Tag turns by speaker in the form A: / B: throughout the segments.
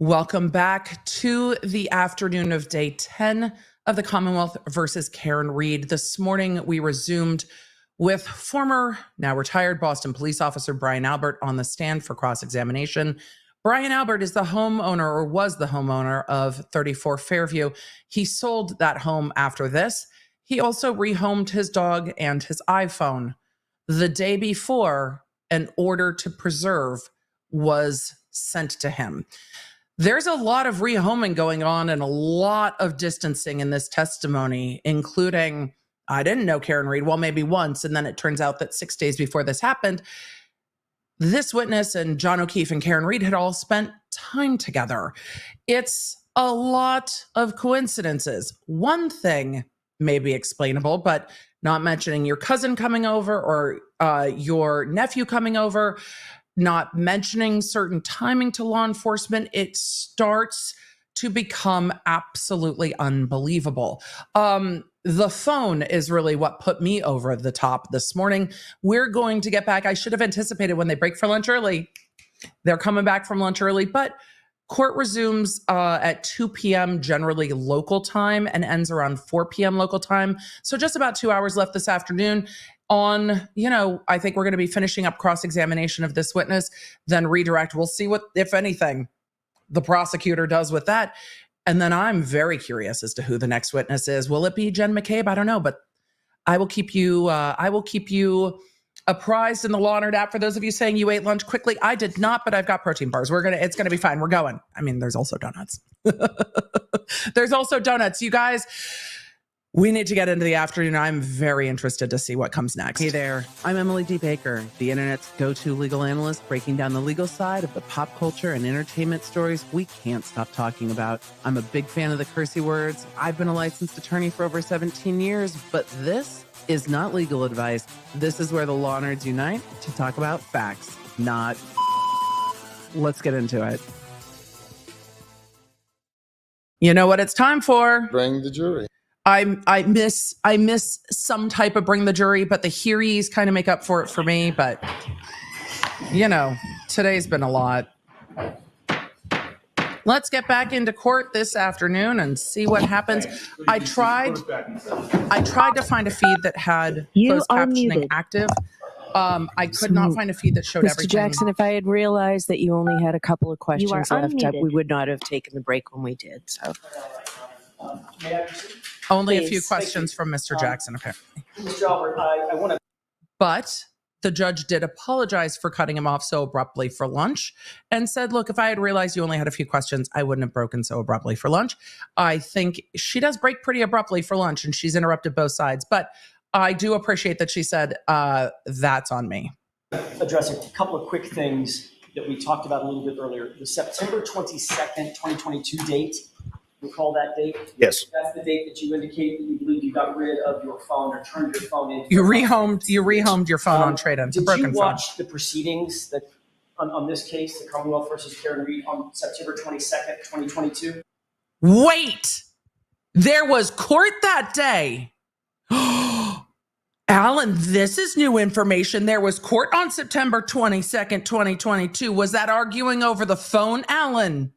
A: Welcome back to the afternoon of day 10 of the Commonwealth versus Karen Read. This morning, we resumed with former, now retired Boston police officer Brian Albert on the stand for cross-examination. Brian Albert is the homeowner, or was the homeowner, of 34 Fairview. He sold that home after this. He also rehomed his dog and his iPhone. The day before, an order to preserve was sent to him. There's a lot of rehoming going on and a lot of distancing in this testimony, including, I didn't know Karen Read, well, maybe once, and then it turns out that 6 days before this happened, this witness and John O'Keefe and Karen Read had all spent time together. It's a lot of coincidences. One thing may be explainable, but not mentioning your cousin coming over or your nephew coming over, not mentioning certain timing to law enforcement, it starts to become absolutely unbelievable. The phone is really what put me over the top this morning. We're going to get back. I should have anticipated when they break for lunch early. They're coming back from lunch early, but court resumes at 2 p.m. generally local time and ends around 4 p.m. local time. So just about 2 hours left this afternoon. On, I think we're going to be finishing up cross-examination of this witness, then redirect. We'll see what, if anything, the prosecutor does with that. And then I'm very curious as to who the next witness is. Will it be Jen McCabe? I don't know, but I will keep you apprised in the Law Nerd app. For those of you saying you ate lunch quickly, I did not, but I've got protein bars. It's going to be fine. We're going. I mean, there's also donuts. There's also donuts. You guys, we need to get into the afternoon. I'm very interested to see what comes next.
B: Hey there, I'm Emily D. Baker, the internet's go-to legal analyst, breaking down the legal side of the pop culture and entertainment stories we can't stop talking about. I'm a big fan of the cursey words. I've been a licensed attorney for over 17 years, but this is not legal advice. This is where the law nerds unite to talk about facts, not... Let's get into it.
A: You know what it's time for?
C: Bring the jury.
A: I miss some type of bring the jury, but the hearies kind of make up for it for me. But, today's been a lot. Let's get back into court this afternoon and see what happens. I tried to find a feed that had closed captioning active. I could not find a feed that showed everything.
D: Mr. Jackson, if I had realized that you only had a couple of questions left, we would not have taken the break when we did. So,
A: only a few questions from Mr. Jackson, apparently.
E: Mr. Albert, I want to.
A: But the judge did apologize for cutting him off so abruptly for lunch and said, look, if I had realized you only had a few questions, I wouldn't have broken so abruptly for lunch. I think she does break pretty abruptly for lunch, and she's interrupted both sides. But I do appreciate that she said, that's on me.
E: Address a couple of quick things that we talked about a little bit earlier. The September 22nd, 2022 date, recall that date?
C: Yes.
E: That's the date that you indicate that you believe you got rid of your phone or turned your phone in.
A: You rehomed your phone on trade-in.
E: Did you watch the proceedings that on this case, the Commonwealth versus Karen Read, on September 22nd, 2022?
A: Wait! There was court that day. Alan, this is new information. There was court on September 22nd, 2022. Was that arguing over the phone, Alan?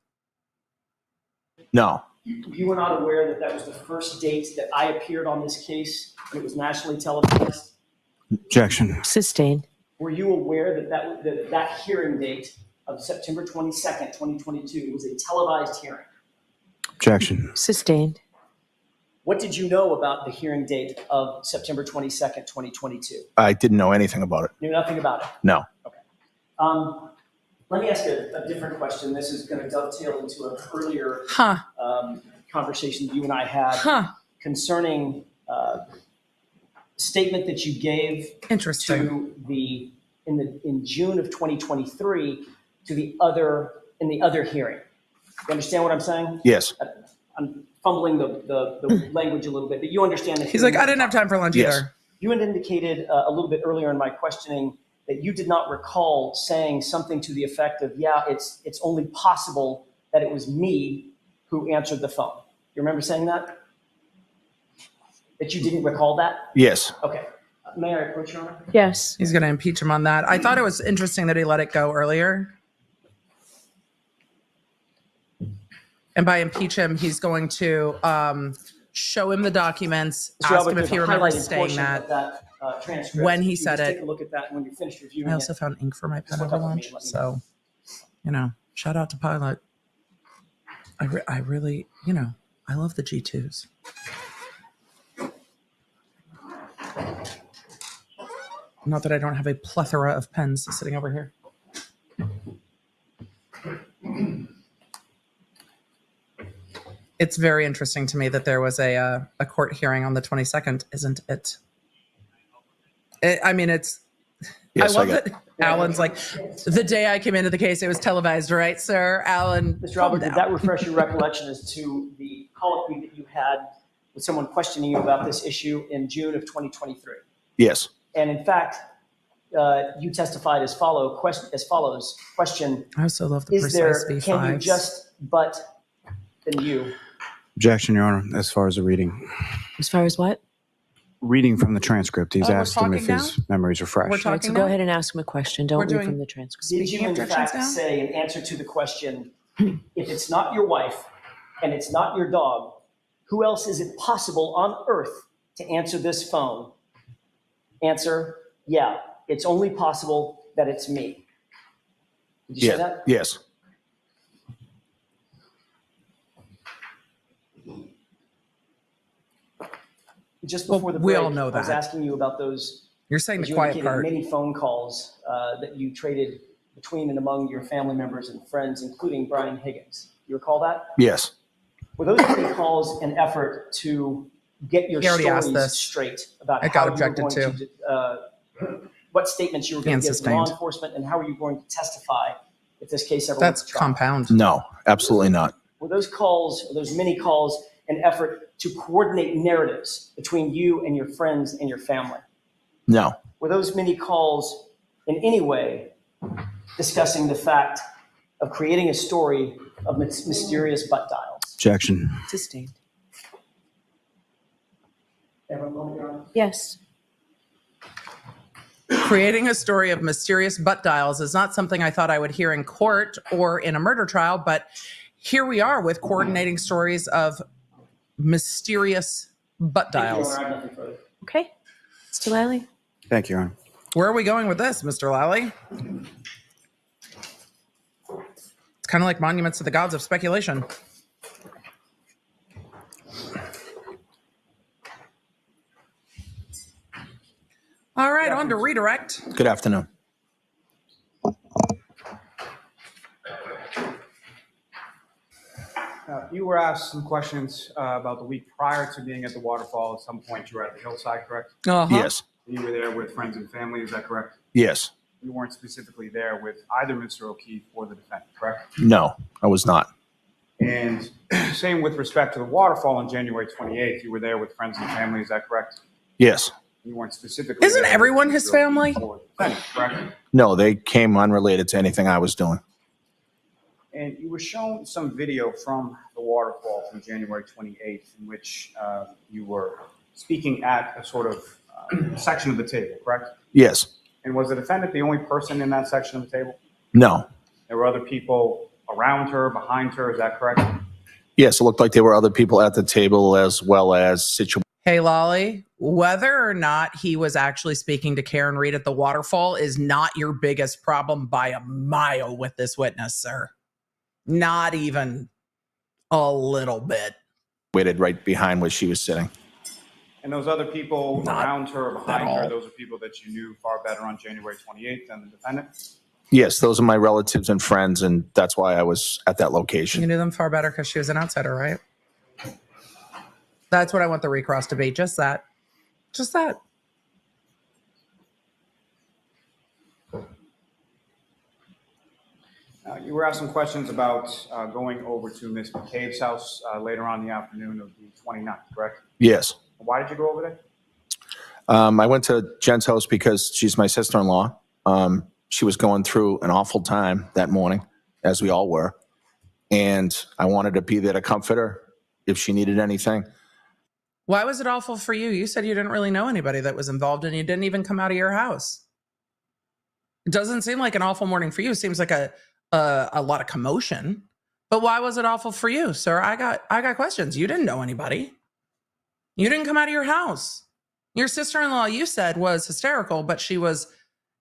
C: No.
E: You were not aware that that was the first date that I appeared on this case and it was nationally televised?
C: Objection.
D: sustained.
E: Were you aware that that hearing date of September 22nd, 2022 was a televised hearing?
C: Objection.
D: Sustained.
E: What did you know about the hearing date of September 22nd, 2022?
C: I didn't know anything about it.
E: Knew nothing about it?
C: No.
E: Okay. Let me ask a different question. This is going to dovetail into an earlier conversation that you and I had concerning statement that you gave
A: Interesting.
E: to in June of 2023 to the other hearing. You understand what I'm saying?
C: Yes.
E: I'm fumbling the language a little bit, but you understand.
A: He's like, I didn't have time for lunch either.
E: You had indicated a little bit earlier in my questioning that you did not recall saying something to the effect of, yeah, it's only possible that it was me who answered the phone. You remember saying that? That you didn't recall that?
C: Yes.
E: Okay. May I approach, Your Honor?
D: Yes.
A: He's going to impeach him on that. I thought it was interesting that he let it go earlier. And by impeach him, he's going to show him the documents,
E: Mr.
A: ask
E: Albert,
A: him if
E: there's
A: he
E: a
A: remembers
E: highlighted
A: saying
E: portion
A: that.
E: of that transcript.
A: when he
E: If you
A: said
E: just
A: it.
E: Take a look at that, and when you're finished reviewing
A: I also
E: it,
A: found ink for my pen
E: Just look
A: over
E: up at me
A: lunch.
E: and let me know.
A: So, you know, shout out to Pilot. I really, you know, I love the G2s. Not that I don't have a plethora of pens sitting over here. It's very interesting to me that there was a court hearing on the 22nd, isn't it? I mean, it's.
C: Yes,
A: I love that Alan's like, the day I came into the case, it was televised, right, sir? Alan,
E: Mr. Albert, did that refresh your recollection as to the colloquy that you had with someone questioning you about this issue in June of 2023?
C: Yes.
E: And in fact, you testified as follows. Question:
A: I also love the
E: Is
A: precise
E: there?
A: V5s.
E: Can you just but then you?
C: Objection, Your Honor, as far as the reading.
D: As far as what?
C: Reading from the transcript, he's
A: Oh, we're
C: asked him if
A: talking
C: his memories are fresh.
A: We're
D: All right,
A: talking
D: so go
A: now?
D: ahead and ask him a question. Don't
A: We're
D: read
A: doing-
D: from the transcript.
E: Did
A: Speaking
E: you
A: of
E: in
A: objections
E: fact
A: now?
E: say in answer to the question, if it's not your wife and it's not your dog, who else is it possible on earth to answer this phone? Answer: yeah, it's only possible that it's me. Did you say that?
C: Yes.
E: Just
A: Well,
E: before the
A: we
E: break,
A: all know
E: I was
A: that.
E: asking you about those.
A: You're saying
E: as
A: the
E: you
A: quiet
E: indicated,
A: part.
E: many phone calls that you traded between and among your family members and friends, including Brian Higgins. You recall that?
C: Yes.
E: Were those many calls an effort to get your
A: He already asked
E: stories
A: this.
E: straight about
A: It
E: how
A: got
E: you were
A: objected
E: going to, what statements you were going to give to law
A: sustained.
E: enforcement, and how are you going to testify if this case ever
A: That's
E: went to trial?
A: compound.
C: No, absolutely not.
E: Were those calls, or those many calls, an effort to coordinate narratives between you and your friends and your family?
C: No.
E: Were those many calls in any way discussing the fact of creating a story of mysterious butt dials?
C: Objection.
D: Sustained.
E: Everyone, moment, Your Honor.
D: Yes.
A: Creating a story of mysterious butt dials is not something I thought I would hear in court or in a murder trial, but here we are with coordinating stories of mysterious butt
E: Thank you, Your
A: dials.
E: Honor. I have nothing further.
D: Okay. Mr. Lally?
C: Thank you, Your Honor.
A: Where are we going with this, Mr. Lally? It's kind of like monuments to the gods of speculation. All right, on to redirect.
C: Good afternoon.
F: You were asked some questions about the week prior to being at the waterfall. At some point, you were at the hillside, correct?
A: Uh-huh.
C: Yes.
F: You were there with friends and family, is that correct?
C: Yes.
F: You weren't specifically there with either Mr. O'Keefe or the defendant, correct?
C: No, I was not.
F: And same with respect to the waterfall on January 28th, you were there with friends and family, is that correct?
C: Yes.
F: You weren't specifically
A: Isn't
F: there
A: everyone
F: with
A: his
F: Mr.
A: family?
F: O'Keefe or the defendant, correct?
C: No, they came unrelated to anything I was doing.
F: And you were shown some video from the waterfall from January 28th in which you were speaking at a sort of section of the table, correct?
C: Yes.
F: And was the defendant the only person in that section of the table?
C: No.
F: There were other people around her, behind her, is that correct?
C: Yes, it looked like there were other people at the table as well as situations.
A: Hey, Lolly, whether or not he was actually speaking to Karen Reed at the waterfall is not your biggest problem by a mile with this witness, sir. Not even a little bit.
C: Waited right behind where she was sitting.
F: And those other people
A: Not
F: around her, behind
A: at all.
F: her, those are people that you knew far better on January 28th than the defendant?
C: Yes, those are my relatives and friends, and that's why I was at that
A: You
C: location.
A: knew them far better because she was an outsider, right? That's what I want the recross to be. Just that. Just that.
F: You were asked some questions about going over to Ms. McCabe's house later on in the afternoon of the 29th, correct?
C: Yes.
F: Why did you go over there?
C: I went to Jen's house because she's my sister-in-law. She was going through an awful time that morning, as we all were. And I wanted to be there to comfort her if she needed anything.
A: Why was it awful for you? You said you didn't really know anybody that was involved and you didn't even come out of your house. It doesn't seem like an awful morning for you. It seems like a lot of commotion. But why was it awful for you, sir? I got questions. You didn't know anybody. You didn't come out of your house. Your sister-in-law, you said, was hysterical, but she was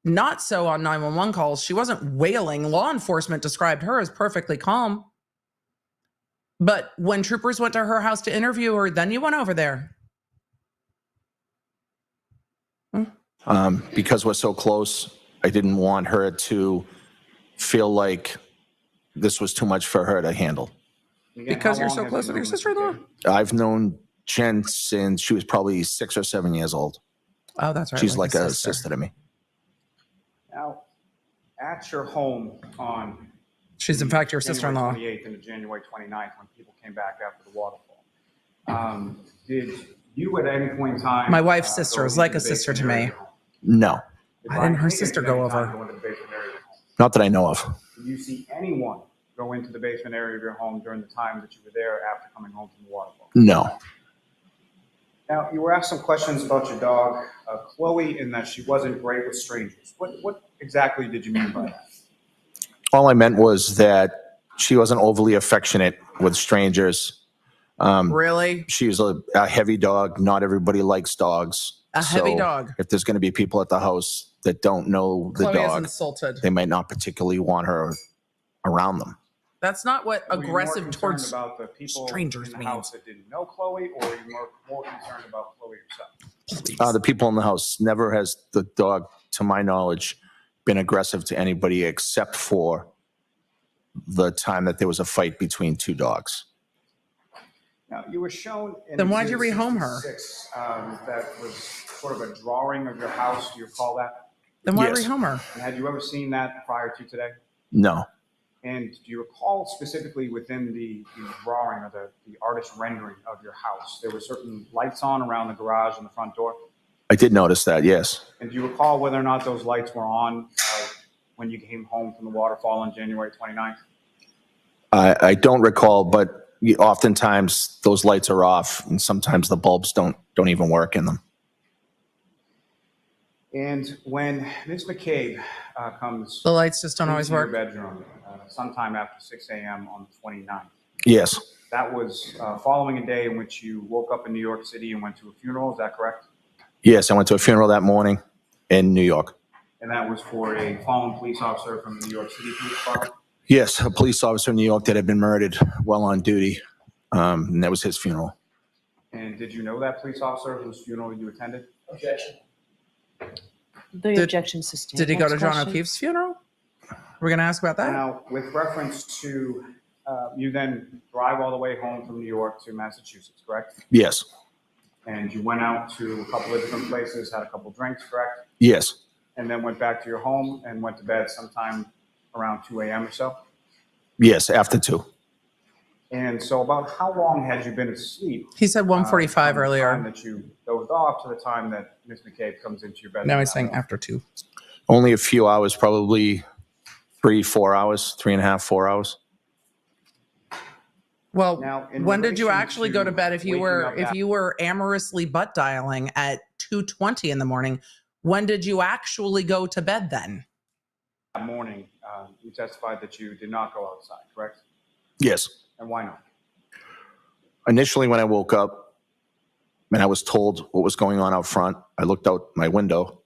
A: not so on 911 calls. She wasn't wailing. Law enforcement described her as perfectly calm. But when troopers went to her house to interview her, then you went over there.
C: Because we're so close, I didn't want her to feel like this was too much for her to handle.
F: Again,
A: Because
F: how
A: you're
F: long
A: so
F: have
A: close
F: you
A: with your
F: known Mr.
A: sister-in-law?
F: Cade?
C: I've known Jen since she was probably 6 or 7 years old.
A: Oh, that's right.
C: She's like a
A: sister.
C: sister to me.
F: Now, at your home on
A: She's in fact your
F: January
A: sister-in-law.
F: 28th and January 29th, when people came back after the waterfall, did you at any point in time?
A: My wife's sister
F: go
A: is like
F: into
A: a
F: the
A: sister to
F: basement
A: me.
F: area of your home?
C: No,
F: Did
A: Why
F: Brian
A: didn't her
F: Cade
A: sister
F: at
A: go
F: any time
A: over?
F: into the basement area of your home?
C: not that I know of.
F: Did you see anyone go into the basement area of your home during the time that you were there after coming home from the waterfall?
C: No.
F: Now, you were asked some questions about your dog, Chloe, in that she wasn't great with strangers. What exactly did you mean by that?
C: All I meant was that she wasn't overly affectionate with strangers.
A: Really?
C: She's a heavy dog. Not everybody likes dogs.
A: A heavy
C: So
A: dog.
C: If there's going to be people at the house that don't know the
A: Chloe is
C: dog,
A: insulted.
C: they might not particularly want her around them.
A: That's not what
F: Were you more
A: aggressive
F: concerned
A: towards
F: about the people
A: strangers
F: in the
A: means.
F: house that didn't know Chloe, or were you more concerned about Chloe herself?
C: The people in the house. Never has the dog, to my knowledge, been aggressive to anybody except for the time that there was a fight between two dogs.
F: Now, you were shown in
A: Then why'd you
F: Exhibit
A: rehome her?
F: 66, that was sort of a drawing of your house. Do you recall that?
A: Then why
C: Yes.
A: rehome her?
F: And had you ever seen that prior to today?
C: No.
F: And do you recall specifically within the drawing or the artist rendering of your house, there were certain lights on around the garage and the front door?
C: I did notice that, yes.
F: And do you recall whether or not those lights were on when you came home from the waterfall on January 29th?
C: I don't recall, but oftentimes those lights are off, and sometimes the bulbs don't even work in them.
F: And when Ms. McCabe comes
A: The lights just don't always
F: into your
A: work.
F: bedroom sometime after 6 a.m. on the 29th,
C: Yes,
F: that was following a day in which you woke up in New York City and went to a funeral. Is that correct?
C: yes. I went to a funeral that morning in New York.
F: And that was for a fallen police officer from the New York City Police Department?
C: Yes, a police officer in New York that had been murdered while on duty, and that was his funeral.
F: And did you know that police officer whose funeral you attended?
E: Objection.
D: The objection sustained.
A: Did he go
D: Next
A: to John
D: question.
A: O'Keefe's funeral? We're going to ask about that?
F: Now, with reference to, you then drive all the way home from New York to Massachusetts, correct?
C: Yes,
F: And you went out to a couple of different places, had a couple drinks, correct?
C: yes,
F: And then went back to your home and went to bed sometime around 2 a.m. or so?
C: yes, after 2.
F: And so about how long had you been asleep?
A: He said 1:45
F: from the time
A: earlier.
F: that you dozed off to the time that Ms. McCabe comes into your bedroom?
A: Now he's
F: that
A: saying
F: morning?
A: after 2.
C: Only a few hours, probably 3-4 hours, 3.5-4 hours.
A: Well,
F: Now, in
A: when did you
F: relation
A: actually go to
F: to
A: bed if you
F: waking up
A: were amorously butt dialing at 2:20 in the morning? When did you actually go to bed then?
F: That morning, you testified that you did not go outside, correct?
C: Yes.
F: And why not?
C: Initially, when I woke up and I was told what was going on out front, I looked out my window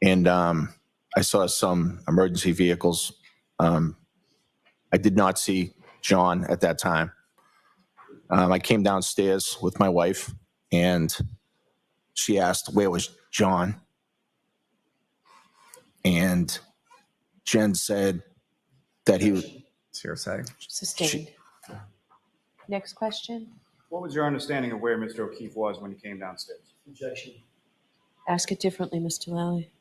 C: and I saw some emergency vehicles. I did not see John at that time. I came downstairs with my wife and she asked, where was John? And Jen said that he was,
A: It's hearsay.
D: Sustained. Next question.
F: What was your understanding of where Mr. O'Keefe was when he came downstairs?
E: Objection.
D: Ask it differently, Mr. Lally.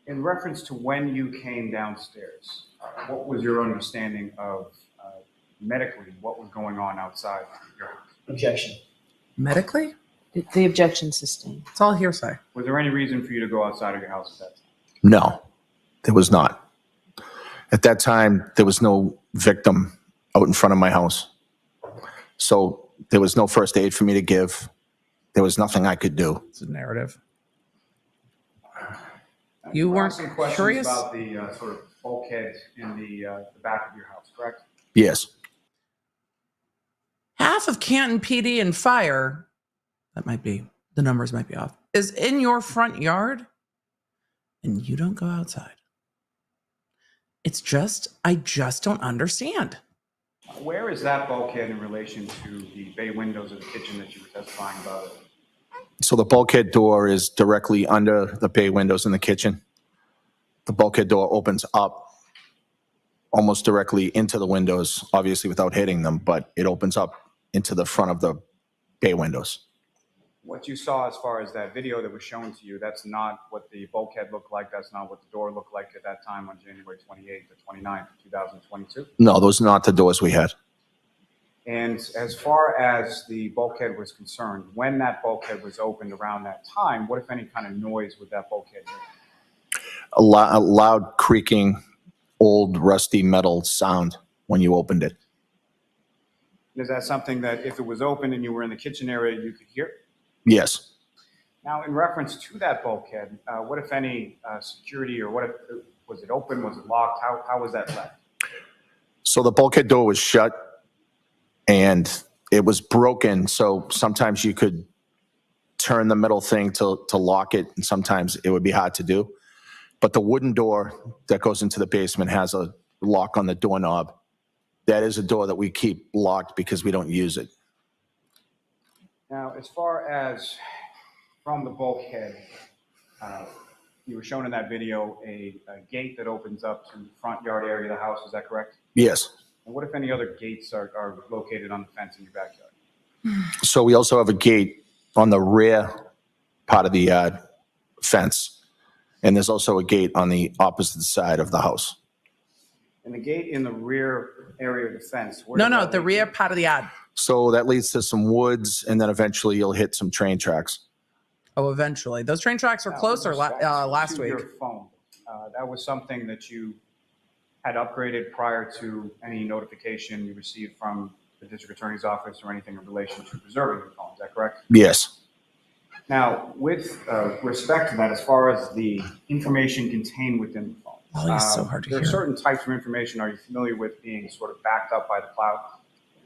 F: In reference to when you came downstairs, what was your understanding of medically what was going on outside your house?
E: Objection.
A: Medically?
D: The objection sustained.
A: It's all hearsay.
F: Was there any reason for you to go outside of your house at that time?
C: no, there was not. At that time, there was no victim out in front of my house. So there was no first aid for me to give. There was nothing I could do.
A: It's a narrative.
F: Now,
A: You
F: were
A: weren't
F: asked some questions
A: curious?
F: about the sort of bulkhead in the back of your house, correct?
C: Yes.
A: Half of Canton PD and fire, that might be, the numbers might be off, is in your front yard and you don't go outside. It's just, I just don't understand.
F: Where is that bulkhead in relation to the bay windows of the kitchen that you were testifying about?
C: So the bulkhead door is directly under the bay windows in the kitchen. The bulkhead door opens up almost directly into the windows, obviously without hitting them, but it opens up into the front of the bay windows.
F: What you saw as far as that video that was shown to you, that's not what the bulkhead looked like. That's not what the door looked like at that time on January 28th or 29th of 2022.
C: No, those are not the doors we had.
F: And as far as the bulkhead was concerned, when that bulkhead was opened around that time, what, if any, kind of noise would that bulkhead make?
C: A loud creaking, old rusty metal sound when you opened it.
F: Is that something that if it was open and you were in the kitchen area, you could hear?
C: Yes.
F: Now, in reference to that bulkhead, what, if any, security, or what if, was it open? Was it locked? How was that left?
C: So the bulkhead door was shut and it was broken. So sometimes you could turn the metal thing to lock it, and sometimes it would be hard to do. But the wooden door that goes into the basement has a lock on the doorknob. That is a door that we keep locked because we don't use it.
F: Now, as far as from the bulkhead, you were shown in that video a gate that opens up to the front yard area of the house. Is that correct?
C: Yes.
F: And what, if any, other gates are located on the fence in your backyard?
C: So we also have a gate on the rear part of the fence. And there's also a gate on the opposite side of the house.
F: And the gate in the rear area of the fence?
A: No, the rear part of the ad.
C: So that leads to some woods, and then eventually you'll hit some train tracks.
A: Oh, eventually. Those train tracks were closer last week.
F: Your phone, that was something that you had upgraded prior to any notification you received from the district attorney's office or anything in relation to preserving your phone. Is that correct?
C: Yes.
F: Now, with respect to that, as far as the information contained within the phone,
A: Oh, it's so hard to
F: there
A: hear.
F: are certain types of information. Are you familiar with being sort of backed up by the cloud?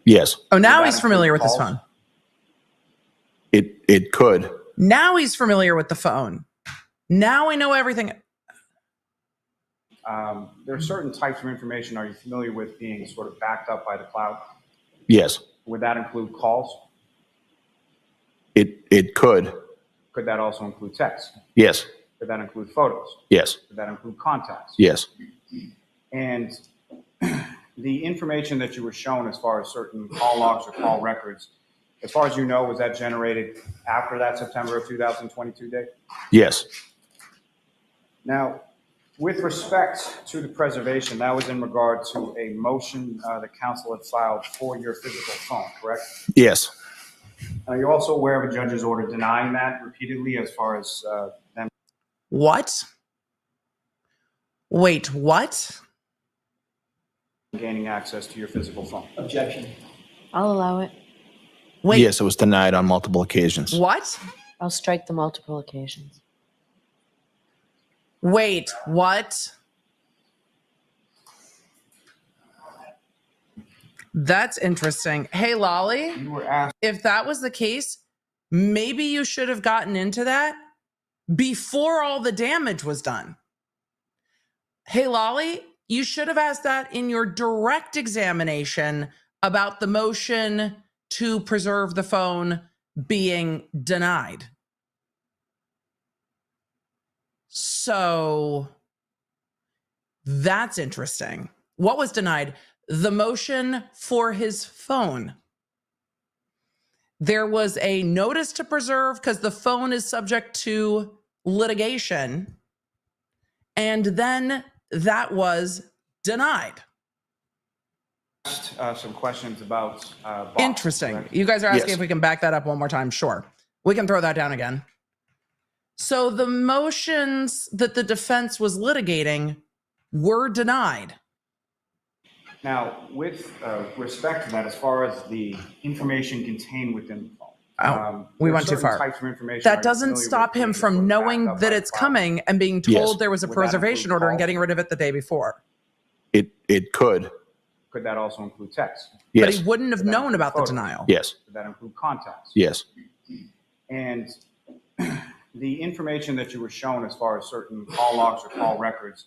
C: Yes.
A: Oh, now
F: Would
A: he's
F: that
A: familiar
F: include
A: with his
F: calls?
A: phone.
C: It could.
A: Now he's familiar with the phone. Now I know everything.
F: There are certain types of information. Are you familiar with being sort of backed up by the cloud?
C: Yes.
F: Would that include calls?
C: It could.
F: Could that also include text?
C: Yes.
F: Could that include photos?
C: Yes.
F: Could that include contacts?
C: Yes.
F: And the information that you were shown as far as certain call logs or call records, as far as you know, was that generated after that September of 2022 date?
C: Yes.
F: Now, with respect to the preservation, that was in regard to a motion the council had filed for your physical phone, correct?
C: Yes.
F: Are you also aware of a judge's order denying that repeatedly as far as them
A: What? Wait, what?
F: gaining access to your physical phone?
E: Objection.
D: I'll allow it.
A: Wait,
C: Yes, it was denied on multiple occasions.
A: what?
D: I'll strike the multiple occasions.
A: Wait, what? That's interesting. Hey, Lolly,
F: You were asked.
A: if that was the case, maybe you should have gotten into that before all the damage was done. Hey, Lolly, you should have asked that in your direct examination about the motion to preserve the phone being denied. So that's interesting. What was denied? The motion for his phone. There was a notice to preserve because the phone is subject to litigation. And then that was denied.
F: Some questions about Bob,
A: Interesting.
F: correct?
A: You guys are asking
C: Yes.
A: if we can back that up one more time. Sure. We can throw that down again. So the motions that the defense was litigating were denied.
F: Now, with respect to that, as far as the information contained within the phone,
A: we
F: there are
A: went too
F: certain
A: far.
F: types of information. Are
A: That
F: you
A: doesn't
F: familiar with
A: stop him
F: being sort
A: from
F: of
A: knowing
F: backed up
A: that
F: by
A: it's
F: the cloud?
A: coming and being told
C: Yes.
A: there was a
F: Would that
A: preservation
F: include
A: order and
F: calls?
A: getting rid of it the day before.
C: It could.
F: Could that also include text?
A: But
C: Yes.
A: he wouldn't have known about the denial.
C: Yes.
F: Could that include contacts?
C: Yes.
F: And the information that you were shown as far as certain call logs or call records,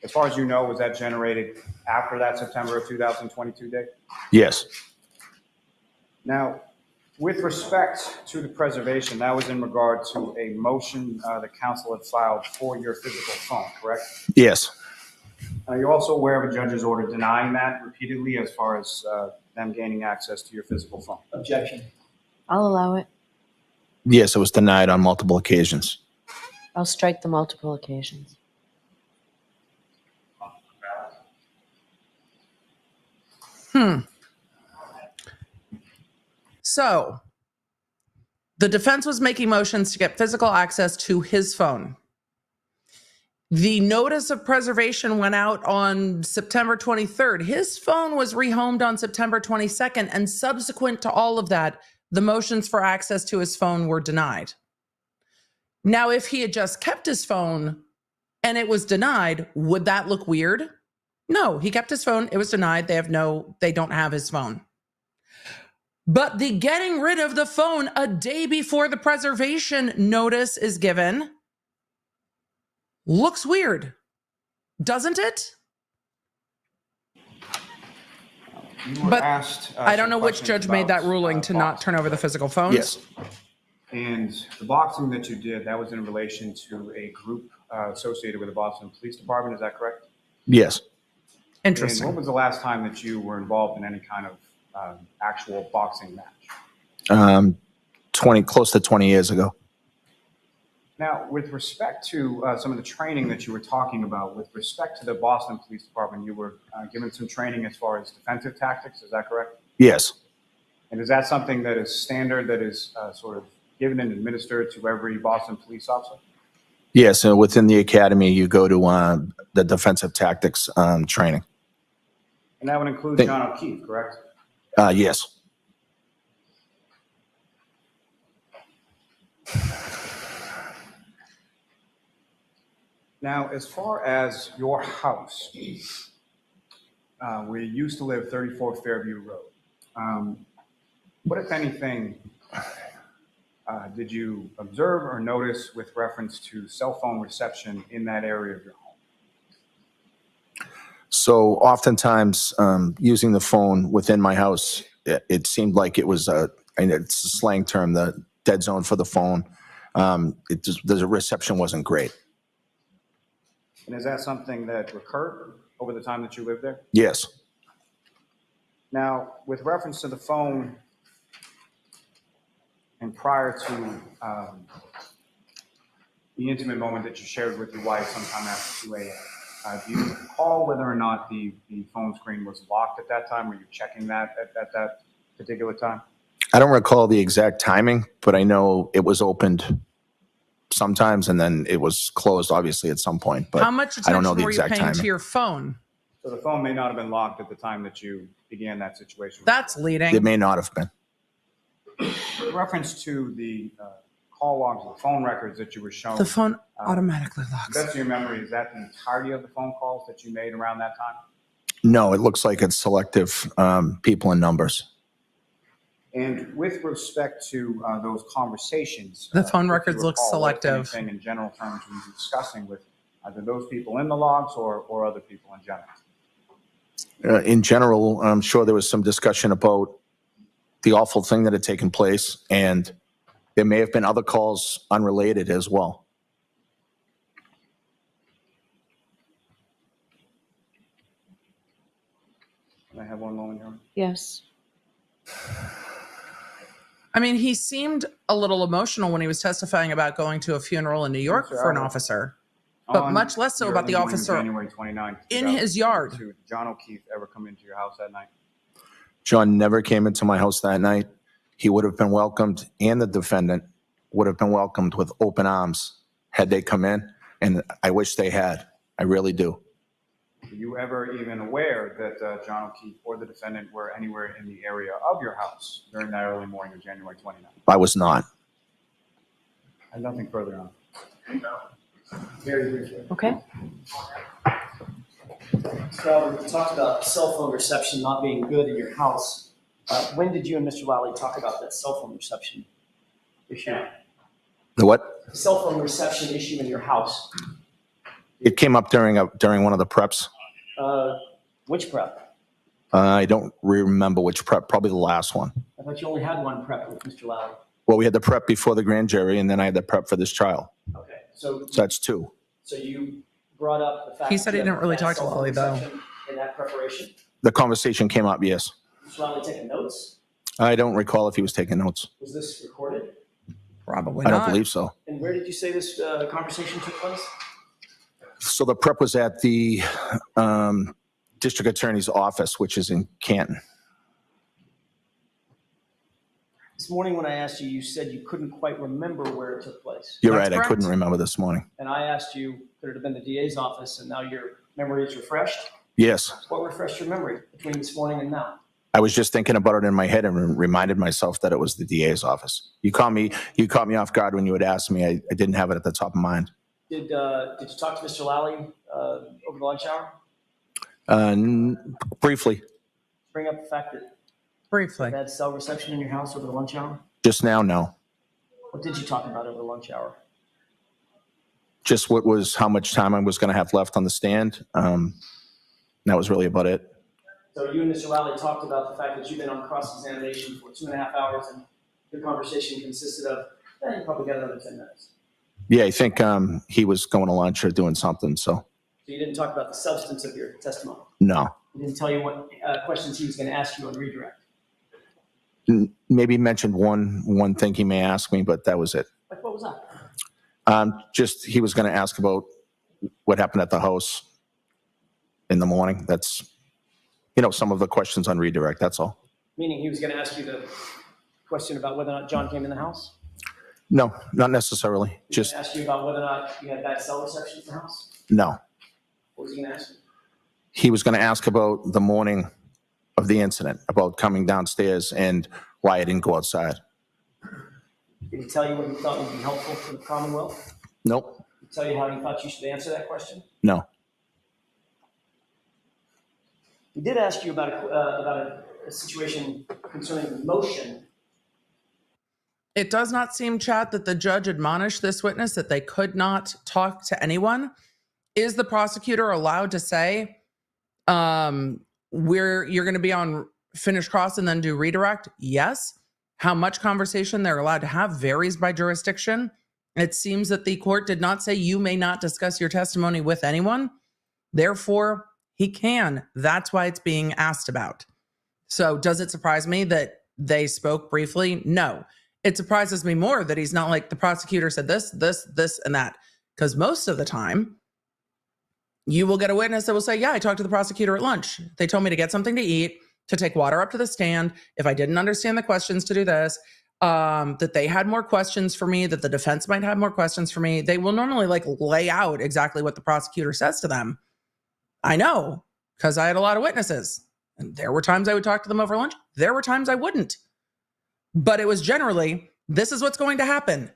F: as far as you know, was that generated after that September of 2022 date?
C: Yes.
F: Now, with respect to the preservation, that was in regard to a motion the council had filed for your physical phone, correct?
C: Yes.
F: Are you also aware of a judge's order denying that repeatedly as far as them gaining access to your physical phone?
E: Objection.
D: I'll allow it.
C: Yes, it was denied on multiple occasions.
D: I'll strike the multiple occasions.
A: So the defense was making motions to get physical access to his phone. The notice of preservation went out on September 23rd. His phone was rehomed on September 22nd. And subsequent to all of that, the motions for access to his phone were denied. Now, if he had just kept his phone and it was denied, would that look weird? No, he kept his phone. It was denied. They don't have his phone. But the getting rid of the phone a day before the preservation notice is given looks weird, doesn't it?
F: You were
A: But
F: asked,
A: I don't
F: some
A: know which
F: questions
A: judge made that
F: about,
A: ruling to not
F: boxing.
A: turn over the physical phones.
C: Yes.
F: And the boxing that you did, that was in relation to a group associated with the Boston Police Department, is that correct?
C: Yes.
F: And
A: Interesting.
F: when was the last time that you were involved in any kind of actual boxing match?
C: 20, close to 20 years ago.
F: Now, with respect to some of the training that you were talking about, with respect to the Boston Police Department, you were given some training as far as defensive tactics, is that correct?
C: Yes.
F: And is that something that is standard, that is sort of given and administered to every Boston police officer?
C: Yes. And within the academy, you go to the defensive tactics training.
F: And that would include John O'Keefe, correct?
C: Yes.
F: Now, as far as your house, where you used to live, 34 Fairview Road, what, if anything, did you observe or notice with reference to cell phone reception in that area of your home?
C: So oftentimes using the phone within my house, it seemed like it was and it's a slang term, the dead zone for the phone. The reception wasn't great.
F: And is that something that recurred over the time that you lived there?
C: Yes.
F: Now, with reference to the phone and prior to the intimate moment that you shared with your wife sometime after 2 a.m., do you recall whether or not the phone screen was locked at that time? Were you checking that at that particular time?
C: I don't recall the exact timing, but I know it was opened sometimes and then it was closed, obviously, at some point. But
A: How much
C: I don't know
A: attention
C: the
A: were you
C: exact
A: paying
C: timing.
A: to your phone?
F: So the phone may not have been locked at the time that you began that situation.
A: That's
C: It
A: leading.
C: may not have been.
F: With reference to the call logs, the phone records that you were shown.
A: The phone automatically locks.
F: Best of your memory, is that the entirety of the phone calls that you made around that time?
C: No, it looks like it's selective people and numbers.
F: And with respect to those conversations,
A: The phone
F: if you
A: records look
F: recall, what, if
A: selective.
F: anything in general terms were you discussing with either those people in the logs or other people in general?
C: In general, I'm sure there was some discussion about the awful thing that had taken place, and there may have been other calls unrelated as well.
F: Can I have one moment here?
D: Yes.
A: I mean, he seemed a little emotional when he was testifying about going to a funeral in New York for an officer, but much less so about the officer
F: January 29th,
A: in his yard.
F: Did John O'Keefe ever come into your house that night?
C: John never came into my house that night. He would have been welcomed, and the defendant would have been welcomed with open arms had they come in, and I wish they had. I really do.
F: Were you ever even aware that John O'Keefe or the defendant were anywhere in the area of your house during that early morning of January 29th?
C: I was not.
F: I have nothing further on.
E: Very briefly.
D: Okay.
E: So we talked about cell phone reception not being good in your house. When did you and Mr. Lally talk about that cell phone reception issue?
C: The what?
E: Cell phone reception issue in your house.
C: It came up during one of the preps.
E: Which prep?
C: I don't remember which prep, probably the last one.
E: I thought you only had one prep with Mr. Lally.
C: Well, we had the prep before the grand jury, and then I had the prep for this trial.
E: Okay, so
C: that's two.
E: So you brought up the fact
A: He said he
E: that
A: didn't really
E: that
A: talk to
E: cell phone
A: Lally, though.
E: reception in that preparation.
C: The conversation came up, yes.
E: Mr. Lally taking notes?
C: I don't recall if he was taking notes.
E: Was this recorded?
A: Probably
C: I
A: not.
C: don't believe so.
E: And where did you say this conversation took place?
C: So the prep was at the district attorney's office, which is in Canton.
E: This morning when I asked you, you said you couldn't quite remember where it took place.
C: You're
A: That's
C: right.
A: correct.
C: I couldn't remember this morning.
E: And I asked you, could it have been the DA's office? And now your memory is refreshed.
C: Yes.
E: What refreshed your memory between this morning and now?
C: I was just thinking about it in my head and reminded myself that it was the DA's office. You caught me off guard when you had asked me. I didn't have it at the top of mind.
E: Did you talk to Mr. Lally over the lunch hour?
C: Briefly.
E: Bring up the fact that
A: Briefly.
E: you had cell reception in your house over the lunch hour?
C: Just now, no.
E: What did you talk about over the lunch hour?
C: Just how much time I was going to have left on the stand. That was really about it.
E: So you and Mr. Lally talked about the fact that you've been on cross-examination for 2.5 hours and your conversation consisted of, you probably got another 10 minutes.
C: Yeah, I think he was going to lunch or doing something, so.
E: So you didn't talk about the substance of your testimony?
C: No.
E: He didn't tell you what questions he was going to ask you on redirect?
C: Maybe mentioned one thing he may ask me, but that was it.
E: Like, what was that?
C: Just he was going to ask about what happened at the house in the morning. That's, some of the questions on redirect, that's all.
E: Meaning he was going to ask you the question about whether or not John came in the house?
C: No, not necessarily.
E: He was going to ask you about whether or not you had bad cell reception at the house?
C: No.
E: What was he going to ask you?
C: He was going to ask about the morning of the incident, about coming downstairs and why I didn't go outside.
E: Did he tell you what he thought would be helpful for the Commonwealth?
C: Nope.
E: Did he tell you how he thought you should answer that question?
C: No.
E: He did ask you about a situation concerning the motion.
A: It does not seem, Chad, that the judge admonished this witness that they could not talk to anyone. Is the prosecutor allowed to say, you're going to be on finish cross and then do redirect? Yes. How much conversation they're allowed to have varies by jurisdiction. It seems that the court did not say you may not discuss your testimony with anyone. Therefore, he can. That's why it's being asked about. So does it surprise me that they spoke briefly? No. It surprises me more that he's not like the prosecutor said this, and that. Because most of the time, you will get a witness that will say, yeah, I talked to the prosecutor at lunch. They told me to get something to eat, to take water up to the stand. If I didn't understand the questions, to do this. That they had more questions for me, that the defense might have more questions for me. They will normally lay out exactly what the prosecutor says to them. I know, because I had a lot of witnesses. And there were times I would talk to them over lunch. There were times I wouldn't. But it was generally, this is what's going to happen.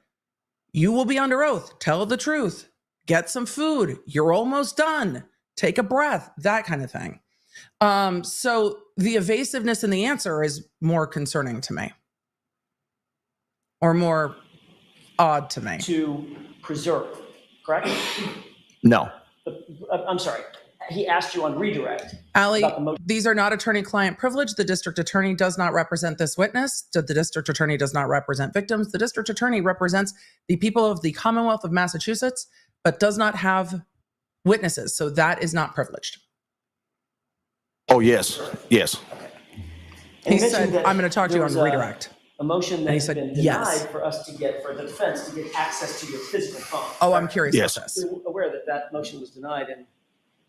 A: You will be under oath. Tell the truth. Get some food. You're almost done. Take a breath. That kind of thing. So the evasiveness in the answer is more concerning to me. Or more odd to me.
E: To preserve, correct?
C: No.
E: I'm sorry. He asked you on redirect.
A: Allie, these are not attorney-client privilege. The district attorney does not represent this witness. The district attorney does not represent victims. The district attorney represents the people of the Commonwealth of Massachusetts, but does not have witnesses. So that is not privileged.
C: Oh, yes. Yes.
E: And
A: He
E: you
A: said,
E: mentioned that
A: I'm going to talk to you
E: there
A: on
E: was
A: redirect.
E: A motion that
A: he
E: has
A: said,
E: been denied
A: yes.
E: for the defense to get access to your physical phone.
A: Oh, I'm curious
C: Yes.
A: about this.
E: You're aware that that motion was denied in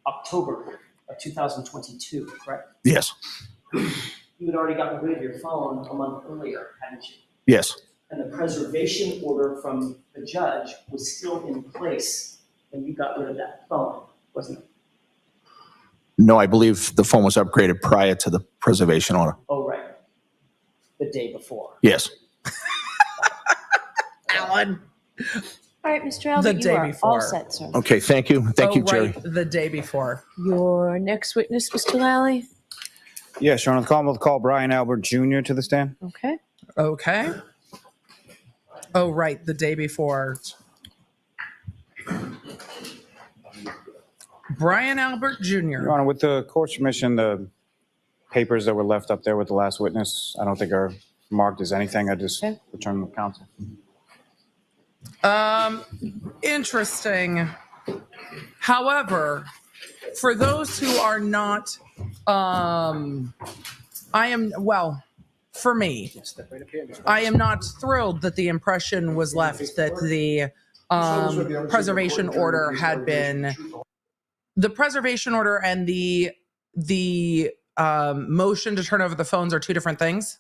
E: October of 2022, correct?
C: Yes.
E: You had already gotten rid of your phone a month earlier, hadn't you?
C: Yes.
E: And the preservation order from the judge was still in place when you got rid of that phone, wasn't it?
C: No, I believe the phone was upgraded prior to the preservation order.
E: Oh, right. The day before.
C: Yes.
A: Alan.
D: All right, Mr. Albert,
A: The
D: you
A: day
D: are all
A: before.
D: set, sir.
C: Okay, thank you. Thank you, Jerry.
A: Right, the day before.
D: Your next witness, Mr. Lally.
F: Yes, Your Honor, the call will call Brian Albert Jr. to the stand.
D: Okay.
A: Okay. Oh, right, the day before. Brian Albert Jr.
F: Your Honor, with the court's permission, the papers that were left up there with the last witness, I don't think are marked as anything. I just
D: Okay.
F: return them to counsel.
A: Interesting. However, for those who are not, for me, I am not thrilled that the impression was left that the preservation order had been, the preservation order and the motion to turn over the phones are two different things.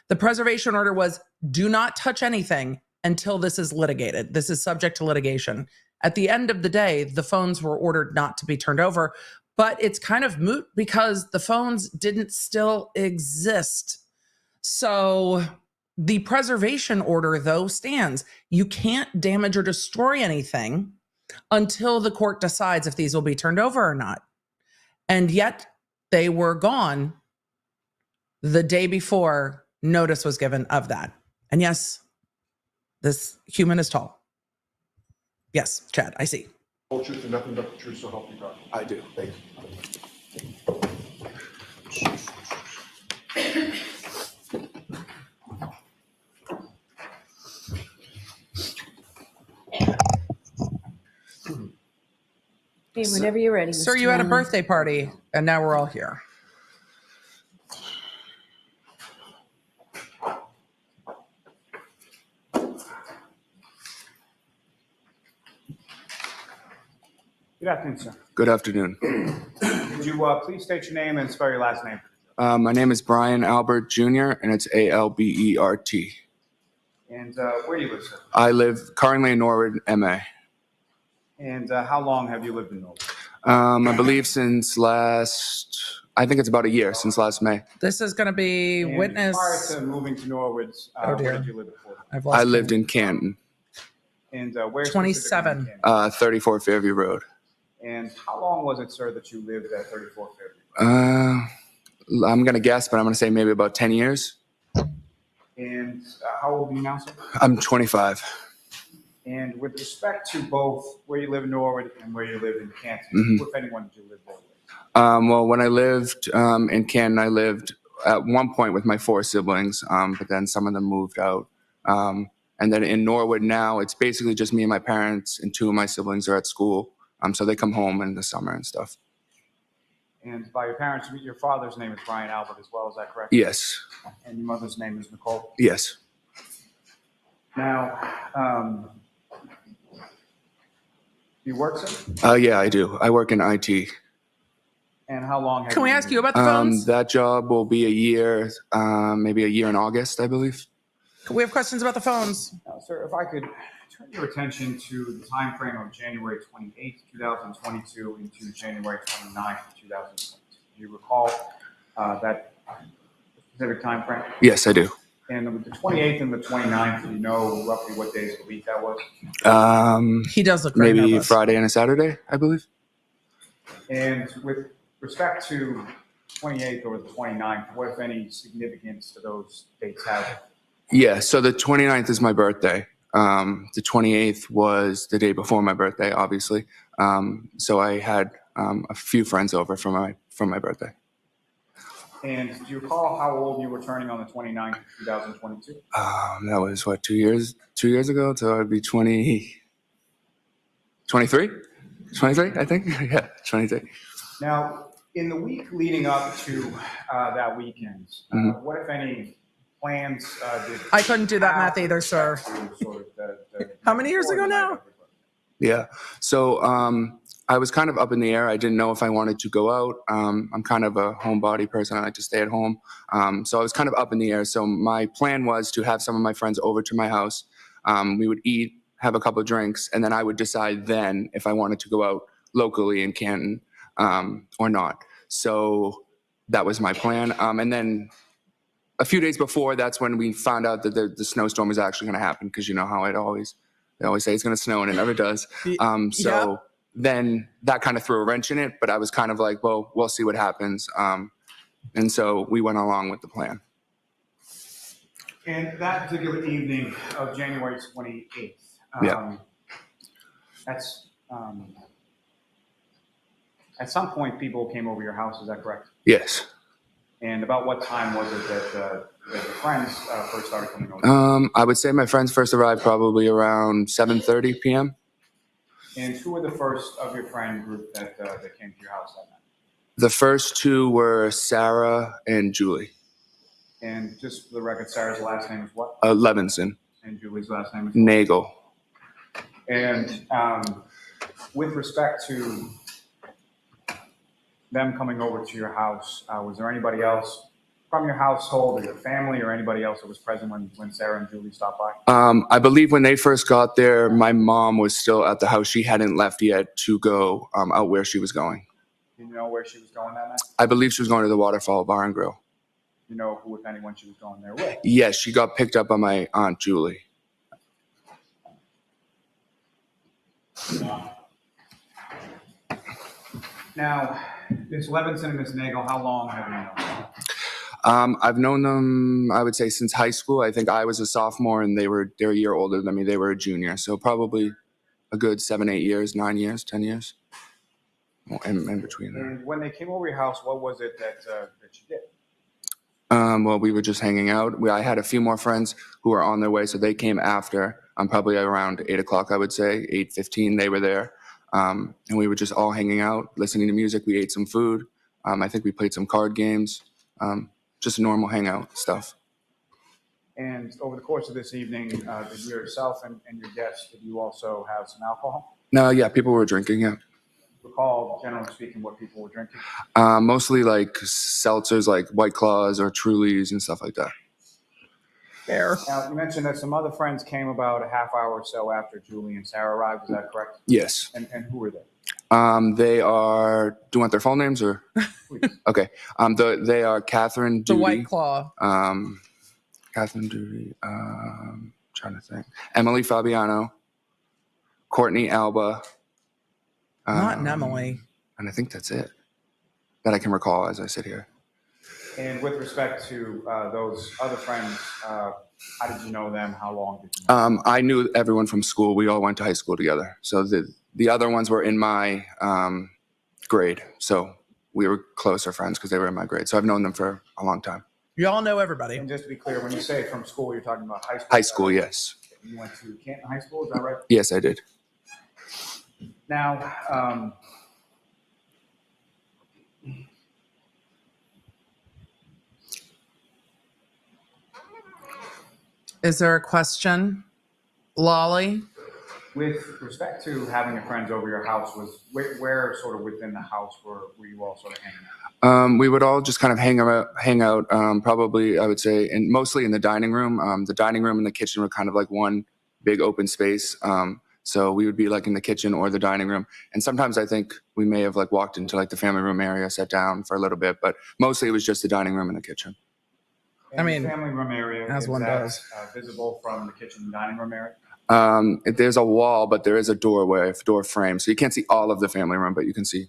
A: The preservation order was do not touch anything until this is litigated. This is subject to litigation. At the end of the day, the phones were ordered not to be turned over, but it's kind of moot because the phones didn't still exist. So the preservation order, though, stands. You can't damage or destroy anything until the court decides if these will be turned over or not. And yet they were gone the day before notice was given of that. And yes, this human is tall. Yes, Chad, I see.
G: Whole truth and nothing but the truth, so help you God.
C: I do. Thank you.
D: Hey, whenever you're ready,
A: Sir,
D: Mr.
A: you had a
D: Lally.
A: birthday party, and now we're all here.
F: Good afternoon, sir.
H: Good afternoon.
F: Could you please state your name and spell your last name?
H: My name is Brian Albert Jr., and it's Albert.
F: And where do you live, sir?
H: I live currently in Norwood, MA.
F: And how long have you lived in Norwood?
H: I believe since I think it's about a year, since last May.
A: This is going to be
F: And
A: witness.
F: prior to moving to Norwood,
A: Oh, dear.
F: where did you live before?
A: I've lost
H: I lived in Canton,
F: And where?
A: 27.
F: specifically in Canton?
H: 34 Fairview Road.
F: And how long was it, sir, that you lived at 34 Fairview?
H: I'm going to guess, but I'm going to say maybe about 10 years.
F: And how old are you now, sir?
H: I'm 25.
F: And with respect to both where you live in Norwood and where you live in Canton,
H: Mhm.
F: who, if anyone, did you live there with?
H: Well, when I lived in Canton, I lived at one point with my 4 siblings, but then some of them moved out. And then in Norwood now, it's basically just me and my parents, and 2 of my siblings are at school. So they come home in the summer and stuff.
F: And by your parents, your father's name is Brian Albert as well, is that correct?
H: Yes.
F: And your mother's name is Nicole?
H: Yes.
F: Now, do you work, sir?
H: Yeah, I do. I work in IT.
F: And how long have
A: Can we
F: been
A: ask
F: doing
A: you
F: it?
A: about the phones?
H: That job will be a year, maybe a year in August, I believe.
A: We have questions about the phones.
F: Sir, if I could turn your attention to the time frame of January 28th, 2022 into January 29th, 2022. Do you recall that specific time frame?
H: Yes, I do.
F: And with the 28th and the 29th, do you know roughly what days of the week that was?
A: He does look very
H: Maybe
A: nervous.
H: Friday and a Saturday, I believe.
F: And with respect to 28th or the 29th, what, if any, significance do those dates have?
H: Yeah, so the 29th is my birthday. The 28th was the day before my birthday, obviously. So I had a few friends over for my birthday.
F: And do you recall how old you were turning on the 29th, 2022?
H: That was what, 2 years ago? So I'd be 23, I think. Yeah, 23.
F: Now, in the week leading up to that weekend, what, if any, plans did
A: I couldn't do that math either, sir. How many years ago now?
H: Yeah. So I was kind of up in the air. I didn't know if I wanted to go out. I'm kind of a homebody person. I like to stay at home. So I was kind of up in the air. So my plan was to have some of my friends over to my house. We would eat, have a couple of drinks, and then I would decide then if I wanted to go out locally in Canton or not. So that was my plan. And then a few days before, that's when we found out that the snowstorm was actually going to happen, because you know how it always They always say it's going to snow and it never does.
A: Yep.
H: Then that kind of threw a wrench in it, but I was kind of like, well, we'll see what happens. And so we went along with the plan.
F: And that particular evening of January 28th, that's at some point people came over your house, is that correct?
H: Yes.
F: And about what time was it that your friends first started coming over?
H: I would say my friends first arrived probably around 7:30 p.m.
F: And who were the first of your friend group that came to your house that night?
H: The first two were Sarah and Julie.
F: And just for the record, Sarah's last name is what?
H: Levinson.
F: And Julie's last name is?
H: Nagel.
F: And with respect to them coming over to your house, was there anybody else from your household or your family or anybody else that was present when Sarah and Julie stopped by?
H: I believe when they first got there, my mom was still at the house. She hadn't left yet to go out where she was going.
F: Do you know where she was going that night?
H: I believe she was going to the Waterfall Bar and Grill.
F: You know who, if anyone, she was going there with?
H: Yes, she got picked up by my Aunt Julie.
F: Now, Ms. Levinson and Ms. Nagel, how long have you known them?
H: I've known them, I would say, since high school. I think I was a sophomore and they're a year older than me. They were a junior. So probably a good 7, 8 years, 9 years, 10 years in between there.
F: And when they came over your house, what was it that you did?
H: Well, we were just hanging out. I had a few more friends who were on their way, so they came after. Probably around 8 o'clock, I would say, 8:15. They were there, and we were just all hanging out, listening to music. We ate some food. I think we played some card games. Just normal hangout stuff.
F: And over the course of this evening, did yourself and your guests, did you also have some alcohol?
H: No, yeah, people were drinking. Yeah.
F: Recall, generally speaking, what people were drinking?
H: Mostly like seltzers, like White Claws or Trulies and stuff like that.
A: Fair.
F: Now, you mentioned that some other friends came about a half hour or so after Julie and Sarah arrived. Is that correct?
H: Yes.
F: And who were they?
H: They are. Do you want their full names or? Okay. They are Catherine Duty.
A: The White Claw.
H: Catherine Duty. Trying to think. Emily Fabiano. Courtney Alba.
A: Not an Emily.
H: And I think that's it that I can recall as I sit here.
F: And with respect to those other friends, how did you know them? How long did you know them?
H: I knew everyone from school. We all went to high school together. So the other ones were in my grade. So we were closer friends because they were in my grade. So I've known them for a long time.
A: You all know everybody.
F: And just to be clear, when you say from school, you're talking about high school?
H: High school, yes.
F: You went to Canton High School, is that right?
H: Yes, I did.
F: Now,
A: Is there a question? Lolly?
F: with respect to having your friends over your house, was where sort of within the house were you all sort of hanging out?
H: We would all just kind of hang out, probably, I would say, and mostly in the dining room. The dining room and the kitchen were kind of like one big open space. So we would be like in the kitchen or the dining room. And sometimes I think we may have like walked into like the family room area, sat down for a little bit, but mostly it was just the dining room and the kitchen.
F: And
A: I mean,
F: the family room area,
A: as
F: is
A: one
F: that,
A: does.
F: visible from the kitchen and dining room area?
H: There's a wall, but there is a doorway, door frame. So you can't see all of the family room, but you can see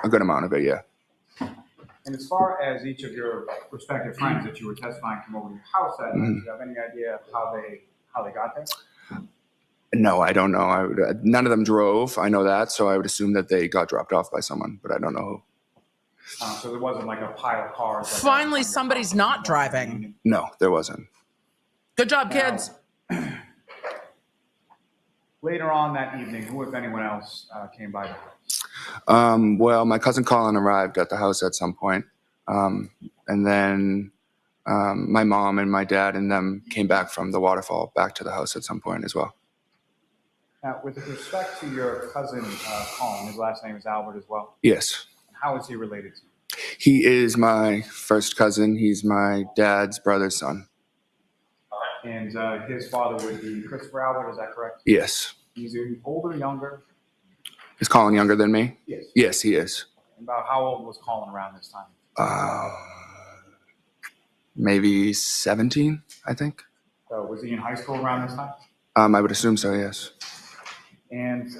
H: a good amount of it, yeah.
F: And as far as each of your respective friends that you were testifying come over to your house that night, do you have any idea how they got there?
H: No, I don't know. None of them drove. I know that. So I would assume that they got dropped off by someone, but I don't know who.
F: So there wasn't like a pile of cars.
A: Finally, somebody's not driving.
H: No, there wasn't.
A: Good job, kids.
F: Later on that evening, who, if anyone else, came by the house?
H: Well, my cousin Colin arrived at the house at some point. And then my mom and my dad and them came back from the waterfall back to the house at some point as well.
F: Now, with respect to your cousin Colin, his last name is Albert as well.
H: Yes.
F: How is he related to you?
H: He is my first cousin. He's my dad's brother's son.
F: And his father would be Christopher Albert, is that correct?
H: Yes.
F: He's older, younger?
H: Is Colin younger than me?
F: Yes.
H: Yes, he is.
F: And about how old was Colin around this time?
H: Maybe 17, I think.
F: So was he in high school around this time?
H: I would assume so, yes.
F: And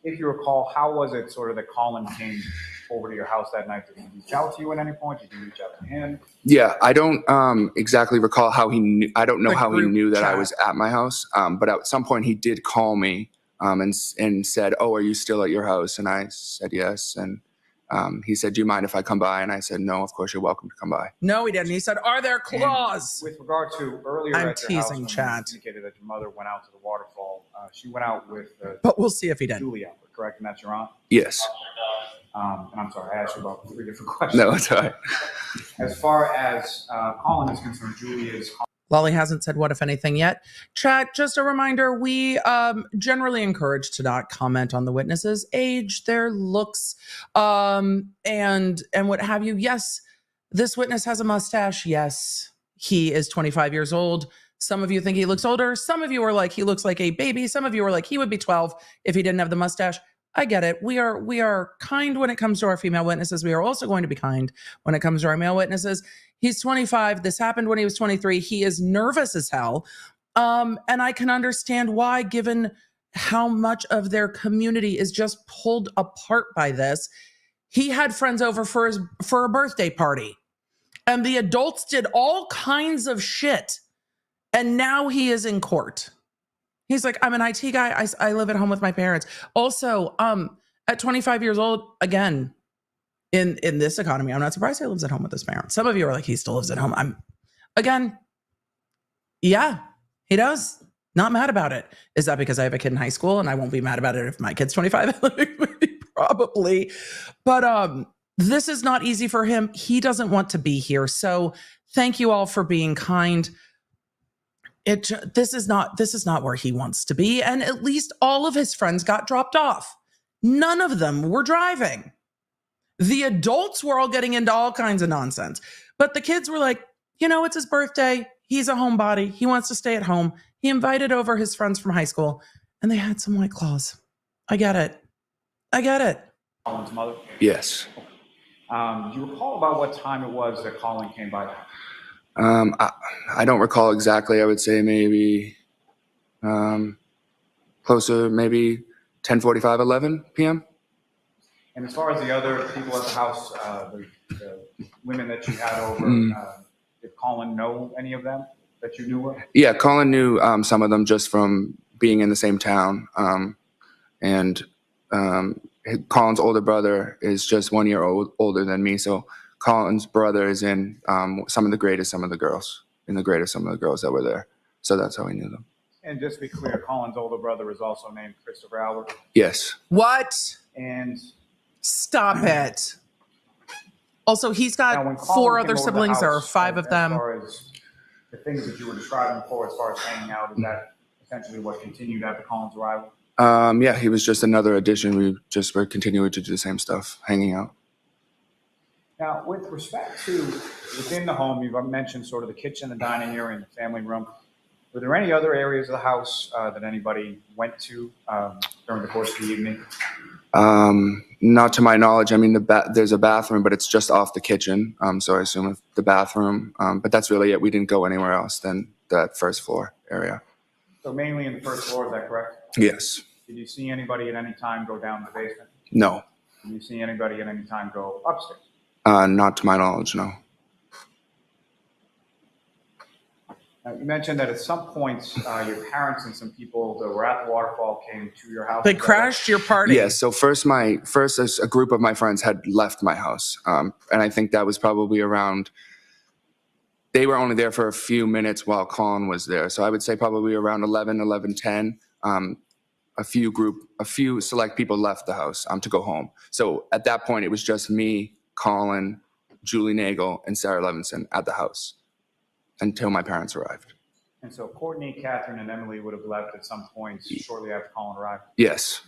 F: if you recall, how was it sort of that Colin came over to your house that night? Did he reach out to you at any point? Did you reach out to him?
H: Yeah, I don't exactly recall how he knew. I don't know
A: The
H: how he
A: group
H: knew that I
A: chat.
H: was at my house. But at some point he did call me and said, "Oh, are you still at your house?" And I said yes. And he said, "Do you mind if I come by?" And I said, "No, of course you're welcome to come by."
A: No, he didn't. He said, "Are there claws?"
F: And with regard to earlier
A: I'm
F: at your house,
A: teasing,
F: when
A: chat.
F: you indicated that your mother went out to the waterfall, she went out with
A: But we'll see if he did.
F: Julie Albert, correct? And that's your aunt?
H: Yes.
F: And I'm sorry, I asked you about 3 different questions.
H: No, it's all right.
F: As far as Colin is concerned, Julie is.
A: Lolly hasn't said what, if anything, yet. Chat, just a reminder, we generally encourage to not comment on the witness's age, their looks, and what have you. Yes, this witness has a mustache. Yes, he is 25 years old. Some of you think he looks older. Some of you are like, he looks like a baby. Some of you are like, he would be 12 if he didn't have the mustache. I get it. We are kind when it comes to our female witnesses. We are also going to be kind when it comes to our male witnesses. He's 25. This happened when he was 23. He is nervous as hell. And I can understand why, given how much of their community is just pulled apart by this. He had friends over for a birthday party, and the adults did all kinds of shit. And now he is in court. He's like, I'm an IT guy. I live at home with my parents. Also, at 25 years old, again, in this economy, I'm not surprised he lives at home with his parents. Some of you are like, he still lives at home. Yeah, he does. Not mad about it. Is that because I have a kid in high school and I won't be mad about it if my kid's 25? Probably. But this is not easy for him. He doesn't want to be here. So thank you all for being kind. This is not where he wants to be. And at least all of his friends got dropped off. None of them were driving. The adults were all getting into all kinds of nonsense. But the kids were like, it's his birthday. He's a homebody. He wants to stay at home. He invited over his friends from high school, and they had some White Claws. I get it.
F: Colin's mother?
H: Yes.
F: Do you recall about what time it was that Colin came by?
H: I don't recall exactly. I would say maybe closer, maybe 10:45, 11 p.m.
F: And as far as the other people at the house, the women that you had over, did Colin know any of them that you knew of?
H: Yeah, Colin knew some of them just from being in the same town. Colin's older brother is just 1 year older than me. So Colin's brother is in some of the greatest, some of the girls that were there. So that's how he knew them.
F: And just to be clear, Colin's older brother is also named Christopher Albert.
H: Yes.
A: What?
F: And
A: stop it. Also, he's got 4 other siblings. There are 5 of them.
F: As far as the things that you were describing before, as far as hanging out, is that essentially what continued after Colin's arrival?
H: Yeah, he was just another addition. We just were continuing to do the same stuff, hanging out.
F: Now, with respect to within the home, you've mentioned sort of the kitchen, the dining area, and the family room. Were there any other areas of the house that anybody went to during the course of the evening?
H: Not to my knowledge. I mean, there's a bathroom, but it's just off the kitchen. So I assume the bathroom. But that's really it. We didn't go anywhere else than that first floor area.
F: So mainly in the first floor, is that correct?
H: Yes.
F: Did you see anybody at any time go down to the basement?
H: No.
F: Did you see anybody at any time go upstairs?
H: Not to my knowledge, no.
F: Now, you mentioned that at some points, your parents and some people that were at the waterfall came to your house.
A: They crashed your party.
H: Yes. So first, a group of my friends had left my house, and I think that was probably around. They were only there for a few minutes while Colin was there, so I would say probably around 11:10. A few select people left the house to go home. So at that point, it was just me, Colin, Julie Nagel, and Sarah Levinson at the house until my parents arrived.
F: And so Courtney, Catherine, and Emily would have left at some point shortly after Colin arrived?
H: Yes.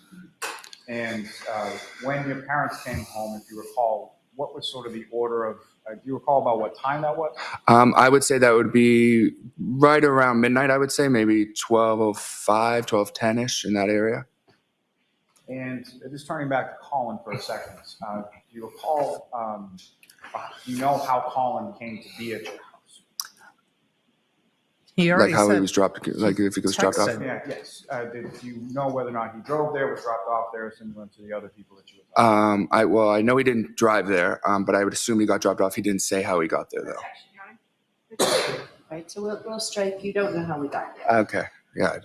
F: And when your parents came home, if you recall, what was sort of the order of, do you recall about what time that was?
H: I would say that would be right around midnight, I would say, maybe 12:05, 12:10-ish in that area.
F: And just turning back to Colin for a second, do you recall, do you know how Colin came to be at your house?
A: He already
H: Like how he
A: said
H: was dropped, like if he was dropped off.
A: texted.
F: Yeah, yes. Did you know whether or not he drove there, was dropped off there, similar to the other people that you were talking about?
H: Well, I know he didn't drive there, but I would assume he got dropped off. He didn't say how he got there though.
D: Right, so we'll strike. You don't know how we got there.
H: Okay, yeah.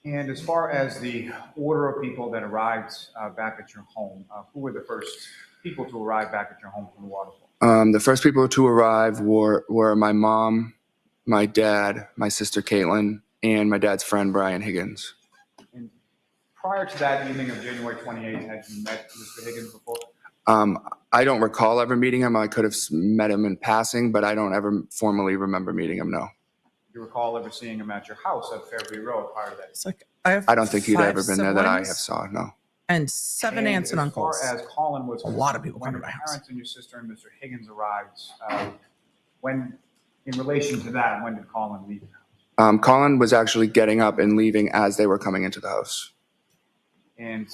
F: And as far as the order of people that arrived back at your home, who were the first people to arrive back at your home from the waterfall?
H: The first people to arrive were my mom, my dad, my sister Caitlin, and my dad's friend Brian Higgins.
F: And prior to that evening of January 28th, had you met Mr. Higgins before?
H: I don't recall ever meeting him. I could have met him in passing, but I don't ever formally remember meeting him, no.
F: Do you recall ever seeing him at your house at Fairview Road prior to that?
A: It's like I
H: don't think he'd
A: 5
H: ever been there that I have
A: siblings
H: saw, no.
A: and 7 aunts and uncles.
F: As far as Colin was
A: A lot of people
F: when
A: come to
F: your
A: my house.
F: parents and your sister and Mr. Higgins arrived, when, in relation to that, when did Colin leave the house?
H: Colin was actually getting up and leaving as they were coming into the house.
F: And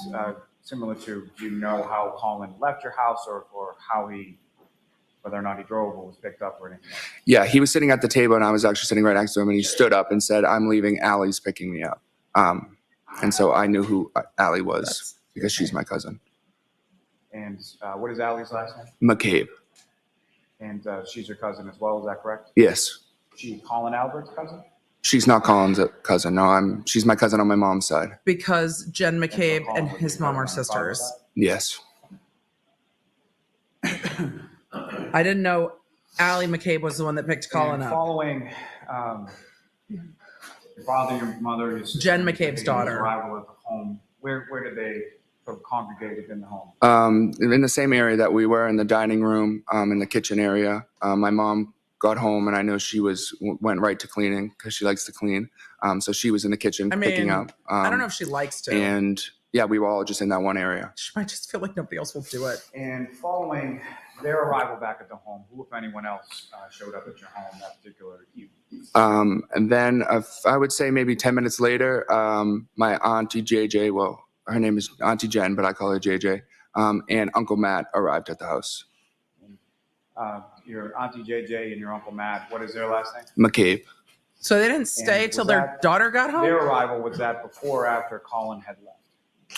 F: similar to, do you know how Colin left your house or how he, whether or not he drove or was picked up or anything?
H: Yeah, he was sitting at the table and I was actually sitting right next to him and he stood up and said, "I'm leaving, Allie's picking me up." And so I knew who Allie was because she's my cousin.
F: And what is Allie's last name?
H: McCabe.
F: And she's your cousin as well, is that correct?
H: Yes.
F: She Colin Albert's cousin?
H: She's not Colin's cousin. No, she's my cousin on my mom's side.
A: Because Jen McCabe
F: Colin
A: and
F: would
A: his
F: be
A: mom
F: cousin
A: are
F: on your father's
A: sisters.
F: side?
H: Yes.
A: I didn't know Allie McCabe was the one that picked Colin
F: And
A: up.
F: following your father, your mother, your sister,
A: Jen
F: Mr.
A: McCabe's
F: Higgins'
A: daughter.
F: arrival at the home, where did they sort of congregate within the home?
H: In the same area that we were, in the dining room, in the kitchen area. My mom got home and I know she went right to cleaning because she likes to clean. So she was in the kitchen picking up.
A: I don't know if she likes to.
H: And yeah, we were all just in that one area.
A: She might just feel like nobody else will do it.
F: And following their arrival back at the home, who, if anyone else, showed up at your home that particular evening?
H: And then I would say maybe 10 minutes later, my auntie JJ, well, her name is Auntie Jen, but I call her JJ, and Uncle Matt arrived at the house.
F: Your Auntie JJ and your Uncle Matt, what is their last name?
H: McCabe.
A: So they didn't stay
F: And
A: till
F: was
A: their
F: that
A: daughter got home?
F: Their arrival, was that before or after Colin had left?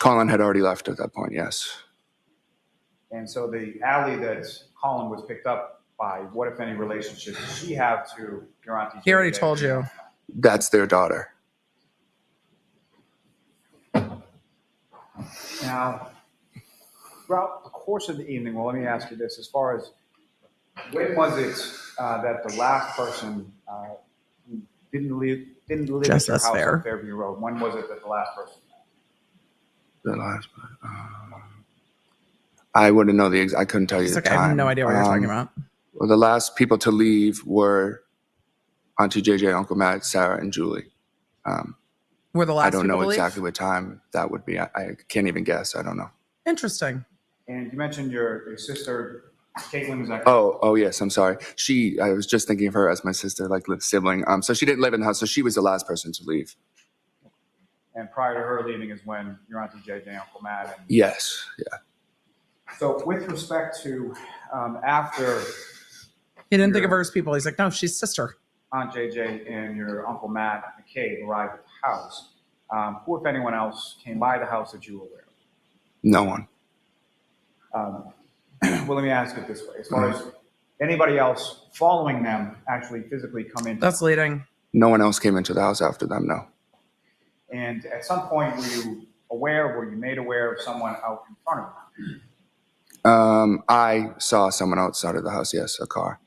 H: Colin had already left at that point, yes.
F: And so the alley that Colin was picked up by, what, if any, relationship does she have to your Auntie JJ?
A: He already told you.
H: That's their daughter.
F: Now, throughout the course of the evening, well, let me ask you this, as far as when was it that the last person who didn't live
A: Just
F: at your house
A: that's fair.
F: on Fairview Road, when was it that the last person?
H: The last, I wouldn't know I couldn't tell you
A: It's
H: the
A: okay,
H: time.
A: I have no idea what you're talking about.
H: Well, the last people to leave were Auntie JJ, Uncle Matt, Sarah, and Julie.
A: Were the last
H: I don't know
A: people to leave?
H: exactly what time that would be. I can't even guess. I don't know.
A: Interesting.
F: And you mentioned your sister, Caitlin, is that?
H: Oh yes. I'm sorry. I was just thinking of her as my sister, like sibling. So she didn't live in the house, so she was the last person to leave.
F: And prior to her leaving is when your Auntie JJ, Uncle Matt, and
H: Yes. Yeah.
F: so with respect to after
A: He didn't think of her as people. He's like, no, she's sister.
F: Aunt JJ and your Uncle Matt McCabe arrived at the house, who, if anyone else, came by the house that you were aware of?
H: No one.
F: Well, let me ask it this way. As far as anybody else following them actually physically come in,
A: That's leading.
H: No one else came into the house after them. No.
F: and at some point were you made aware of someone out in front of you?
H: I saw someone outside of the house. Yes, a car.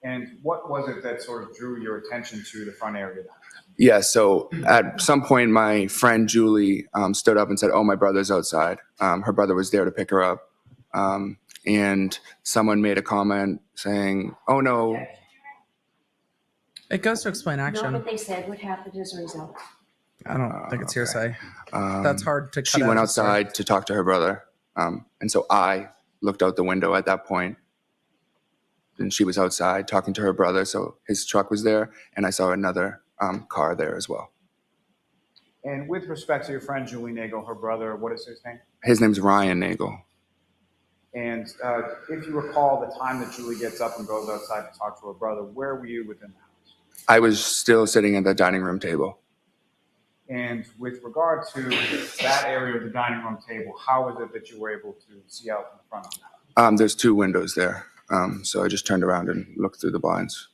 F: And what was it that sort of drew your attention to the front area of the house?
H: Yeah, so at some point, my friend Julie stood up and said, "Oh, my brother's outside." Her brother was there to pick her up. And someone made a comment saying, "Oh, no."
A: It goes to explain
D: Know
A: action.
D: what they said would happen as a result.
A: I don't think it's hearsay.
H: Um,
A: That's hard to cut
H: She
A: out
H: went
A: of the story.
H: outside to talk to her brother. And so I looked out the window at that point. And she was outside talking to her brother. So his truck was there. And I saw another car there as well.
F: And with respect to your friend Julie Nagel, her brother, what is his name?
H: His name's Ryan Nagel.
F: And if you recall the time that Julie gets up and goes outside to talk to her brother, where were you within the house?
H: I was still sitting at the dining room table.
F: And with regard to that area of the dining room table, how is it that you were able to see out in front of the house?
H: There's 2 windows there. So I just turned around and looked through the blinds.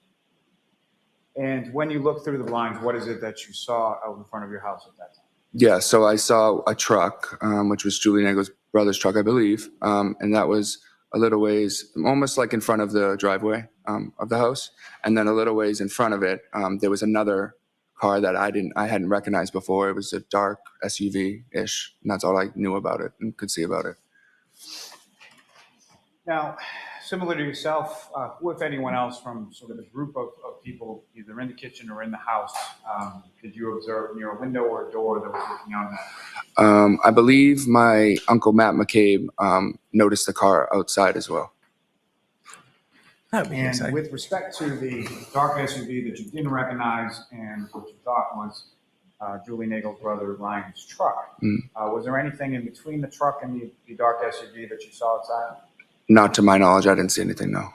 F: And when you looked through the blinds, what is it that you saw out in front of your house at that time?
H: Yeah, so I saw a truck, which was Julie Nagel's brother's truck, I believe. And that was a little ways, almost like in front of the driveway of the house. And then a little ways in front of it, there was another car that I hadn't recognized before. It was a dark SUV-ish, and that's all I knew about it and could see about it.
F: Now, similar to yourself, who, if anyone else from sort of the group of people, either in the kitchen or in the house, did you observe near a window or a door that was looking out on that?
H: I believe my uncle Matt McCabe noticed the car outside as well.
F: And with respect to the dark SUV that you didn't recognize and what you thought was Julie Nagel's brother Ryan's truck, was there anything in between the truck and the dark SUV that you saw outside?
H: Not to my knowledge, I didn't see anything, no.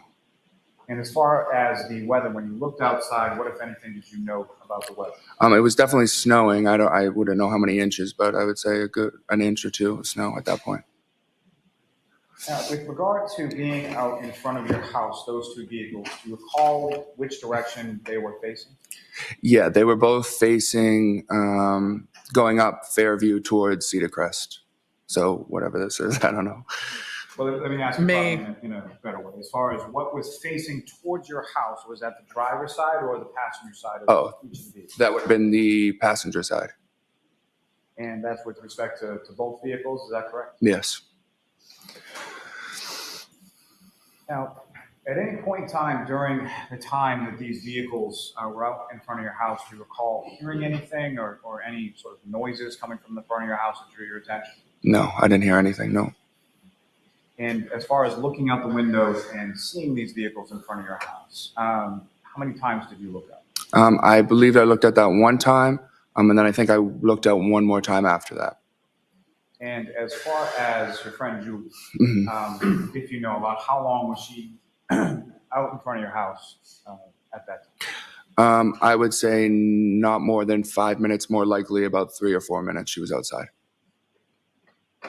F: And as far as the weather, when you looked outside, what, if anything, did you know about the weather?
H: It was definitely snowing. I wouldn't know how many inches, but I would say an inch or 2 of snow at that point.
F: Now, with regard to being out in front of your house, those 2 vehicles, do you recall which direction they were facing?
H: Yeah, they were both facing, going up Fairview towards Cedar Crest. So whatever this is, I don't know.
F: Well, let me ask you in a better way. As far as what was facing towards your house, was that the driver's side or the passenger side of each of the vehicles?
H: That would have been the passenger side.
F: And that's with respect to both vehicles, is that correct?
H: Yes.
F: Now, at any point in time during the time that these vehicles were out in front of your house, do you recall hearing anything or any sort of noises coming from the front of your house that drew your attention?
H: No, I didn't hear anything, no.
F: And as far as looking out the windows and seeing these vehicles in front of your house, how many times did you look out?
H: I believe I looked at that 1 time, and then I think I looked out 1 more time after that.
F: And as far as your friend Julie, if you know, about how long was she out in front of your house at that time?
H: I would say not more than 5 minutes, more likely about 3 or 4 minutes she was outside.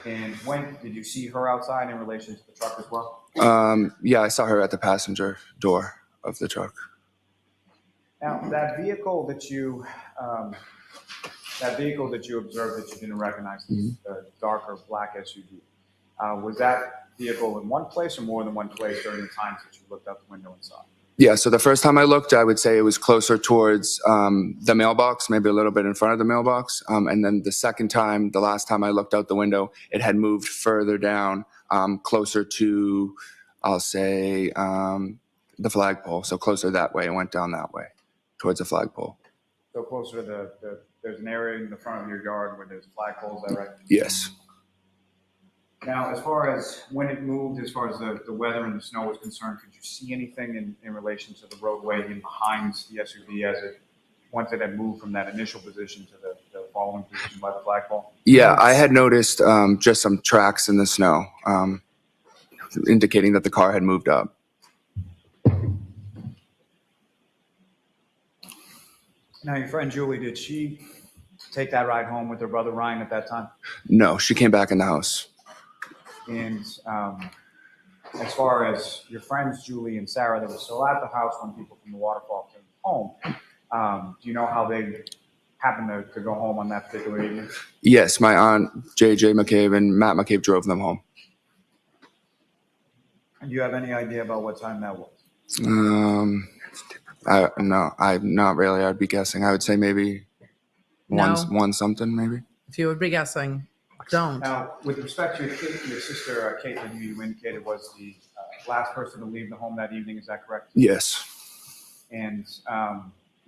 F: And when did you see her outside in relation to the truck as well?
H: Yeah, I saw her at the passenger door of the truck.
F: Now, that vehicle that you observed that you didn't recognize, the darker black SUV, was that vehicle in one place or more than one place during the times that you looked out the window and saw it?
H: Yeah, so the first time I looked, I would say it was closer towards the mailbox, maybe a little bit in front of the mailbox. And then the second time, the last time I looked out the window, it had moved further down, closer to, I'll say, the flagpole. So closer that way. It went down that way towards the flagpole.
F: So closer to there's an area in the front of your yard where there's flagpoles, is that right?
H: Yes.
F: Now, as far as when it moved, as far as the weather and the snow was concerned, could you see anything in relation to the roadway in behind the SUV as it, once it had moved from that initial position to the following position by the flagpole?
H: Yeah, I had noticed just some tracks in the snow, indicating that the car had moved up.
F: Now, your friend Julie, did she take that ride home with her brother Ryan at that time?
H: No, she came back in the house.
F: And as far as your friends Julie and Sarah that were still at the house when people from the waterfall came home, do you know how they happened to go home on that particular evening?
H: Yes, my aunt J.J. McCabe and Matt McCabe drove them home.
F: And do you have any idea about what time that was?
H: No, I'm not really. I'd be guessing. I would say maybe one something, maybe.
A: If you would be guessing, don't.
F: Now, with respect to your sister, Caitlin, who you indicated was the last person to leave the home that evening, is that correct?
H: Yes.
F: And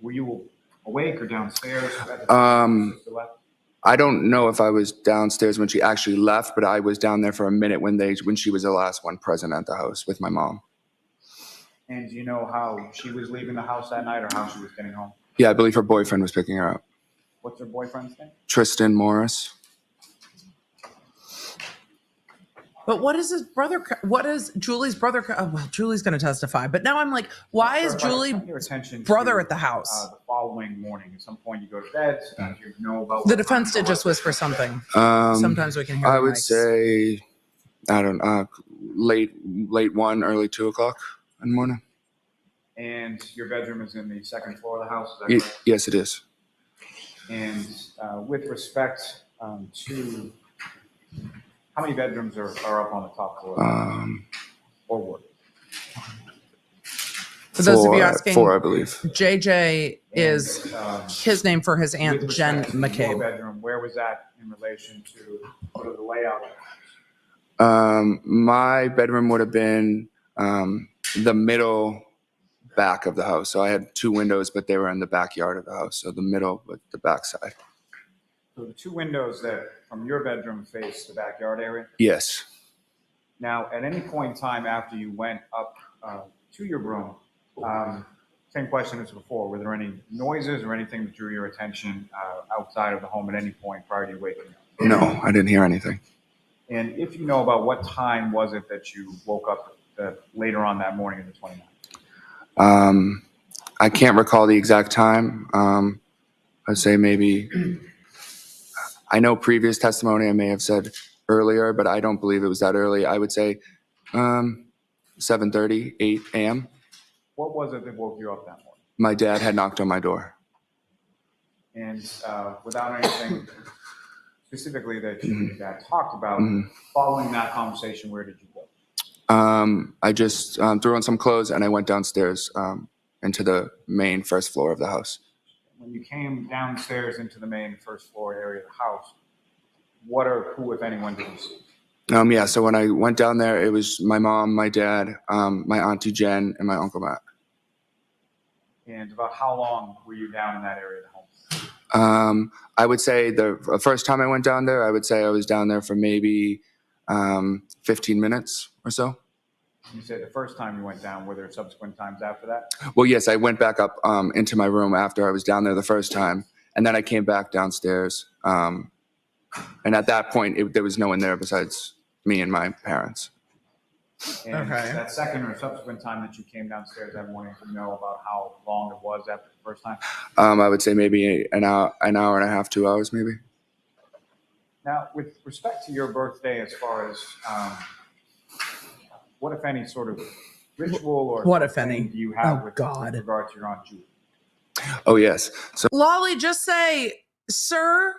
F: were you awake or downstairs at the time your sister left?
H: I don't know if I was downstairs when she actually left, but I was down there for a minute when she was the last one present at the house with my mom.
F: And do you know how she was leaving the house that night or how she was getting home?
H: Yeah, I believe her boyfriend was picking her up.
F: What's her boyfriend's name?
H: Tristan Morris.
A: But what is his brother? What is Julie's brother? Oh, well, Julie's going to testify. But now I'm like, why is Julie's brother at the house?
F: The following morning, at some point you go to bed. You know about
A: The defense did just whisper something. Sometimes we can hear.
H: I would say, I don't know, late 1, early 2 o'clock in the morning.
F: And your bedroom is in the second floor of the house, is that correct?
H: Yes, it is.
F: And with respect to how many bedrooms are up on the top floor? Or what?
A: For those of you asking,
H: 4, I believe.
A: JJ is his name for his aunt Jen McCabe.
F: Your bedroom, where was that in relation to sort of the layout of the house?
H: My bedroom would have been the middle back of the house. So I had 2 windows, but they were in the backyard of the house. So the middle, but the back side.
F: So the 2 windows that from your bedroom face the backyard area?
H: Yes.
F: Now, at any point in time after you went up to your room, same question as before, were there any noises or anything that drew your attention outside of the home at any point prior to you waking up?
H: No, I didn't hear anything.
F: And if you know about what time was it that you woke up later on that morning of the 29th?
H: I can't recall the exact time. I'd say maybe, I know previous testimony I may have said earlier, but I don't believe it was that early. I would say 7:30, 8 a.m.
F: What was it that woke you up that morning?
H: My dad had knocked on my door.
F: And without anything specifically that your dad talked about, following that conversation, where did you go?
H: I just threw on some clothes and I went downstairs into the main first floor of the house.
F: When you came downstairs into the main first floor area of the house, who, if anyone, did you see?
H: Yeah, so when I went down there, it was my mom, my dad, my auntie Jen, and my uncle Matt.
F: And about how long were you down in that area of the home?
H: I would say the first time I went down there, I would say I was down there for maybe 15 minutes or so.
F: You said the first time you went down, were there subsequent times after that?
H: Well, yes, I went back up into my room after I was down there the first time, and then I came back downstairs. And at that point, there was no one there besides me and my parents.
F: And that second or subsequent time that you came downstairs that morning, do you know about how long it was after the first time?
H: I would say maybe an hour and a half, 2 hours, maybe.
F: Now, with respect to your birthday, as far as what, if any, sort of ritual or
A: what, if any,
F: do you have with
A: God,
F: regard to your Aunt Julie?
H: Oh, yes. So,
A: Lolly, just say, sir,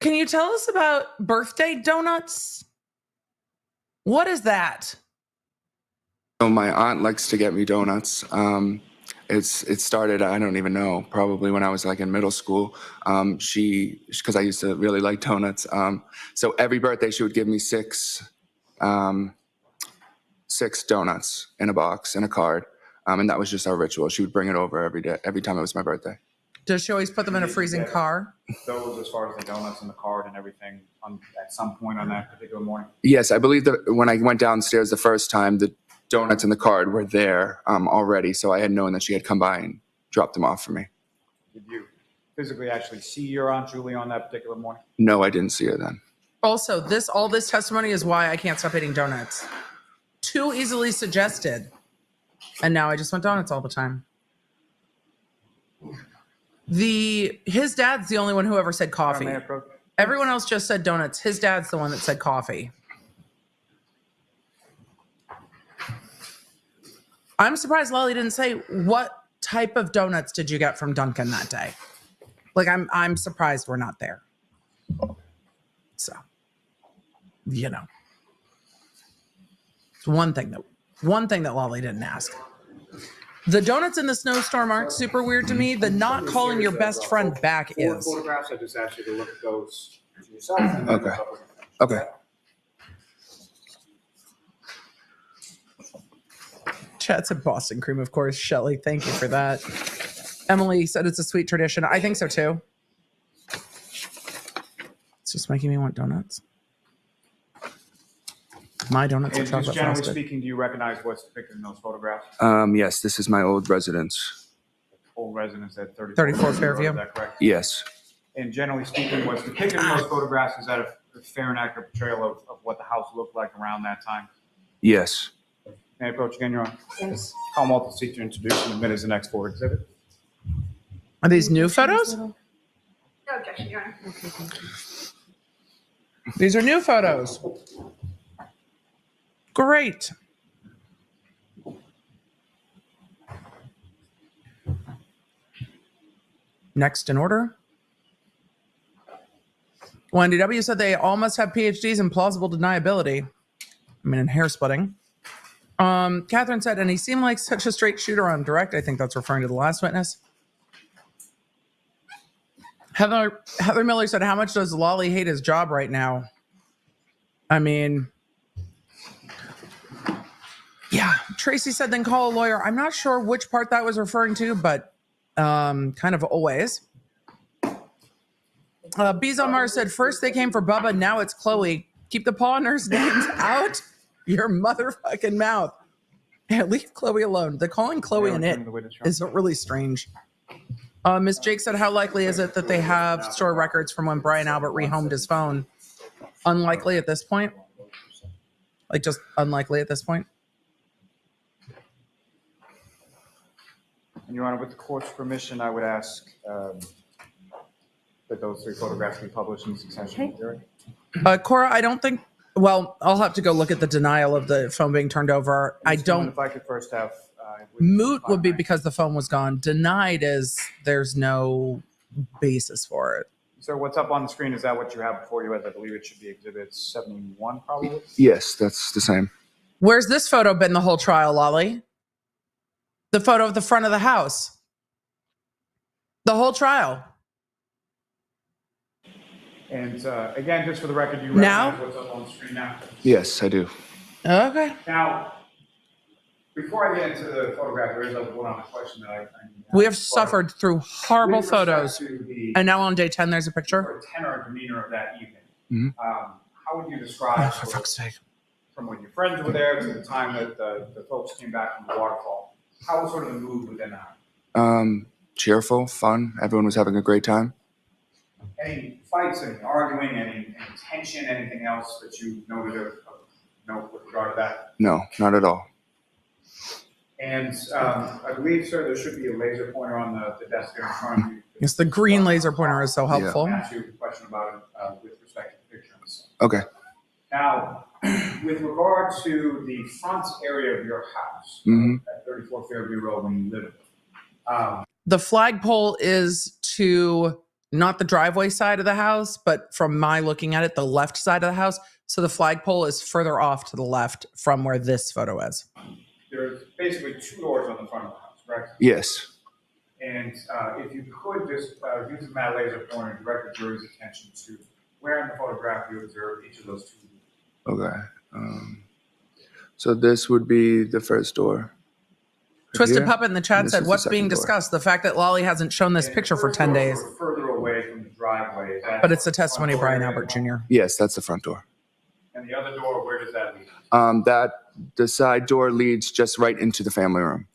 A: can you tell us about birthday donuts? What is that?
H: so my aunt likes to get me donuts. It started, I don't even know, probably when I was like in middle school. Because I used to really like donuts. So every birthday she would give me 6 donuts in a box, in a card. And that was just our ritual. She would bring it over every day, every time it was my birthday.
A: Does she always put them in a freezing car?
F: Those, as far as the donuts and the card and everything, at some point on that particular morning?
H: Yes, I believe that when I went downstairs the first time, the donuts and the card were there already. So I had known that she had come by and dropped them off for me.
F: Did you physically actually see your Aunt Julie on that particular morning?
H: No, I didn't see her then.
A: Also, all this testimony is why I can't stop eating donuts. Too easily suggested. And now I just want donuts all the time. His dad's the only one who ever said coffee. Everyone else just said donuts. His dad's the one that said coffee. I'm surprised Lolly didn't say, what type of donuts did you get from Dunkin' that day? Like, I'm surprised we're not there. So, you know. It's one thing that Lolly didn't ask. The donuts in the snowstorm aren't super weird to me. The not calling your best friend back is.
F: Photographs, I just asked you to look at those to yourself. And
H: Okay. Okay.
A: Chat said Boston cream, of course. Shelly, thank you for that. Emily said it's a sweet tradition. I think so too. It's just making me want donuts. My donuts are
F: And
A: chocolate
F: just generally
A: frosted.
F: speaking, do you recognize what's depicted in those photographs?
H: Yes, this is my old residence.
F: Old residence at
A: 34 Fairview.
F: Is that correct?
H: Yes.
F: And generally speaking, what's depicted in those photographs, is that a fair and accurate portrayal of what the house looked like around that time?
H: Yes.
F: May I approach again, Your Honor?
E: Yes.
F: Commonwealth will seek to introduce and admit as the next forward exhibit.
A: Are these new photos?
I: No objection, Your Honor.
A: These are new photos. Great. Next in order. Wendy W. said they all must have PhDs in plausible deniability. I mean, in hair splitting. Catherine said, and he seemed like such a straight shooter on direct. I think that's referring to the last witness. Heather Miller said, how much does Lolly hate his job right now? I mean, yeah. Tracy said, then call a lawyer. I'm not sure which part that was referring to, but kind of always. Bizomar said, first they came for Bubba, now it's Chloe. Keep the pawners' names out your motherfucking mouth. Yeah, leave Chloe alone. The calling Chloe and it is really strange. Ms. Jake said, how likely is it that they have store records from when Brian Albert rehomed his phone? Unlikely at this point. Like, just unlikely at this point.
F: And Your Honor, with the court's permission, I would ask that those 3 photographs be published in succession.
A: Cora, I don't think, well, I'll have to go look at the denial of the phone being turned over. I don't.
F: If I could first have.
A: Moot would be because the phone was gone. Denied is there's no basis for it.
F: Sir, what's up on the screen? Is that what you have before you? As I believe it should be Exhibit 71, probably?
H: Yes, that's the same.
A: Where's this photo been the whole trial, Lolly? The photo of the front of the house. The whole trial.
F: And again, just for the record, you
A: Now?
F: recognize what's up on the screen now?
H: Yes, I do.
A: Okay.
F: Now, before I get into the photograph, there is one other question that I need to ask.
A: We have suffered through horrible
F: With respect
A: photos.
F: to the
A: And now on day 10, there's a picture.
F: sort of tenor and demeanor of that evening.
H: Mhm.
F: How would you describe,
A: For fuck's sake.
F: from when your friends were there to the time that the folks came back from the waterfall? How was sort of the mood within the house?
H: Cheerful, fun. Everyone was having a great time.
F: Any fights, any arguing, any tension, anything else that you noted of note with regard to that?
H: No, not at all.
F: And I believe, sir, there should be a laser pointer on the desk there in front of you.
A: Yes, the green laser pointer is so helpful.
F: I'll ask you a question about it with respect to the picture.
H: Okay.
F: Now, with regard to the front area of your house, at 34 Fairview Road when you live in,
A: The flagpole is to not the driveway side of the house, but from my looking at it, the left side of the house. So the flagpole is further off to the left from where this photo is.
F: there's basically 2 doors on the front of the house, correct?
H: Yes.
F: And if you could just use the matte laser pointer and direct the jury's attention to where in the photograph you observe each of those 2 doors.
H: Okay. So this would be the first door.
A: Twisted
H: Here?
A: Puppet in the chat
H: And this
A: said,
H: is the
A: what's being
H: second door.
A: discussed? The fact that Lolly hasn't shown this
F: And
A: picture for
F: first
A: 10
F: door
A: days.
F: sort of further away from the driveway. Is that
A: But it's the testimony of
F: front door
A: Brian
F: area?
A: Albert Jr.
H: Yes, that's the front door.
F: And the other door, where does that lead?
H: The side door leads just right into the family room.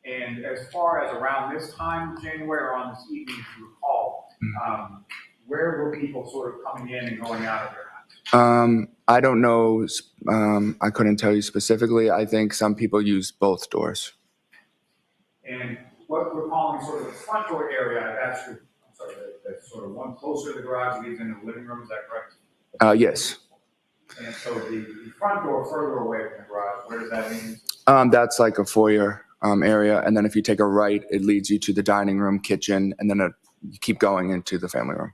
F: And as far as around this time, January, or on this evening, if you recall, where were people sort of coming in and going out of their house?
H: I don't know. I couldn't tell you specifically. I think some people use both doors.
F: And what we're calling sort of the front door area, that's sort of one closer to the garage leads into the living room, is that correct?
H: Yes.
F: And so the front door further away from the garage, where does that lead?
H: That's like a foyer area. And then if you take a right, it leads you to the dining room, kitchen, and then you keep going into the family room.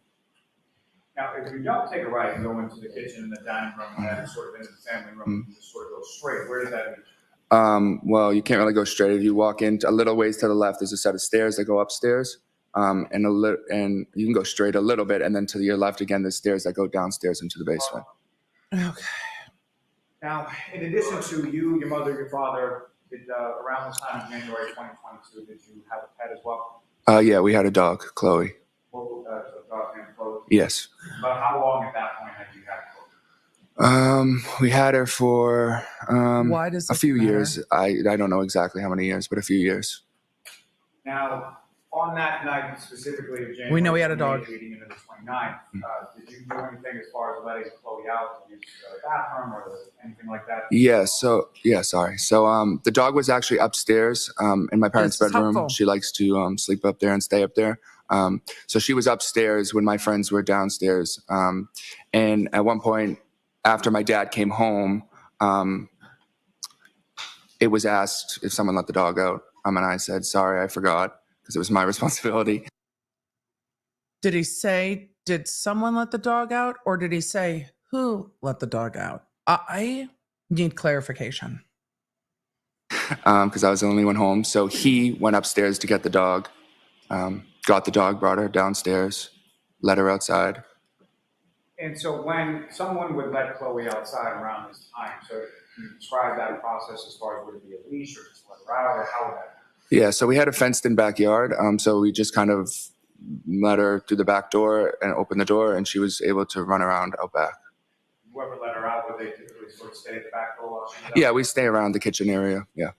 F: Now, if you don't take a right and go into the kitchen and the dining room, and then sort of into the family room, you just sort of go straight, where does that lead?
H: Well, you can't really go straight. If you walk in a little ways to the left, there's a set of stairs that go upstairs. And you can go straight a little bit, and then to your left again, there's stairs that go downstairs into the basement.
A: Okay.
F: Now, in addition to you, your mother, your father, around the time of January 2022, did you have a pet as well?
H: Yeah, we had a dog, Chloe.
F: What a dog named Chloe?
H: Yes.
F: But how long at that point had you had Chloe?
H: We had her for
A: Why does
H: a
A: this
H: few
A: matter?
H: years. I don't know exactly how many years, but a few years.
F: Now, On that night specifically of January.
A: We know he had a dog.
F: 28th leading into the 29th, did you do anything as far as letting Chloe out to use the bathroom or anything like that?
H: Yeah. So the dog was actually upstairs in my parents'
A: This is
H: bedroom.
A: helpful.
H: She likes to sleep up there and stay up there. So she was upstairs when my friends were downstairs. And at one point, after my dad came home, it was asked if someone let the dog out. And I said, sorry, I forgot, because it was my responsibility.
A: Did he say, did someone let the dog out? Or did he say, who let the dog out? I need clarification.
H: Because I was the only one home. So he went upstairs to get the dog, got the dog, brought her downstairs, let her outside.
F: And so when someone would let Chloe outside around this time, so can you describe that process as far as would it be a leash or just let her out, or how would that happen?
H: Yeah, so we had a fenced-in backyard, so we just kind of let her through the back door and open the door, and she was able to run around out back.
F: Whoever let her out, would they typically sort of stay at the back door while she was out?
H: Yeah, we stay around the kitchen area, yeah.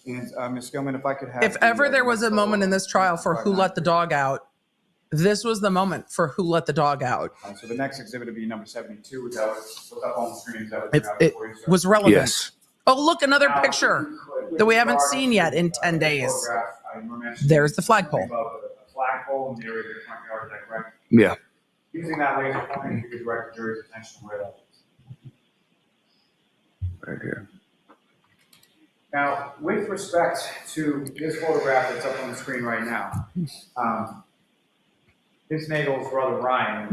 F: And Ms. Gilman, if I could have...
A: If ever there was a moment in this trial for who let the dog out, this was the moment for who let the dog out.
F: So the next exhibit would be number 72, which I was look up on the screen.
A: It was relevant.
H: Yes.
A: Oh, look, another picture that we haven't seen yet in 10 days. There's the flagpole.
F: A flagpole in the area of the front yard, is that correct?
H: Yeah.
F: Using that laser pointing, you could direct the jury's attention to where that is.
H: Right here.
F: Now, with respect to this photograph that's up on the screen right now, Ms. Nagel's brother Ryan,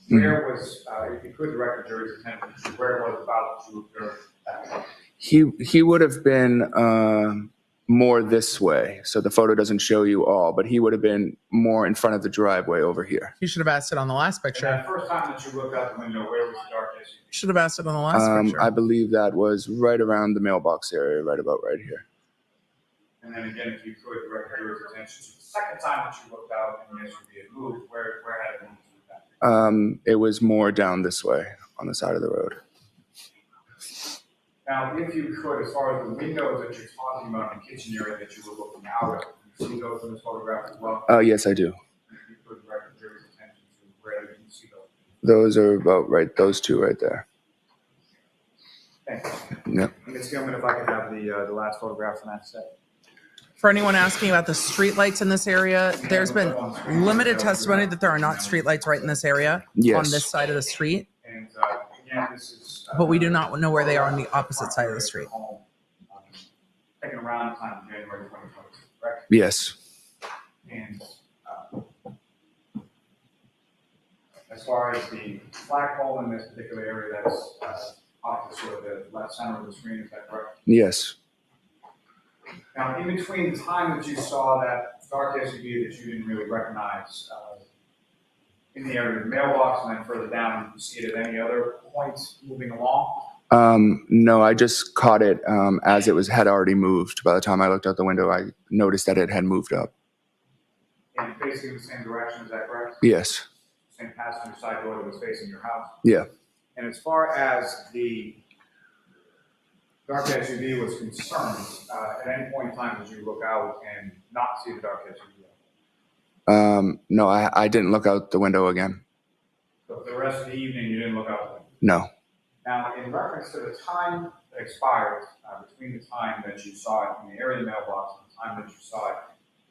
F: where was, if you could direct the jury's attention to where it was about to observe that?
H: He would have been more this way, so the photo doesn't show you all, but he would have been more in front of the driveway over here.
A: You should have asked it on the last
F: And
A: picture.
F: that first time that you looked out the window, where was the dark SUV?
A: You should have asked it on the last picture.
H: I believe that was right around the mailbox area, right about right here.
F: And then again, if you could direct the jury's attention to the second time that you looked out and the SUV had moved, where had it moved to that?
H: It was more down this way on the side of the road.
F: Now, if you could, as far as the windows that you're talking about in the kitchen area that you were looking out of, you see those in this photograph as well?
H: Yes, I do.
F: If you could direct the jury's attention to where you can see those.
H: Those are about right, those two right there.
F: Thank you.
H: Yep.
F: Ms. Gilman, if I could have the last photograph on that set.
A: For anyone asking about the streetlights in this area, there's been limited testimony that there are not streetlights right in this area on this side of the street.
F: And again, this is.
A: But we do not know where they are on the opposite side of the street.
F: Taken around the time of January 2022, correct?
H: Yes.
F: And as far as the flagpole in this particular area, that's off the sort of the left center of the screen, is that correct?
H: Yes.
F: Now, in between the time that you saw that dark SUV that you didn't really recognize in the area of the mailbox and then further down, did you see it at any other points moving along?
H: No, I just caught it as it had already moved. By the time I looked out the window, I noticed that it had moved up.
F: And facing the same direction, is that correct?
H: Yes.
F: Same passenger side door that was facing your house?
H: Yeah.
F: And as far as the dark SUV was concerned, at any point in time did you look out and not see the dark SUV?
H: No, I didn't look out the window again.
F: So for the rest of the evening, you didn't look out the window?
H: No.
F: Now, in reference to the time that expired between the time that you saw it in the area of the mailbox and the time that you saw it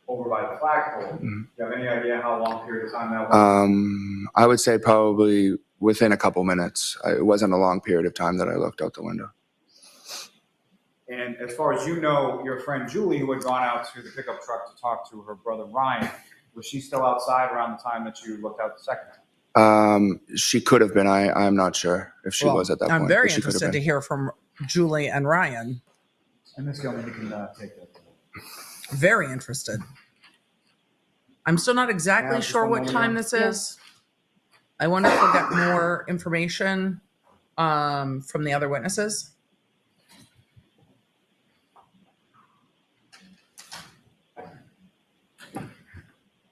F: over by the flagpole, do you have any idea how long period of time that was?
H: I would say probably within a couple minutes. It wasn't a long period of time that I looked out the window.
F: And as far as you know, your friend Julie, who had gone out to the pickup truck to talk to her brother Ryan, was she still outside around the time that you looked out the second time?
H: She could have been. I'm not sure if she was at that point.
A: I'm very
H: but she could have
A: interested to
H: been.
A: hear from Julie and Ryan.
F: And Ms. Gilman, you can take that.
A: Very interested. I'm still not
F: Yeah,
A: exactly
F: just
A: sure
F: one
A: what
F: moment.
A: time this is. I wonder if we'll get more information from the other witnesses.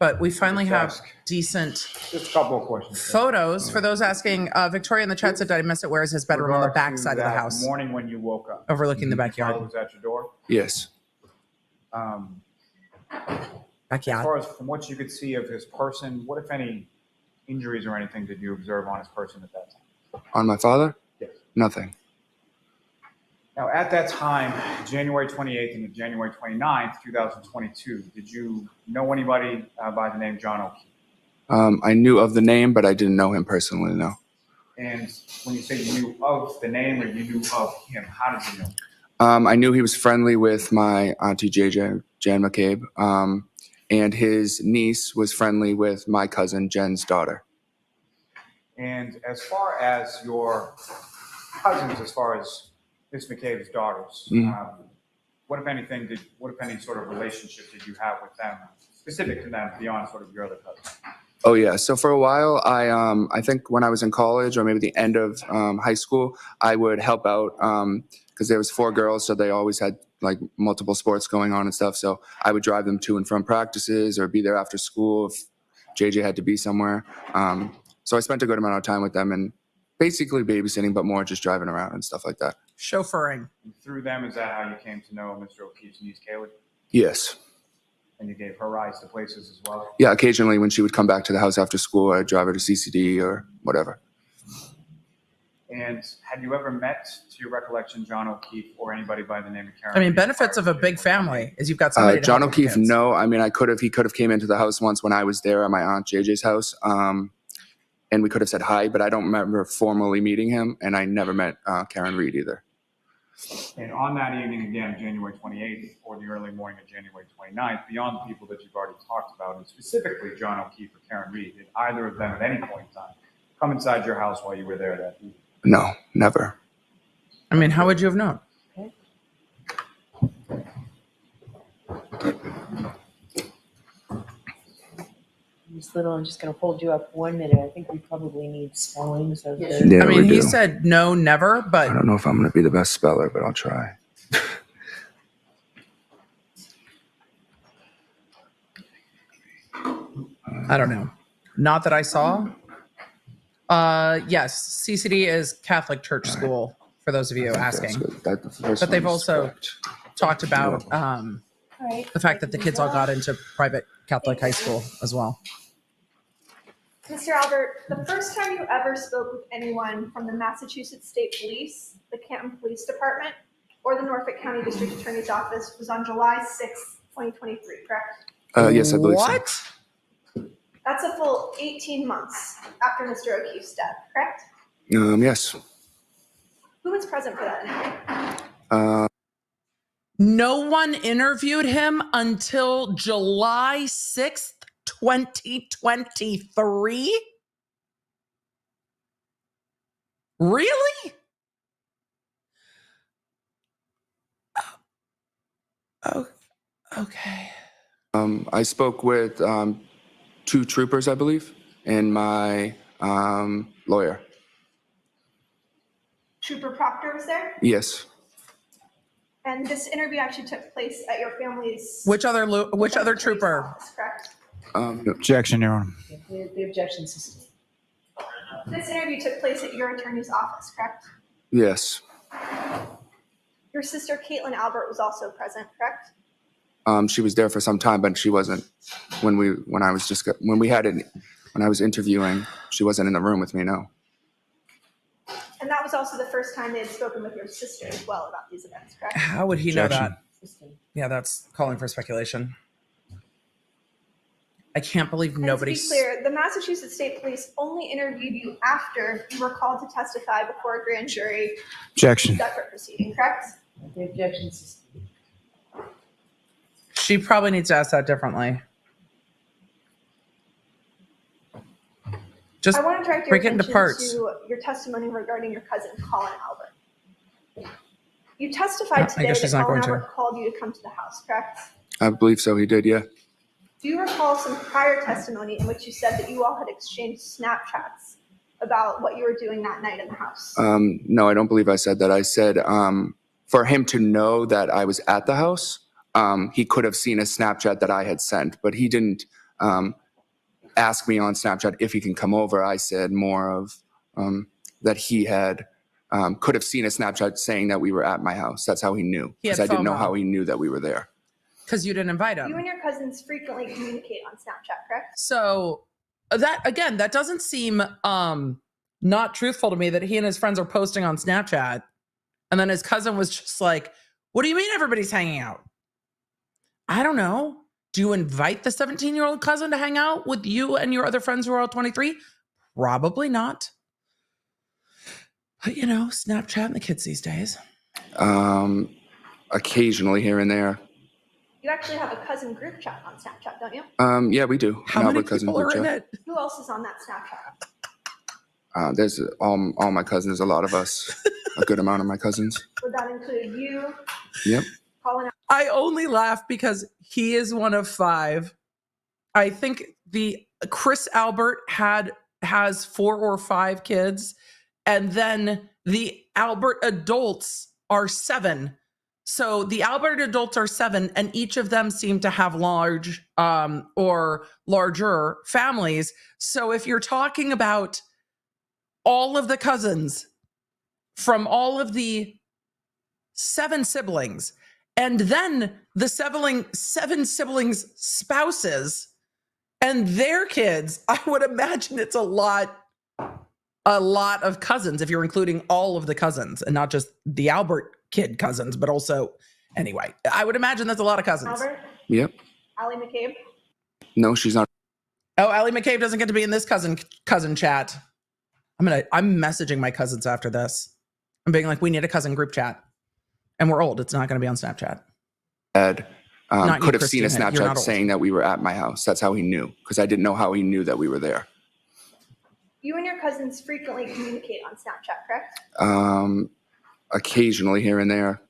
A: But we finally have decent
F: Just a couple of questions.
A: photos. For those asking, Victoria in the chat said, did I miss it? Where is his bedroom? On the back side of the house,
F: Morning when you woke up,
A: overlooking the
F: father
A: backyard.
F: was at your door.
H: Yes.
F: As far as from what you could see of his person, what, if any, injuries or anything did you observe on his person at that time?
H: On my father?
F: Yes.
H: Nothing.
F: Now, at that time, January 28th and January 29th, 2022, did you know anybody by the name John O'Keefe?
H: I knew of the name, but I didn't know him personally, no.
F: And when you say you knew of the name or you knew of him, how did you know?
H: I knew he was friendly with my auntie JJ, Jan McCabe, and his niece was friendly with my cousin Jen's daughter.
F: And as far as your cousins, as far as Miss McCabe's daughters, what if any sort of relationship did you have with them, specific to them, beyond sort of your other cousins?
H: Oh yeah. So for a while, I think when I was in college or maybe the end of high school, I would help out because there was 4 girls, so they always had like multiple sports going on and stuff. So I would drive them to and from practices or be there after school if JJ had to be somewhere. So I spent a good amount of time with them and basically babysitting, but more just driving around and stuff like that.
A: Chauffeuring.
F: And through them, is that how you came to know Mr. O'Keefe's niece, Kaylee?
H: Yes.
F: And you gave her rides to places as well?
H: Yeah, occasionally when she would come back to the house after school, I'd drive her to CCD or whatever.
F: And had you ever met, to your recollection, John O'Keefe or anybody by the name of Karen?
A: I mean, benefits of a big family is you've got somebody to
H: John
A: help with
H: O'Keefe,
A: kids.
H: no. I mean, he could have came into the house once when I was there at my aunt JJ's house, and we could have said hi, but I don't remember formally meeting him, and I never met Karen Reed either.
F: And on that evening, again, January 28th or the early morning of January 29th, beyond the people that you've already talked about, and specifically John O'Keefe or Karen Reed, did either of them at any point in time come inside your house while you were there that evening?
H: No, never.
A: I mean, how would you have known?
D: Ms. Little, I'm just going to hold you up 1 minute. I think we probably need spellings of the.
H: Yeah,
A: I mean,
H: we
A: he
H: do.
A: said no, never,
H: I
A: but
H: don't know if I'm going to be the best speller, but I'll try.
A: I don't know. Not that I saw. Yes, CCD is Catholic Church School, for those of you asking. But they've also talked about the fact that the kids all got into private Catholic high school as well.
I: Mr. Albert, the first time you ever spoke with anyone from the Massachusetts State Police, the Canton Police Department, or the Norfolk County District Attorney's Office was on July 6th, 2023, correct?
H: Yes, I believe so.
A: What?
I: That's a full 18 months after Mr. O'Keefe's death, correct?
H: Yes.
I: Who was present for that interview?
A: No one interviewed him until July 6th, 2023? Really? Oh, okay.
H: I spoke with 2 troopers, I believe, and my lawyer.
I: Trooper Proctor was there?
H: Yes.
I: And this interview actually took place at your family's...
A: Which other trooper?
I: Office, correct?
F: Objection, Your Honor.
D: The objection system.
I: This interview took place at your attorney's office, correct?
H: Yes.
I: Your sister, Caitlin Albert, was also present, correct?
H: She was there for some time, but she wasn't when I was interviewing. She wasn't in the room with me. No.
I: And that was also the first time they had spoken with your sister as well about these events, correct?
A: How would he know
F: Objection.
A: that? Yeah, that's calling for speculation. I can't believe nobody.
I: And to be clear, the Massachusetts State Police only interviewed you after you were called to testify before a grand jury
F: Objection.
I: separate proceeding, correct?
D: The objection system.
A: She probably needs to ask that differently. Just
I: I want to direct your
A: break it into
I: attention
A: parts.
I: to your testimony regarding your cousin, Colin Albert. You testified
A: I
I: today
A: guess
I: that
A: she's not
I: Colin
A: going to.
I: Albert called you to come to the house, correct?
H: I believe so. He did. Yeah.
I: Do you recall some prior testimony in which you said that you all had exchanged Snapchats about what you were doing that night in the house?
H: No, I don't believe I said that. I said for him to know that I was at the house, he could have seen a Snapchat that I had sent, but he didn't ask me on Snapchat if he can come over. I said more of that he had could have seen a Snapchat saying that we were at my house. That's how he knew,
A: He had
H: because I didn't know
A: FOMO.
H: how he knew that we were there.
A: Because you didn't invite
I: You
A: him.
I: and your cousins frequently communicate on Snapchat, correct?
A: So that, again, that doesn't seem not truthful to me that he and his friends are posting on Snapchat. And then his cousin was just like, what do you mean everybody's hanging out? I don't know. Do you invite the 17-year-old cousin to hang out with you and your other friends who are all 23? Probably not. But, you know, Snapchat and the kids these days.
H: Occasionally here and there.
I: You actually have a cousin group chat on Snapchat, don't you?
H: Yeah, we do.
A: How many people are in it?
I: Who else is on that Snapchat?
H: There's all my cousins, a lot of us, a good amount of my cousins.
I: Would that include you?
H: Yep.
I: Colin?
A: I only laugh because he is one of 5. I think the Chris Albert has 4 or 5 kids, and then the Albert adults are 7. So the Albert adults are 7, and each of them seem to have large or larger families. So if you're talking about all of the cousins from all of the 7 siblings, and then the 7 siblings' spouses and their kids, I would imagine it's a lot of cousins if you're including all of the cousins and not just the Albert kid cousins, but also, anyway, I would imagine that's a lot of cousins.
I: Albert?
H: Yep.
I: Allie McCabe?
H: No, she's not.
A: Oh, Allie McCabe doesn't get to be in this cousin chat. I'm messaging my cousins after this. I'm being like, we need a cousin group chat. And we're old. It's not going to be on Snapchat.
H: Ed
A: Not you,
H: could have seen a
A: Christina. You're not
H: Snapchat
A: old.
H: saying that we were at my house. That's how he knew, because I didn't know how he knew that we were there.
I: You and your cousins frequently communicate on Snapchat, correct?
H: Occasionally here and there.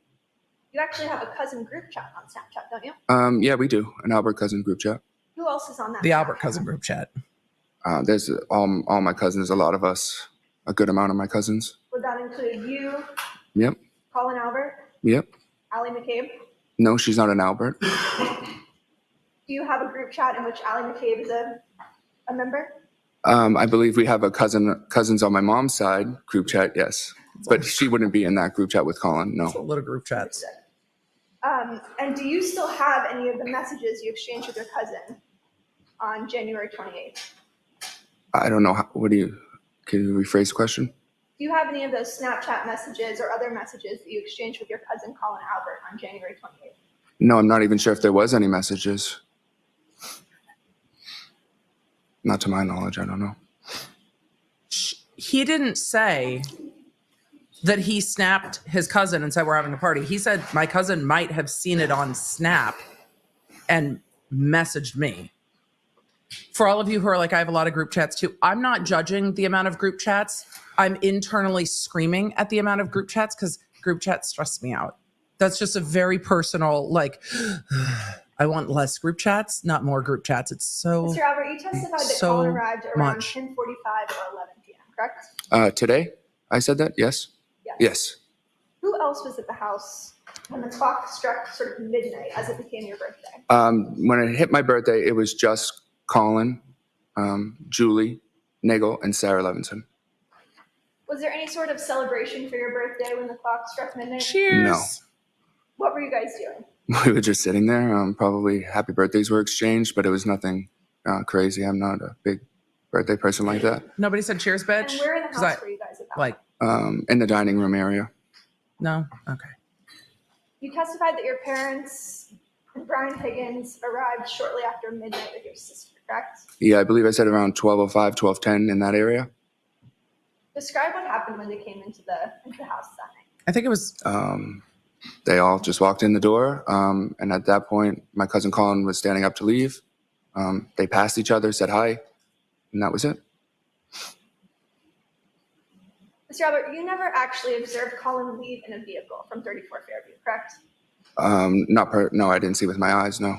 I: You actually have a cousin group chat on Snapchat, don't you?
H: Yeah, we do. An Albert cousin group chat.
I: Who else is on that?
A: The
I: Snapchat?
A: Albert cousin group chat.
H: There's all my cousins, a lot of us, a good amount of my cousins.
I: Would that include you?
H: Yep.
I: Colin Albert?
H: Yep.
I: Allie McCabe?
H: No, she's not an Albert.
I: Do you have a group chat in which Allie McCabe is a member?
H: I believe we have a cousins on my mom's side group chat, yes. But she wouldn't be in that group chat with Colin, no.
A: It's a little group chats.
I: And do you still have any of the messages you exchanged with your cousin on January 28th?
H: I don't know. Can you rephrase the question?
I: Do you have any of those Snapchat messages or other messages that you exchanged with your cousin Colin Albert on January 28th?
H: No, I'm not even sure if there was any messages. Not to my knowledge, I don't know.
A: He didn't say that he snapped his cousin and said we're having a party. He said my cousin might have seen it on Snap and messaged me. For all of you who are like, I have a lot of group chats too, I'm not judging the amount of group chats. I'm internally screaming at the amount of group chats because group chats stress me out. That's just a very personal, like, I want less group chats, not more group chats. It's so
I: Mr. Albert, you testified that
A: so
I: Colin arrived around
A: much.
I: 10:45 or 11 p.m., correct?
H: Today? I said that? Yes? Yes.
I: Who else was at the house when the clock struck sort of midnight as it became your birthday?
H: When it hit my birthday, it was just Colin, Julie, Nagel, and Sarah Levinson.
I: Was there any sort of celebration for your birthday when the clock struck midnight?
A: Cheers.
H: No.
I: What were you guys doing?
H: We were just sitting there. Probably happy birthdays were exchanged, but it was nothing crazy. I'm not a big birthday person like that.
A: Nobody said cheers, bitch.
I: And where in the
A: 'Cause
I: house were you guys at that?
A: Like,
H: In the dining room area.
A: no? Okay.
I: You testified that your parents and Brian Higgins arrived shortly after midnight with your sister, correct?
H: Yeah, I believe I said around 12:05, 12:10 in that area.
I: Describe what happened when they came into the house that night.
A: I think it was,
H: They all just walked in the door, and at that point, my cousin Colin was standing up to leave. They passed each other, said hi, and that was it.
I: Mr. Albert, you never actually observed Colin leave in a vehicle from 34 Fairview, correct?
H: No, I didn't see with my eyes, no.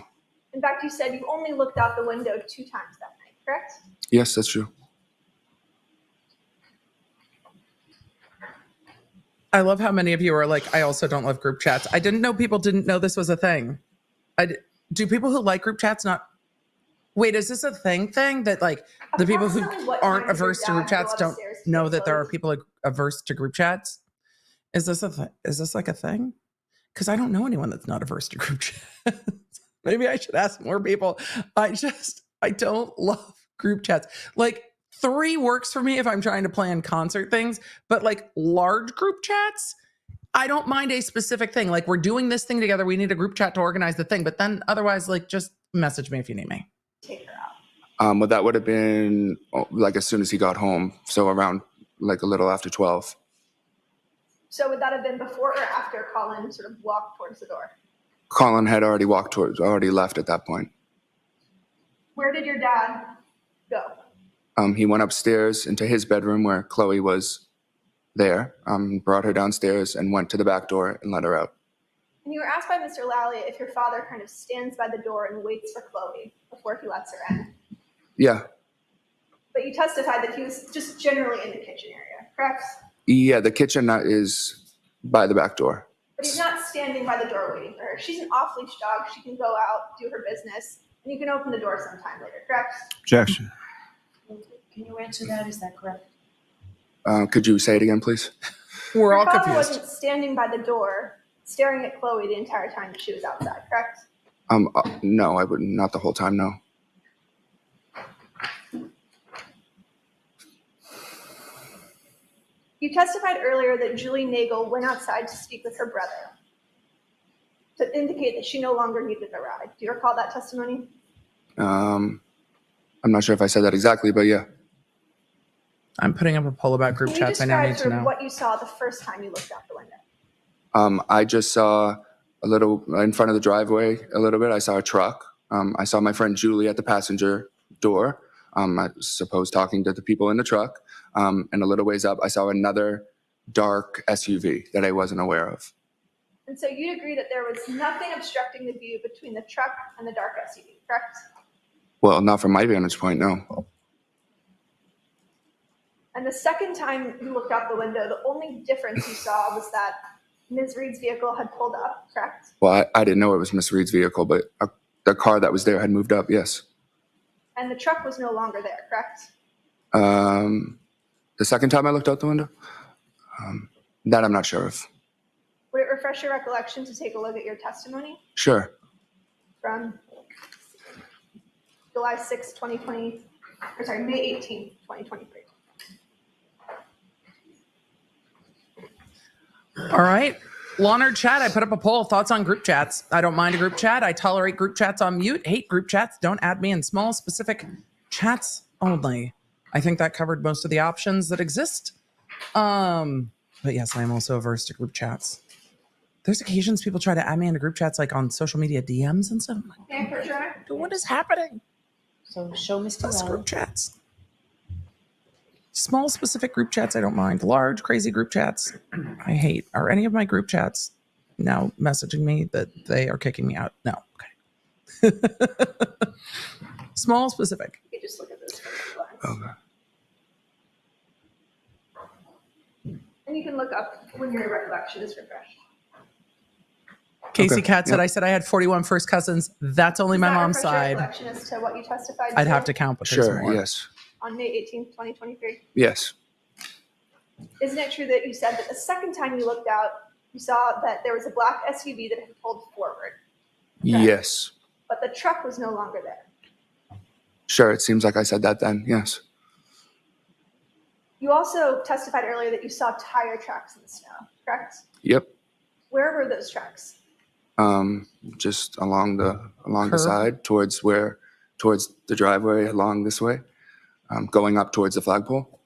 I: In fact, you said you only looked out the window 2 times that night, correct?
H: Yes, that's true.
A: I love how many of you are like, I also don't love group chats. I didn't know people didn't know this was a thing. Do people who like group chats not? Wait, is this a thing that like the people who
I: Approximately what
A: aren't
I: time does your
A: averse to
I: dad
A: group
I: go
A: chats don't
I: upstairs to
A: know
I: get
A: that there are
I: clothes?
A: people averse to group chats? Is this like a thing? Because I don't know anyone that's not averse to group chats. Maybe I should ask more people. I don't love group chats. Like 3 works for me if I'm trying to plan concert things, but like large group chats, I don't mind a specific thing. Like we're doing this thing together. We need a group chat to organize the thing, but then otherwise, like just message me if you need me.
I: Take her out.
H: Well, that would have been like as soon as he got home. So around like a little after 12.
I: So would that have been before or after Colin sort of walked towards the door?
H: Colin had already already left at that point.
I: Where did your dad go?
H: He went upstairs into his bedroom where Chloe was there, brought her downstairs and went to the back door and let her out.
I: And you were asked by Mr. Lally if your father kind of stands by the door and waits for Chloe before he lets her in.
H: Yeah.
I: But you testified that he was just generally in the kitchen area, correct?
H: Yeah, the kitchen is by the back door.
I: But he's not standing by the door waiting for her. She's an off-leash dog. She can go out, do her business, and you can open the door sometime later, correct?
C: Objection.
D: Can you answer that? Is that correct?
H: Could you say it again, please?
A: We're all
I: Your father
A: confused.
I: wasn't standing by the door staring at Chloe the entire time that she was outside, correct?
H: No, I wouldn't. Not the whole time, no.
I: You testified earlier that Julie Nagel went outside to speak with her brother to indicate that she no longer needed a ride. Do you recall that testimony?
H: I'm not sure if I said that exactly, but yeah.
A: I'm putting up a poll about group
I: Can you
A: chats. I now
I: describe
A: need to
I: sort of
A: know.
I: what you saw the first time you looked out the window?
H: I just saw a little in front of the driveway a little bit. I saw a truck. I saw my friend Julie at the passenger door. I suppose talking to the people in the truck. And a little ways up, I saw another dark SUV that I wasn't aware of.
I: And so you'd agree that there was nothing obstructing the view between the truck and the dark SUV, correct?
H: Well, not from my vantage point, no.
I: And the second time you looked out the window, the only difference you saw was that Ms. Reed's vehicle had pulled up, correct?
H: Well, I didn't know it was Miss Reed's vehicle, but the car that was there had moved up, yes.
I: And the truck was no longer there, correct?
H: The second time I looked out the window, that I'm not sure of.
I: Would it refresh your recollection to take a look at your testimony
H: Sure.
I: from July 6, 2020, or sorry, May 18, 2023?
A: All right. Lawn or chat, I put up a poll. Thoughts on group chats? I don't mind a group chat. I tolerate group chats on mute. Hate group chats. Don't add me in small, specific chats only. I think that covered most of the options that exist. But yes, I am also averse to group chats. There's occasions people try to add me into group chats like on social media DMs and stuff. I'm like,
I: Okay, for sure.
A: what is happening?
D: So show Mr.
A: Plus
D: Lally.
A: group chats. Small, specific group chats, I don't mind. Large, crazy group chats, I hate. Are any of my group chats now messaging me that they are kicking me out? No. Okay. Small, specific.
I: You can just look at this for a glance.
H: Okay.
I: And you can look up when your recollection is refreshed.
A: Casey
H: Okay,
A: Cat said,
H: yep.
A: I said I had 41 first cousins. That's only my
I: Does that
A: mom's
I: refresh your
A: side.
I: recollection as to what you testified
A: I'd have to count, but there's
H: Sure,
A: more.
H: yes.
I: on May 18, 2023?
H: Yes.
I: Isn't it true that you said that the second time you looked out, you saw that there was a black SUV that had pulled forward,
H: Yes.
I: but the truck was no longer there?
H: Sure, it seems like I said that then, yes.
I: You also testified earlier that you saw tire tracks in the snow, correct?
H: Yep.
I: Where were those tracks?
H: Just along the
A: Curb?
H: side towards the driveway along this way, going up towards the flagpole.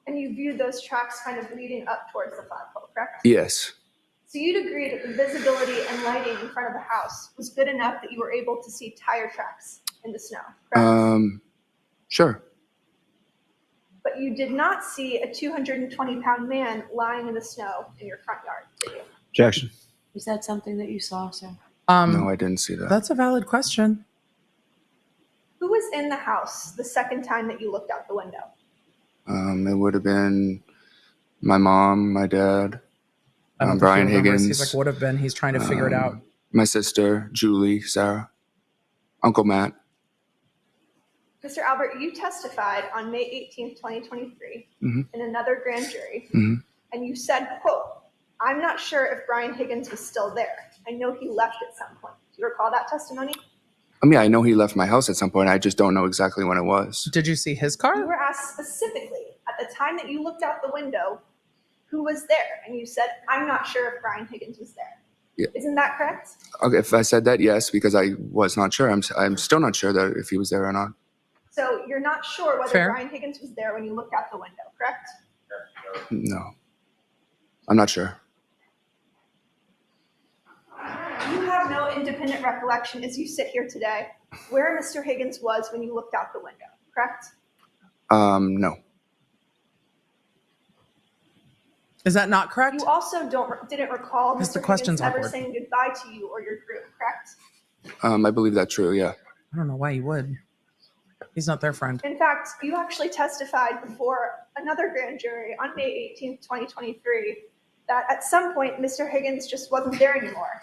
I: And you viewed those tracks kind of leading up towards the flagpole, correct?
H: Yes.
I: So you'd agree that the visibility and lighting in front of the house was good enough that you were able to see tire tracks in the snow, correct?
H: Sure.
I: But you did not see a 220-pound man lying in the snow in your front yard, did you?
C: Objection.
D: Is that something that you saw, sir?
H: No, I didn't see that.
A: That's a valid question.
I: Who was in the house the second time that you looked out the window?
H: It would have been my mom, my dad,
A: I don't think
H: Brian
A: he remembers.
H: Higgins.
A: He's like, would have been. He's trying to figure it out.
H: My sister, Julie, Sarah, Uncle Matt.
I: Mr. Albert, you testified on May 18, 2023
H: Mhm.
I: in another grand jury,
H: Mhm.
I: and you said, quote, "I'm not sure if Brian Higgins was still there. I know he left at some point." you recall that testimony?
H: I mean, I know he left my house at some point. I just don't know exactly when it was.
A: Did you see his
I: You
A: car?
I: were asked specifically at the time that you looked out the window who was there, and you said, I'm not sure if Brian Higgins was there.
H: Yeah.
I: Isn't that correct?
H: Okay, if I said that, yes, because I was not sure. I'm still not sure that if he was there or not.
I: So you're not sure whether
A: Fair.
I: Brian Higgins was there when you looked out the window, correct?
H: No, I'm not sure.
I: You have no independent recollection as you sit here today where Mr. Higgins was when you looked out the window, correct?
H: No.
A: Is that not correct?
I: You also didn't recall
A: Because the
I: Mr.
A: question's
I: Higgins ever
A: awkward.
I: saying goodbye to you or your group, correct?
H: I believe that's true, yeah.
A: I don't know why you would. He's not their friend.
I: In fact, you actually testified before another grand jury on May 18th, 2023, that at some point Mr. Higgins just wasn't there anymore.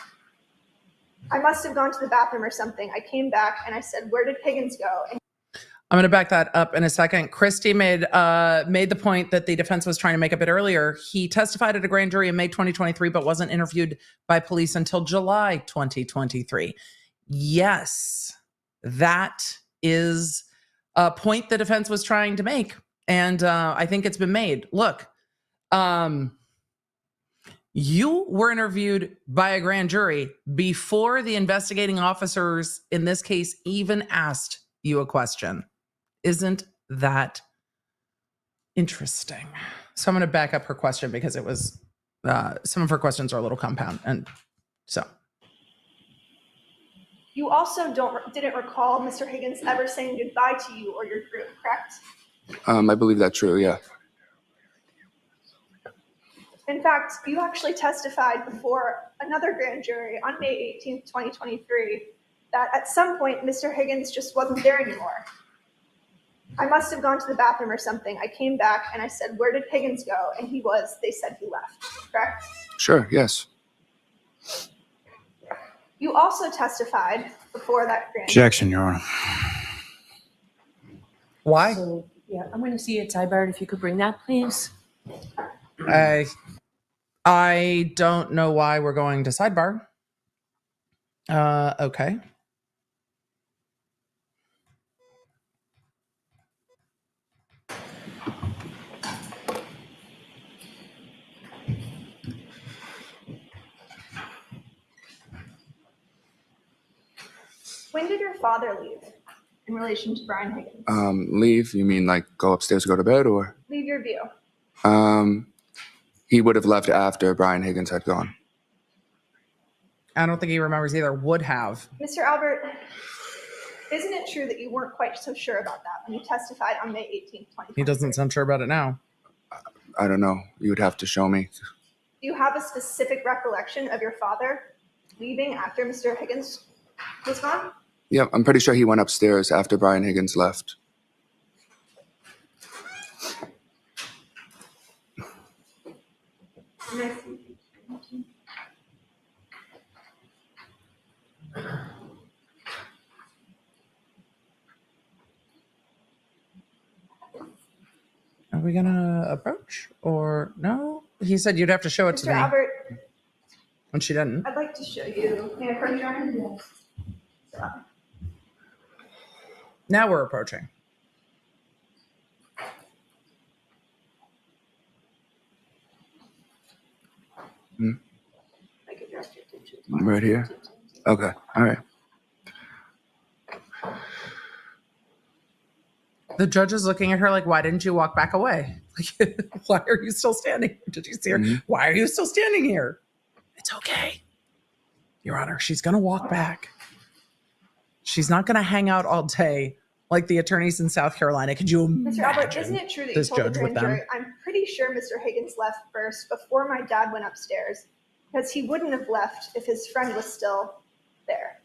I: I must have gone to the bathroom or something. I came back and I said, where did Higgins go? And
A: I'm going to back that up in a second. Christy made the point that the defense was trying to make a bit earlier. He testified at a grand jury in May 2023, but wasn't interviewed by police until July 2023. Yes, that is a point the defense was trying to make. And I think it's been made. Look, you were interviewed by a grand jury before the investigating officers in this case even asked you a question. Isn't that interesting? So I'm going to back up her question because it was some of her questions are a little compound. And so
I: you also didn't recall Mr. Higgins ever saying goodbye to you or your group, correct?
H: I believe that's true, yeah.
I: In fact, you actually testified before another grand jury on May 18th, 2023, that at some point Mr. Higgins just wasn't there anymore. I must have gone to the bathroom or something. I came back and I said, where did Higgins go? And they said he left, correct?
H: Sure, yes.
I: You also testified before that grand
F: Objection, Your Honor.
A: why?
D: So, yeah, I'm going to see it, Tybard, if you could bring that, please.
A: I don't know why we're going to sidebar. Okay.
I: When did your father leave in relation to Brian Higgins?
H: Leave? You mean like go upstairs to go to bed, or?
I: Leave your view.
H: He would have left after Brian Higgins had gone.
A: I don't think he remembers either. Would have.
I: Mr. Albert, isn't it true that you weren't quite so sure about that when you testified on May 18th, 2023?
A: He doesn't sound sure about it now.
H: I don't know. You would have to show me.
I: Do you have a specific recollection of your father leaving after Mr. Higgins was gone?
H: Yeah, I'm pretty sure he went upstairs after Brian Higgins left.
A: Are we gonna approach or no? He said you'd have to show it to
I: Mr.
A: me.
I: Albert,
A: And she didn't.
I: I'd like to show you. May I approach, Your Honor? Yes.
A: Now we're approaching.
I: I could direct your attention.
H: Right here? Okay, all right.
A: The judge is looking at her like, why didn't you walk back away? Like, why are you still standing? Did you see her?
H: Mm-hmm.
A: Why are you still standing here? It's okay. Your Honor, she's going to walk back. She's not going to hang out all day like the attorneys in South Carolina. Could you
I: Mr. Albert,
A: imagine
I: isn't it true that you
A: this
I: told the
A: judge with
I: grand
A: them?
I: jury, I'm pretty sure Mr. Higgins left first before my dad went upstairs because he wouldn't have left if his friend was still there.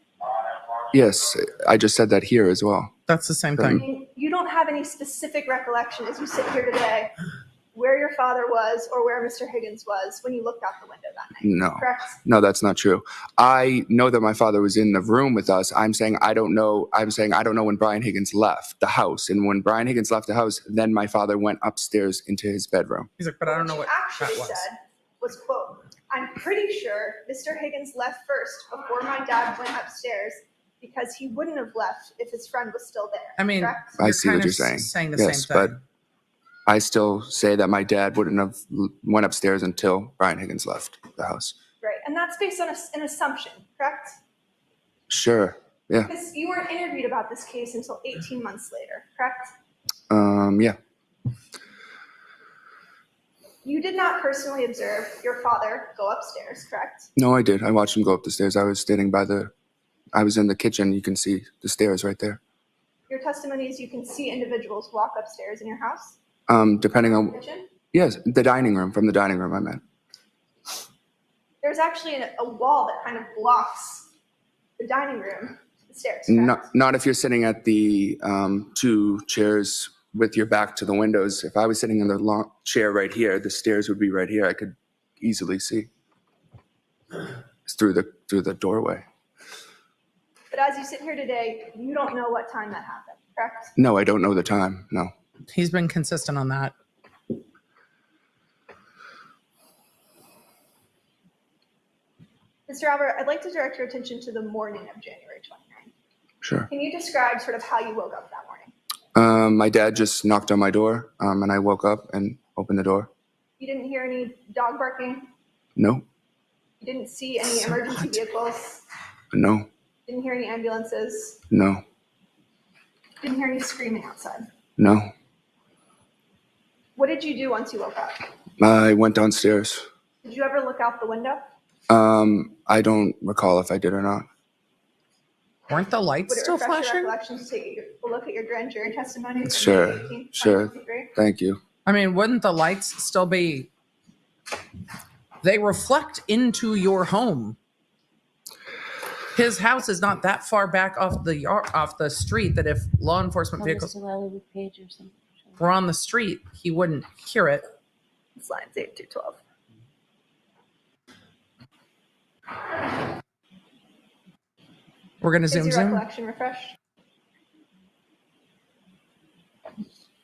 H: Yes, I just said that here as well.
A: That's the same
I: I
A: thing.
I: mean, you don't have any specific recollection as you sit here today where your father was or where Mr. Higgins was when you looked out the window that night.
H: No.
I: Correct?
H: No, that's not true. I know that my father was in the room with us. I'm saying I don't know when Brian Higgins left the house. And when Brian Higgins left the house, then my father went upstairs into his bedroom.
A: He's like, but I don't know what that
I: actually
A: was.
I: said was, quote, I'm pretty sure Mr. Higgins left first before my dad went upstairs because he wouldn't have left if his friend was still there.
A: I mean,
I: correct?
H: I see what you're saying.
A: Saying the
H: Yes,
A: same
H: but
A: thing.
H: I still say that my dad wouldn't have went upstairs until Brian Higgins left the house.
I: Right, and that's based on an assumption, correct?
H: Sure. Yeah.
I: Because you weren't interviewed about this case until 18 months later, correct?
H: Yeah.
I: You did not personally observe your father go upstairs, correct?
H: No, I did. I watched him go up the stairs. I was standing I was in the kitchen. You can see the stairs right there.
I: Your testimony is you can see individuals walk upstairs in your house?
H: Depending on,
I: Kitchen?
H: yes, the dining room, from the dining room I meant.
I: There's actually a wall that kind of blocks the dining room, the stairs, correct?
H: Not if you're sitting at the 2 chairs with your back to the windows. If I was sitting in the long chair right here, the stairs would be right here. I could easily see. It's through the doorway.
I: But as you sit here today, you don't know what time that happened, correct?
H: No, I don't know the time. No.
A: He's been consistent on that.
I: Mr. Albert, I'd like to direct your attention to the morning of January 29th.
H: Sure.
I: Can you describe sort of how you woke up that morning?
H: My dad just knocked on my door, and I woke up and opened the door.
I: You didn't hear any dog barking?
H: No.
I: You didn't see any emergency vehicles?
H: No.
I: Didn't hear any ambulances?
H: No.
I: Didn't hear any screaming outside?
H: No.
I: What did you do once you woke up?
H: I went downstairs.
I: Did you ever look out the window?
H: I don't recall if I did or not.
A: Weren't the lights
I: Would it
A: still
I: refresh your
A: flashing?
I: recollection to take a look at your grand jury testimony? from
H: Sure.
I: May 18th,
H: Sure.
I: 2023?
H: Thank you.
A: I mean, wouldn't the lights still be? They reflect into your home. His house is not that far back off the street that if law enforcement vehicles were on the street, he wouldn't hear it.
I: It's lines 8 to 12.
A: We're gonna
I: Is
A: zoom.
I: your recollection refreshed?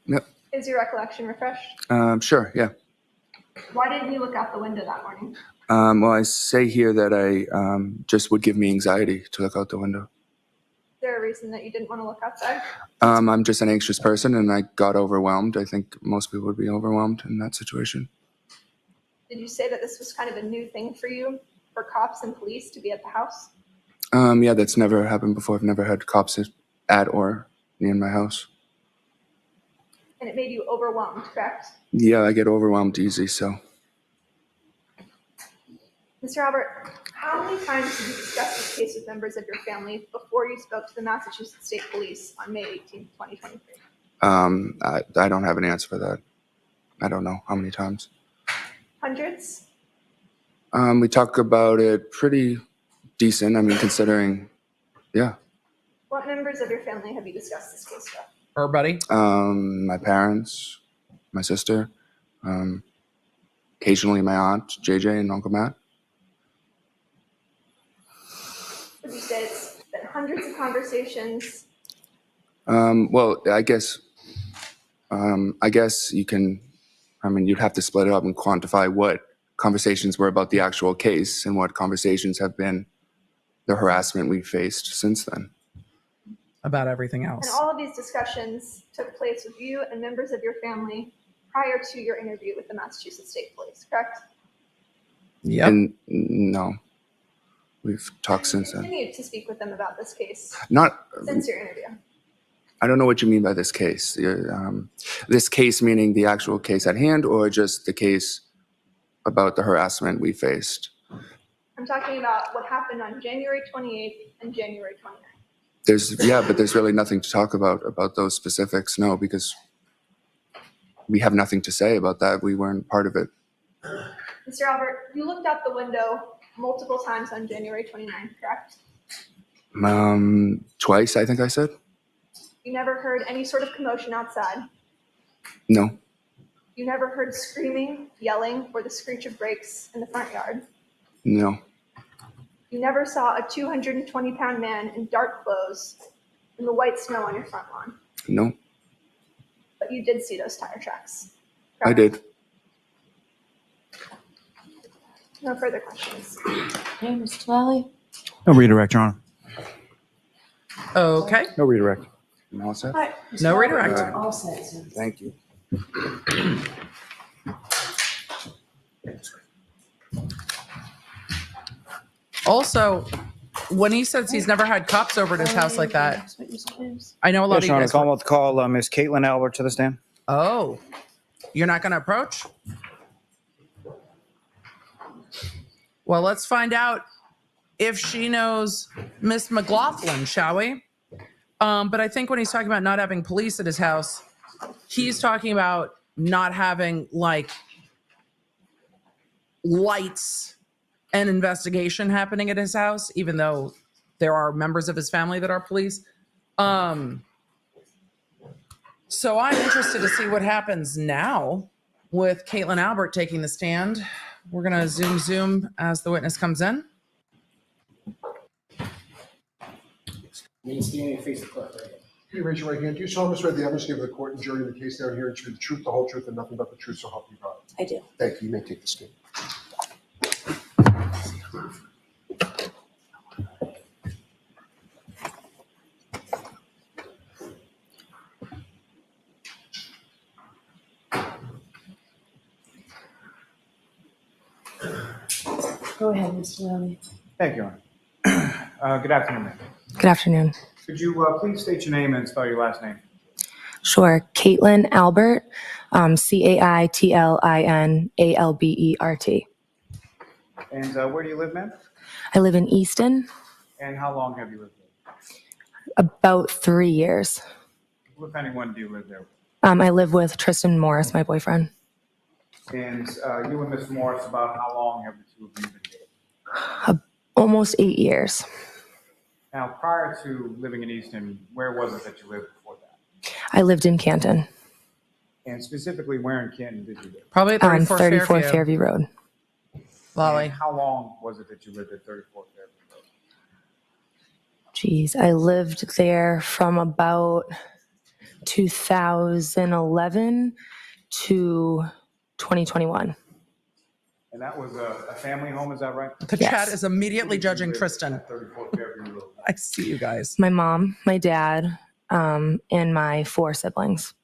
H: Yep.
I: Is your recollection refreshed?
H: Sure. Yeah.
I: Why didn't you look out the window that morning?
H: Well, I say here that I just would give me anxiety to look out the window.
I: Is there a reason that you didn't want to look outside?
H: I'm just an anxious person, and I got overwhelmed. I think most people would be overwhelmed in that situation.
I: Did you say that this was kind of a new thing for you, for cops and police to be at the house?
H: Yeah, that's never happened before. I've never had cops at or near my house.
I: And it made you overwhelmed, correct?
H: Yeah, I get overwhelmed easy, so.
I: Mr. Albert, how many times did you discuss this case with members of your family before you spoke to the Massachusetts State Police on May 18, 2023?
H: I don't have an answer for that. I don't know how many times.
I: Hundreds?
H: We talk about it pretty decent. I mean, considering, yeah.
I: What members of your family have you discussed this case with?
A: Everybody.
H: My parents, my sister, occasionally my aunt, JJ, and Uncle Matt.
I: Would you say it's been hundreds of conversations?
H: Well, I guess you can, I mean, you'd have to split it up and quantify what conversations were about the actual case and what conversations have been the harassment we faced since then.
A: About everything else.
I: And all of these discussions took place with you and members of your family prior to your interview with the Massachusetts State Police, correct?
A: Yep.
H: And no, we've talked since then.
I: Continued to speak with them about this case
H: Not,
I: since your interview.
H: I don't know what you mean by this case. This case meaning the actual case at hand, or just the case about the harassment we faced?
I: I'm talking about what happened on January 28th and January 29th.
H: But there's really nothing to talk about those specifics. No, because we have nothing to say about that. We weren't part of it.
I: Mr. Albert, you looked out the window multiple times on January 29th, correct?
H: Twice, I think I said.
I: You never heard any sort of commotion outside?
H: No.
I: You never heard screaming, yelling, or the screech of brakes in the front yard?
H: No.
I: You never saw a 220-pound man in dark clothes in the white snow on your front lawn?
H: No.
I: But you did see those tire tracks,
H: I
I: correct?
H: did.
I: No further questions.
D: Okay, Mr. Lally?
F: No redirect, Your Honor.
A: Okay.
F: No redirect.
H: You all set?
I: Hi.
A: No redirect.
D: All set, sir.
H: Thank you.
A: Also, when he says he's never had cops over at his house like that, I know a lot
F: Yes,
A: of
F: Your
A: you
F: Honor,
A: guys.
F: call to call Miss Caitlin Albert to the stand.
A: Oh, you're not going to approach? Well, let's find out if she knows Miss McLaughlin, shall we? But I think when he's talking about not having police at his house, he's talking about not having like lights and investigation happening at his house, even though there are members of his family that are police. So I'm interested to see what happens now with Caitlin Albert taking the stand. We're going to zoom as the witness comes in.
G: Can you raise your right hand? Do you solemnly swear the evidence given to the court and jury in the case down here to be the truth, the whole truth, and nothing but the truth, so help you God?
D: I do.
G: Thank you. You may take the stand.
D: Go ahead, Mr. Lally.
F: Thank you, Your Honor. Good afternoon, ma'am.
J: Good afternoon.
F: Could you please state your name and spell your last name?
J: Sure. Caitlin Albert, CAITLINALBERT.
F: And where do you live, ma'am?
J: I live in Easton,
F: And how long have you lived there?
J: about 3 years.
F: Who, if anyone, do you live there with?
J: I live with Tristan Morris, my boyfriend.
F: And you and Miss Morris, about how long have the two of you been dating?
J: Almost 8 years.
F: Now, prior to living in Easton, where was it that you lived before that?
J: I lived in Canton,
F: And specifically, where in Canton did you live?
A: Probably at
J: on
A: 34
J: 34
A: Fairview.
J: Fairview Road.
A: Lolly.
F: And how long was it that you lived at 34 Fairview Road?
J: Geez, I lived there from about 2011 to 2021.
F: And that was a family home, is that right?
A: The
J: Yes.
A: chat is immediately judging Tristan.
F: At 34 Fairview Road.
A: I see you guys.
J: My mom, my dad, and my 4 siblings.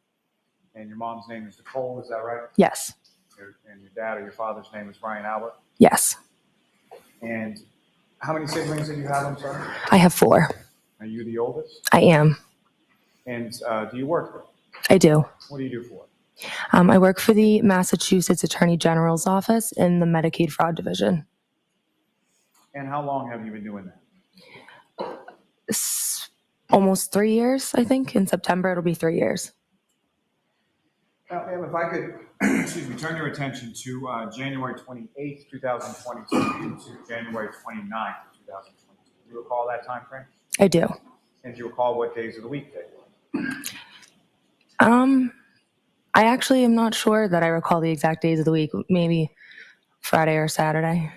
F: And your mom's name is Nicole, is that right?
J: Yes.
F: And your dad or your father's name is Brian Albert?
J: Yes.
F: And how many siblings do you have, I'm sorry?
J: I have 4.
F: Are you the oldest?
J: I am.
F: And do you work there?
J: I do.
F: What do you do for it?
J: I work for the Massachusetts Attorney General's office in the Medicaid Fraud Division.
F: And how long have you been doing that?
J: Almost 3 years, I think. In September, it'll be 3 years.
F: Now, ma'am, if I could, excuse me, turn your attention to January 28th, 2022 to January 29th, 2022. Do you recall that time frame?
J: I do.
F: And do you recall what days of the week they were?
J: I actually am not sure that I recall the exact days of the week. Maybe Friday or Saturday.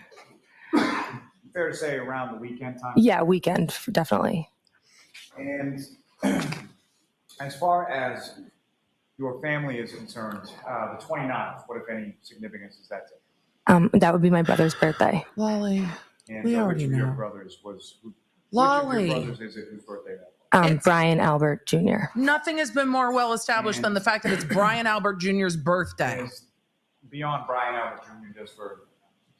F: Fair to say around the weekend time?
J: Yeah, weekend, definitely.
F: And as far as your family is concerned, the 29th, what, if any, significance is that to?
J: That would be my brother's birthday.
A: Lolly.
F: And
A: We
F: which
A: already
F: of your
A: know.
F: brothers was, which
A: Lolly.
F: of your brothers is it whose birthday that was?
J: Brian Albert Jr.
A: Nothing has been more well established than the fact that it's Brian Albert Jr.'s birthday.
F: Is beyond Brian Albert Jr., just for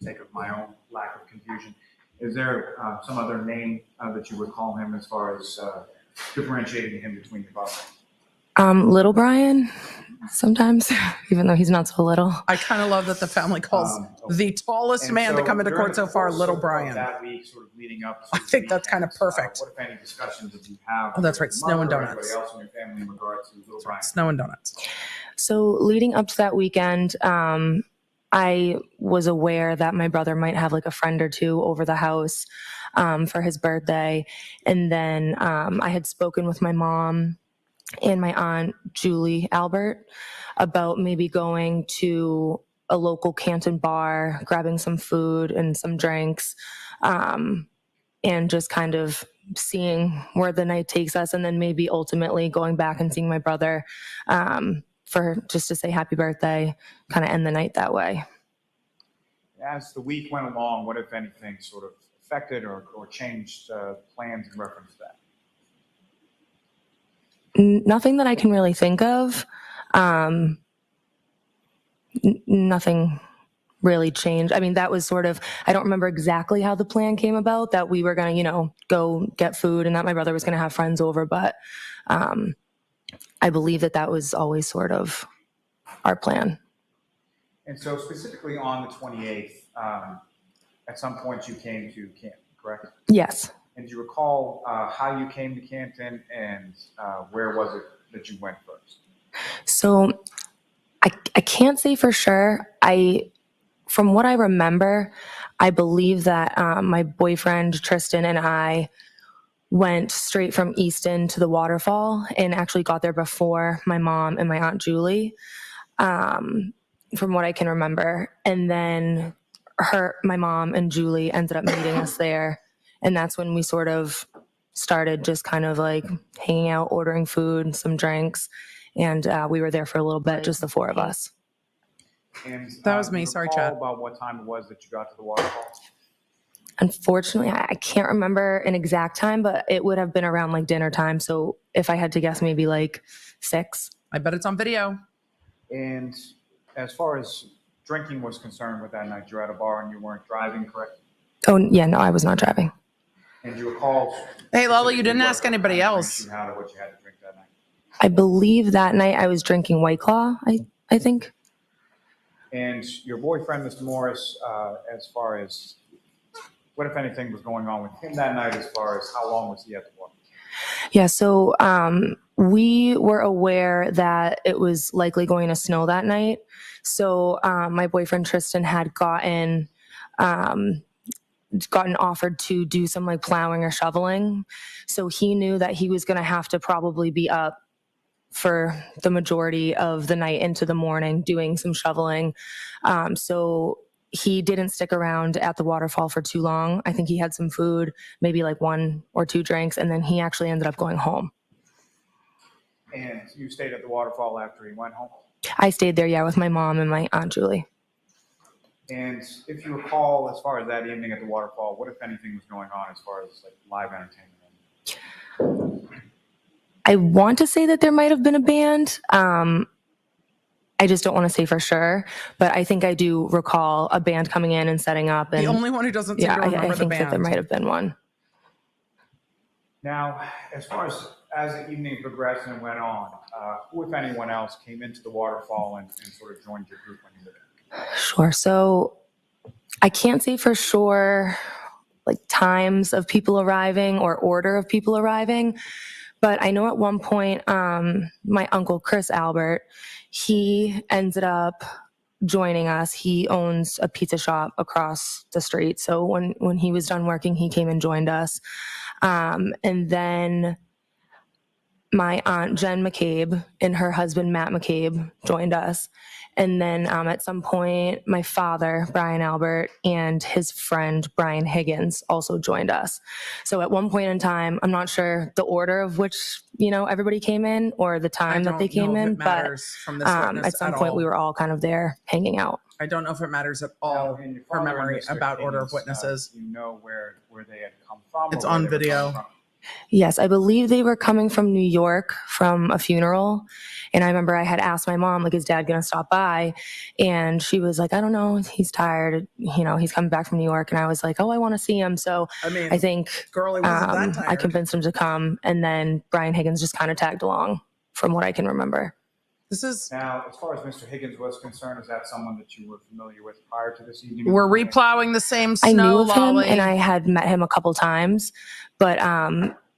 F: the sake of my own lack of confusion, is there some other name that you would call him as far as differentiating him between your brothers?
J: Little Brian, sometimes, even though he's not so little.
A: I kind of love that the family calls the tallest
F: And
A: man to
F: so
A: come into
F: during
A: court
F: the
A: so far,
F: course
A: Little
F: of
A: Brian.
F: That week, sort of leading up to
A: I think that's kind of
F: weekends,
A: perfect.
F: What, if any, discussions did you have?
A: Oh, that's
F: with
A: right,
F: your
A: snow and
F: mother or
A: donuts.
F: Anybody else in your family in regard to Little Brian?
A: Snow and donuts.
J: So leading up to that weekend, I was aware that my brother might have like a friend or two over the house for his birthday. And then I had spoken with my mom and my aunt, Julie Albert, about maybe going to a local Canton bar, grabbing some food and some drinks, and just kind of seeing where the night takes us, and then maybe ultimately going back and seeing my brother for just to say happy birthday, kind of end the night that way.
F: as the week went along, what, if anything, sort of affected or changed plans in reference to that?
J: Nothing that I can really think of. Nothing really changed. I mean, that was sort of, I don't remember exactly how the plan came about, that we were going to, you know, go get food and that my brother was going to have friends over. But I believe that that was always sort of our plan.
F: And so specifically on the 28th, at some point you came to Canton, correct?
J: Yes.
F: And do you recall how you came to Canton and where was it that you went first?
J: So I can't say for sure. From what I remember, I believe that my boyfriend Tristan and I went straight from Easton to the waterfall and actually got there before my mom and my Aunt Julie, from what I can remember. And then my mom and Julie ended up meeting us there. And that's when we sort of started just kind of like hanging out, ordering food, some drinks. And we were there for a little bit, just the four of us.
F: And
A: That was me. Sorry, Chad.
F: About what time it was that you got to the waterfall?
J: Unfortunately, I can't remember an exact time, but it would have been around like dinner time. So if I had to guess, maybe like 6.
A: I bet it's on video.
F: And as far as drinking was concerned with that night, you're at a bar and you weren't driving, correct?
J: Oh, yeah, no, I was not driving.
F: And you recall?
A: Hey, Lala, you didn't ask anybody else.
F: You had what you had to drink that night.
J: I believe that night I was drinking White Claw, I think.
F: And your boyfriend, Mr. Morris, as far as what, if anything, was going on with him that night, as far as how long was he at the bar?
J: Yeah, so we were aware that it was likely going to snow that night. So my boyfriend Tristan had gotten offered to do some like plowing or shoveling. So he knew that he was going to have to probably be up for the majority of the night into the morning doing some shoveling. So he didn't stick around at the waterfall for too long. I think he had some food, maybe like 1 or 2 drinks, and then he actually ended up going home.
F: And you stayed at the waterfall after he went home?
J: I stayed there, yeah, with my mom and my Aunt Julie.
F: And if you recall, as far as that evening at the waterfall, what, if anything, was going on as far as like live entertainment?
J: I want to say that there might have been a band. I just don't want to say for sure, but I think I do recall a band coming in and setting up. And
A: the only one who doesn't seem
J: yeah,
A: to remember
J: I
A: the
J: think
A: band.
J: that there might have been one.
F: Now, as far as the evening progressed and went on, who, if anyone else, came into the waterfall and sort of joined your group when you were there?
J: Sure. So I can't say for sure like times of people arriving or order of people arriving, but I know at one point my uncle Chris Albert, he ended up joining us. He owns a pizza shop across the street. So when he was done working, he came and joined us. And then my aunt Jen McCabe and her husband Matt McCabe joined us. And then at some point, my father, Brian Albert, and his friend, Brian Higgins, also joined us. So at one point in time, I'm not sure the order of which, everybody came in or the time that they came in, but at some point we were all kind of there hanging out.
A: I don't know if it matters at all for memory about order of witnesses.
F: You know where they had come from?
A: It's on video.
J: Yes, I believe they were coming from New York from a funeral. And I remember I had asked my mom, like, is Dad going to stop by? And she was like, I don't know. He's tired. He's coming back from New York. And I was like, oh, I want to see him. So I think
A: girlie wasn't that tired.
J: I convinced him to come. And then Brian Higgins just kind of tagged along from what I can remember.
F: Now, as far as Mr. Higgins was concerned, is that someone that you were familiar with prior to this evening?
A: We're replowing the same snow,
J: I knew of him,
A: Lolly.
J: and I had met him a couple times, but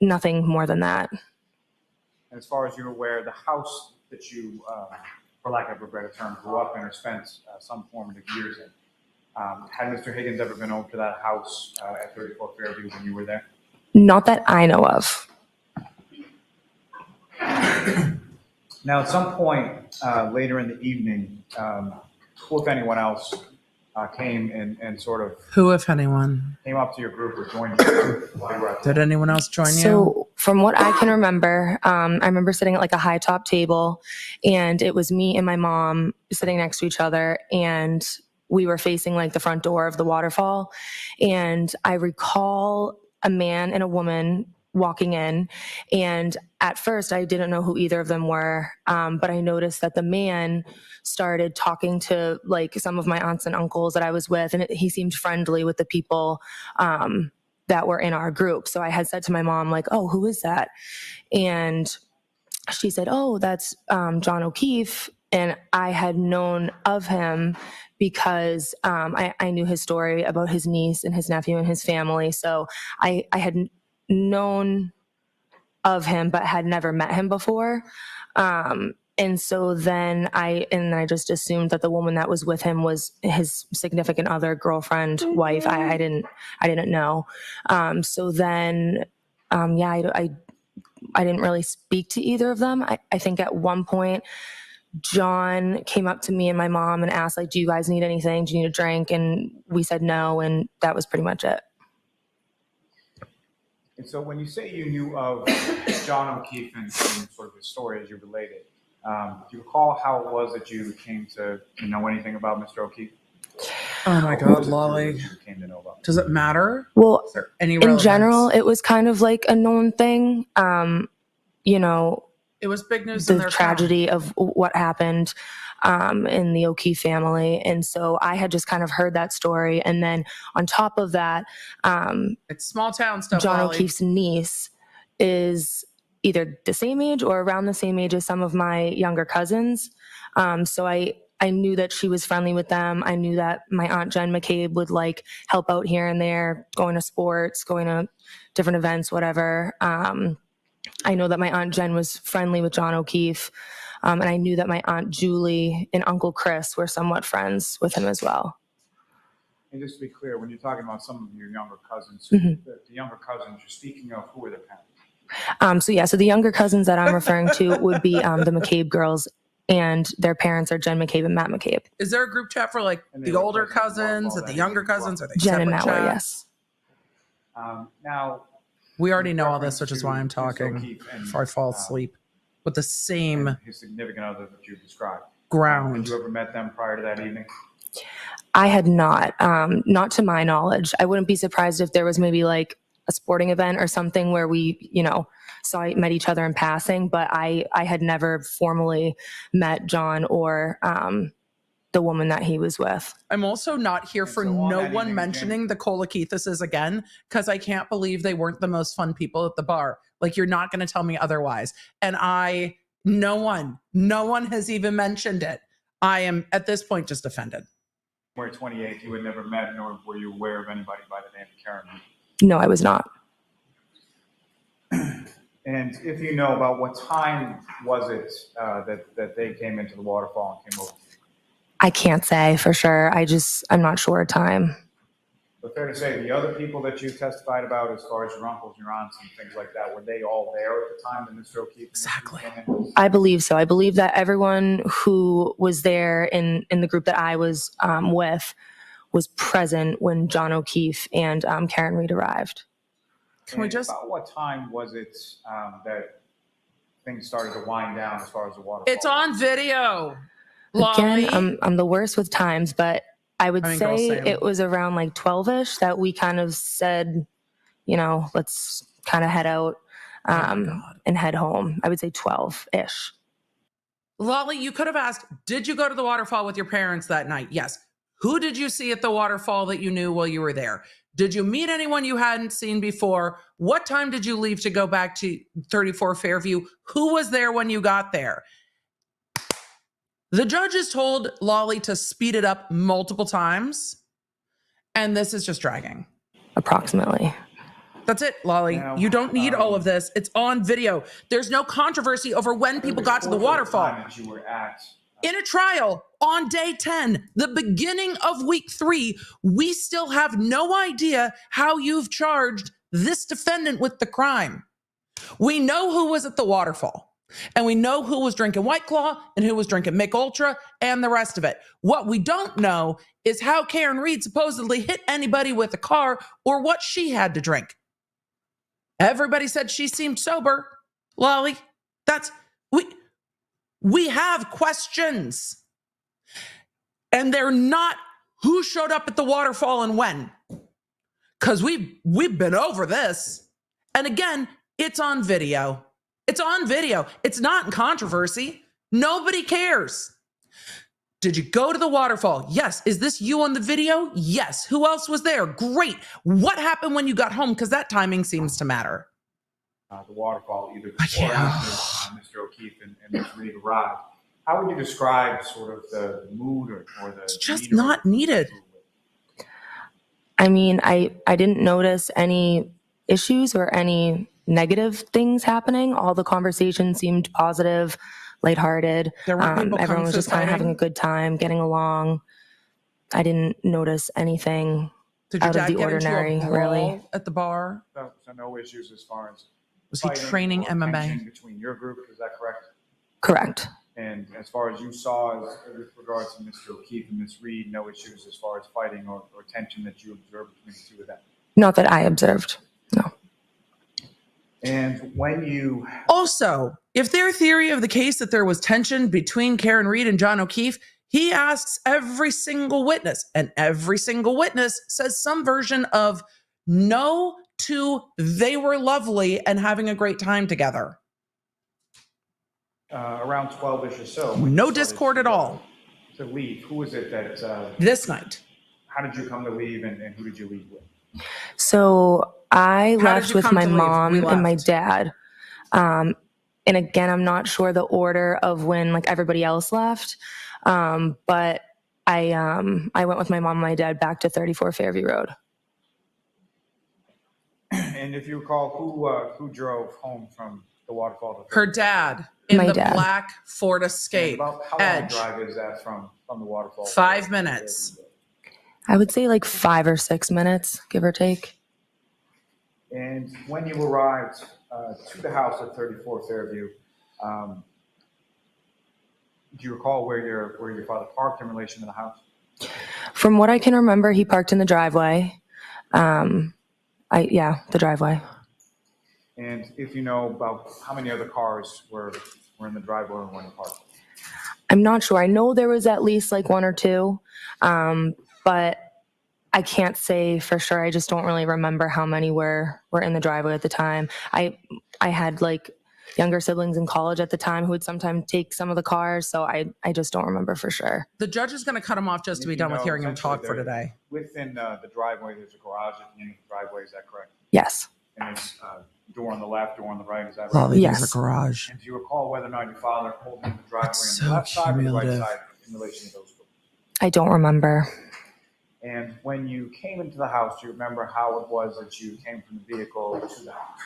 J: nothing more than that.
F: And as far as you're aware, the house that you, for lack of a better term, grew up in or spent some formative years in, had Mr. Higgins ever been over to that house at 34 Fairview when you were there?
J: Not that I know of.
F: Now, at some point later in the evening, who, if anyone else, came and sort of...
A: Who, if anyone?
F: Came up to your group or joined you?
A: Did anyone else join you?
J: So from what I can remember, I remember sitting at like a high top table, and it was me and my mom sitting next to each other, and we were facing like the front door of the waterfall. And I recall a man and a woman walking in. And at first I didn't know who either of them were. But I noticed that the man started talking to like some of my aunts and uncles that I was with. And he seemed friendly with the people, that were in our group. So I had said to my mom, like, oh, who is that? And she said, oh, that's John O'Keefe. And I had known of him because I knew his story about his niece and his nephew and his family. So I had known of him, but had never met him before. And so then I just assumed that the woman that was with him was his significant other, girlfriend, wife. I didn't know. So then, I didn't really speak to either of them. I think at one point, John came up to me and my mom and asked, like, do you guys need anything? Do you need a drink? And we said no, and that was pretty much it.
F: And so when you say you knew of John O'Keefe and sort of his story as you related, do you recall how it was that you came to know anything about Mr. O'Keefe?
A: Oh my God, Lolly. Does it matter?
J: Well,
A: Is there any
J: in
A: relevance?
J: general, it was kind of like a known thing. You know,
A: It was big news in
J: the
A: their
J: tragedy of what happened in the O'Keefe family. And so I had just kind of heard that story. And then on top of that,
A: It's small town stuff,
J: John
A: Lolly.
J: O'Keefe's niece is either the same age or around the same age as some of my younger cousins. So I knew that she was friendly with them. I knew that my Aunt Jen McCabe would like help out here and there, going to sports, going to different events, whatever. I know that my Aunt Jen was friendly with John O'Keefe. And I knew that my Aunt Julie and Uncle Chris were somewhat friends with him as well.
F: And just to be clear, when you're talking about some of your younger cousins,
J: Mhm.
F: the younger cousins you're speaking of, who are their parents?
J: So the younger cousins that I'm referring to would be the McCabe girls, and their parents are Jen McCabe and Matt McCabe.
A: Is there a group chat for like
F: And they
A: the
F: were
A: older
F: present at the
A: cousins
F: waterfall
A: and the
F: that
A: younger
F: evening as
A: cousins?
F: well.
A: Are they
J: Jen and
A: separate
J: Mallory,
A: chats?
J: yes.
F: Now,
A: We already know all
F: reference
A: this, which is
F: to
A: why I'm
F: Mr.
A: talking
F: O'Keefe and,
A: before I fall asleep. With the same
F: and his significant other that you described.
A: ground.
F: Had you ever met them prior to that evening?
J: I had not to my knowledge. I wouldn't be surprised if there was maybe like a sporting event or something where we, met each other in passing, but I had never formally met John or the woman that he was with.
A: I'm also not here for
F: so on
A: no
F: that
A: one
F: evening,
A: mentioning the Colakeithuses again, because I can't believe they weren't the most fun people at the bar. Like, you're not going to tell me otherwise. And no one has even mentioned it. I am at this point just offended.
F: January 28th, you had never met, nor were you aware of anybody by the name of Karen.
J: No, I was not.
F: And if you know, about what time was it that they came into the waterfall and came over?
J: I can't say for sure. I'm not sure a time.
F: But fair to say, the other people that you testified about, as far as your uncles, your aunts, and things like that, were they all there at the time that Mr. O'Keefe
A: Exactly.
F: came in?
J: I believe so. I believe that everyone who was there in the group that I was with was present when John O'Keefe and Karen Reed arrived.
A: Can we just?
F: About what time was it that things started to wind down as far as the waterfall?
A: It's on video.
J: Again,
A: Lolly.
J: I'm the worst with times, but I would
A: girl,
J: say
A: same.
J: it was around like 12-ish that we kind of said, let's kind of head out and head home. I would say 12-ish.
A: Lolly, you could have asked, did you go to the waterfall with your parents that night? Yes. Who did you see at the waterfall that you knew while you were there? Did you meet anyone you hadn't seen before? What time did you leave to go back to 34 Fairview? Who was there when you got there? The judges told Lolly to speed it up multiple times, and this is just dragging.
J: Approximately.
A: That's it, Lolly.
F: Now,
A: you don't need all of this. It's on video. There's no controversy over when people got to the waterfall.
F: That you were at,
A: In a trial on day 10, the beginning of week 3, we still have no idea how you've charged this defendant with the crime. We know who was at the waterfall, and we know who was drinking White Claw and who was drinking Mick Ultra and the rest of it. What we don't know is how Karen Reed supposedly hit anybody with a car or what she had to drink. Everybody said she seemed sober. Lolly, we have questions. And they're not Who showed up at the waterfall and when? Because we've been over this. And again, it's on video. It's on video. It's not in controversy. Nobody cares. Did you go to the waterfall? Yes. Is this you on the video? Yes. Who else was there? Great. What happened when you got home? Because that timing seems to matter.
F: The waterfall, either before or after Mr. O'Keefe and Ms. Reed arrived. How would you describe sort of the mood or the...
A: It's just not needed.
J: I mean, I didn't notice any issues or any negative things happening. All the conversation seemed positive, lighthearted.
A: There weren't people
J: everyone was just kind of having a good time, getting along. I didn't notice anything out of the ordinary, really.
A: At the bar?
F: So no issues as far as...
A: Was he training MMA?
F: Between your group, is that correct?
J: Correct.
F: And as far as you saw, with regards to Mr. O'Keefe and Ms. Reed, no issues as far as fighting or tension that you observed between the two of them?
J: Not that I observed, no.
F: And when you...
A: Also, if their theory of the case that there was tension between Karen Reed and John O'Keefe, he asks every single witness, and every single witness says some version of no to they were lovely and having a great time together.
F: Around 12-ish or so.
A: No discord at all.
F: To leave, who was it that...
A: This night.
F: How did you come to leave and who did you leave with?
J: So I left with my mom and my dad. And again, I'm not sure the order of when like everybody else left. But I went with my mom and my dad back to 34 Fairview Road.
F: And if you recall, who drove home from the waterfall?
A: Her dad in
J: My
A: the
J: dad.
A: black Ford Escape.
F: How long
A: Edge.
F: a drive is that from the waterfall?
A: 5 minutes.
J: I would say like 5 or 6 minutes, give or take.
F: And when you arrived to the house at 34 Fairview, do you recall where your father parked in relation to the house?
J: From what I can remember, he parked in the driveway. The driveway.
F: And if you know about how many other cars were in the driveway and when he parked?
J: I'm not sure. I know there was at least like 1 or 2, but I can't say for sure. I just don't really remember how many were in the driveway at the time. I had like younger siblings in college at the time who would sometimes take some of the cars, so I just don't remember for sure.
A: The judge is going to cut him off just to be done with hearing him talk for today.
F: Within the driveway, there's a garage at the end of the driveway, is that correct?
J: Yes.
F: And it's door on the left, door on the right, is that right?
A: Probably
J: Yes.
A: there's a garage.
F: And do you recall whether or not your father pulled into the driveway
A: That's
F: on the
A: so
F: left side or the right
A: cumulative.
F: side in relation to those doors?
J: I don't remember.
F: And when you came into the house, do you remember how it was that you came from the vehicle to the house?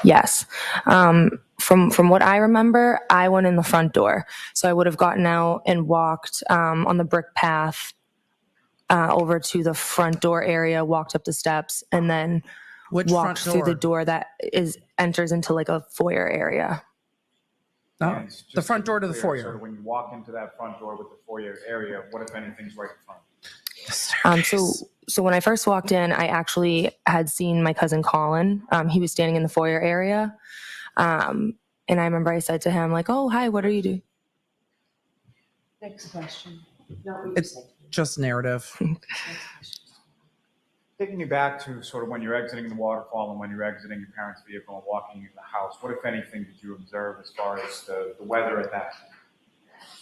J: Yes. From what I remember, I went in the front door. So I would have gotten out and walked on the brick path over to the front door area, walked up the steps, and then walked through the door that enters into like a foyer area.
A: Oh, the front door to the foyer.
F: So when you walk into that front door with the foyer area, what if anything's right in front?
J: So when I first walked in, I actually had seen my cousin Colin. He was standing in the foyer area. And I remember I said to him like, "Oh, hi, what are you doing?"
D: Next question. Not what you
A: It's
D: said.
A: just narrative.
F: Taking you back to sort of when you're exiting the waterfall and when you're exiting your parents' vehicle and walking into the house, what, if anything, did you observe as far as the weather at that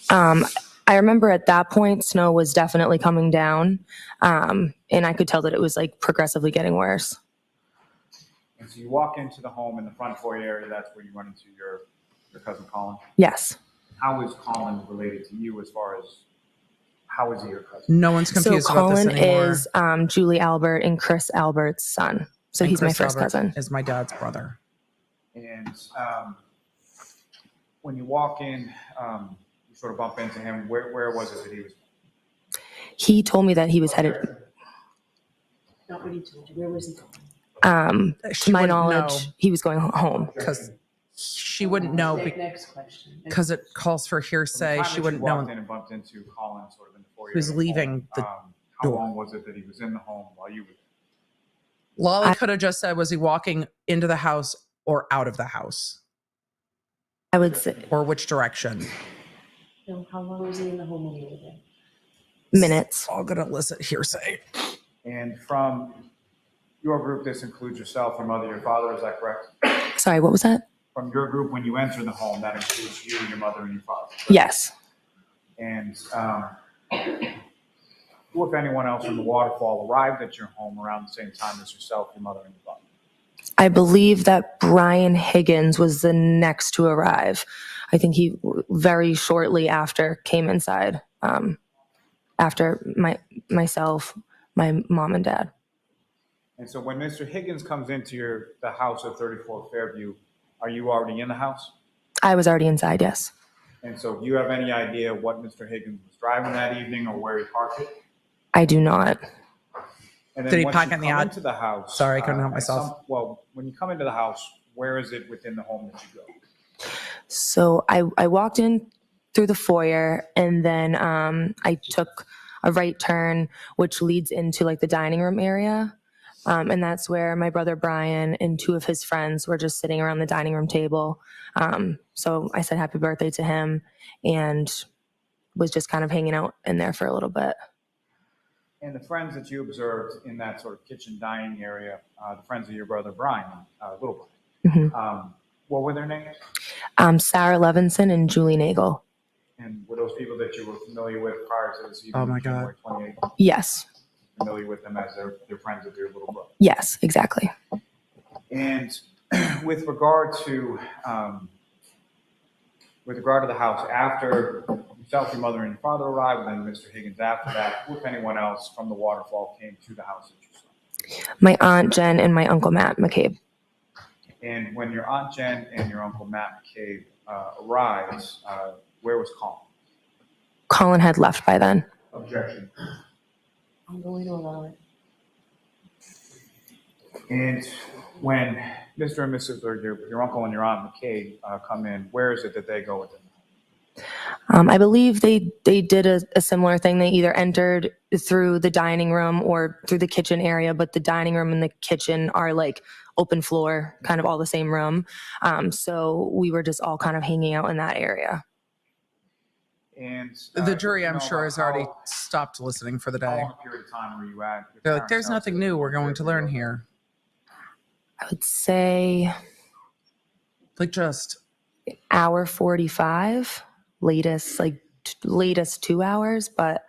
F: time?
J: I remember at that point, snow was definitely coming down. And I could tell that it was like progressively getting worse.
F: And so you walk into the home in the front foyer area, that's where you run into your cousin Colin.
J: Yes.
F: How is Colin related to you as far as how is he your cousin?
A: No one's confused
J: So
A: about this
J: Colin
A: anymore.
J: is Julie Albert and Chris Albert's son. So
A: And
J: he's my
A: Chris
J: first
A: Albert
J: cousin.
A: Is my dad's brother.
F: And when you walk in, you sort of bump into him. Where was it that he was?
J: He told me that he was headed.
D: Not what he told you. Where was he going?
A: She
J: To my
A: wouldn't
J: knowledge,
A: know.
J: he was going home.
A: Because she wouldn't know
D: Next question.
A: because it calls for hearsay.
F: From the time
A: She
F: that you
A: wouldn't
F: walked
A: know
F: in and bumped into Colin sort of in the foyer.
A: who's
F: of the
A: leaving
F: home,
A: the
F: how
A: door.
F: long was it that he was in the home while you were there?
A: Lolly could have just said, was he walking into the house or out of the house?
J: I would say
A: Or which direction?
D: No, how long was he in the home when you were there?
J: minutes.
A: All gonna elicit hearsay.
F: And from your group, this includes yourself, your mother, your father, is that correct?
J: Sorry, what was that?
F: From your group, when you enter the home, that includes you, your mother, and your father. Correct?
J: Yes.
F: And who, if anyone else from the waterfall, arrived at your home around the same time as yourself, your mother, and your father?
J: I believe that Brian Higgins was the next to arrive. I think he very shortly after came inside, after myself, my mom and dad.
F: And so when Mr. Higgins comes into the house at 34 Fairview, are you already in the house?
J: I was already inside, yes.
F: And so do you have any idea what Mr. Higgins was driving that evening or where he parked it?
J: I do not.
F: And then
A: Did he
F: once
A: park
F: you
A: in the
F: come
A: yard?
F: into the house,
A: Sorry, I couldn't help myself.
F: When you come into the house, where is it within the home that you go?
J: So I walked in through the foyer, and then I took a right turn, which leads into like the dining room area. And that's where my brother Brian and two of his friends were just sitting around the dining room table. So I said happy birthday to him and was just kind of hanging out in there for a little bit.
F: And the friends that you observed in that sort of kitchen dining area, the friends of your brother Brian, little Brian, what were their names?
J: Sarah Levinson and Julie Nagel.
F: And were those people that you were familiar with prior to this evening?
A: Oh my
F: January 28th?
J: Yes.
F: Familiar with them as their friends of your little brother?
J: Yes, exactly.
F: And with regard to the house, after yourself, your mother, and your father arrived, and then Mr. Higgins after that, who, if anyone else from the waterfall, came to the house that you saw?
J: My Aunt Jen and my Uncle Matt McCabe.
F: And when your Aunt Jen and your Uncle Matt McCabe arrived, where was Colin?
J: Colin had left by then.
F: Objection.
D: I'm going to allow it.
F: And when Mr. and Mrs. or your uncle and your Aunt McCabe come in, where is it that they go with them?
J: I believe they did a similar thing. They either entered through the dining room or through the kitchen area, but the dining room and the kitchen are like open floor, kind of all the same room. So we were just all kind of hanging out in that area.
F: And
A: The jury, I'm sure, has already stopped listening for the
F: how
A: day.
F: long a period of time were you at?
A: They're like, there's nothing new we're going to learn here.
J: I would say
A: Like just
J: hour 45, latest 2 hours, but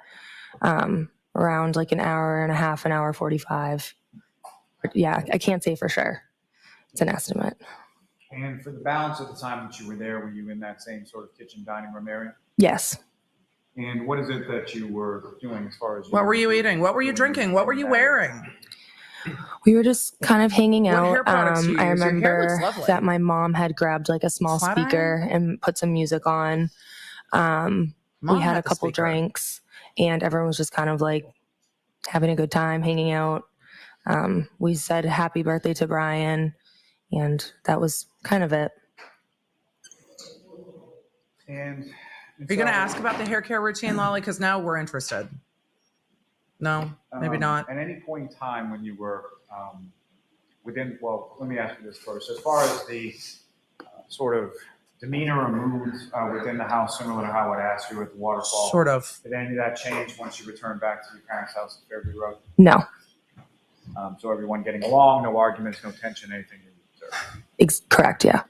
J: around like an hour and a half, an hour 45. But yeah, I can't say for sure. It's an estimate.
F: And for the balance of the time that you were there, were you in that same sort of kitchen dining room area?
J: Yes.
F: And what is it that you were doing as far as
A: what were you eating? What were you drinking? What were you wearing?
J: We were just kind of hanging
A: What
J: out.
A: hair products you
J: I
A: use? Your hair
J: remember
A: looks lovely.
J: that my mom had grabbed like a small
A: Flat
J: speaker and put some music on. We
A: Mom
J: had
A: had
J: a
A: the
J: couple
A: speaker.
J: drinks, and everyone was just kind of like having a good time, hanging out. We said happy birthday to Brian, and that was kind of it.
F: And
A: Are you going to ask about the hair care routine, Lolly? Because now we're interested. No, maybe not.
F: At any point in time when you were let me ask you this first. As far as the sort of demeanor or mood within the house, similar to how I'd asked you at the waterfall.
A: Sort of.
F: Did any of that change once you returned back to your parents' house at Fairview Road?
J: No.
F: So everyone getting along, no arguments, no tension, anything you observed?
J: Correct, yeah.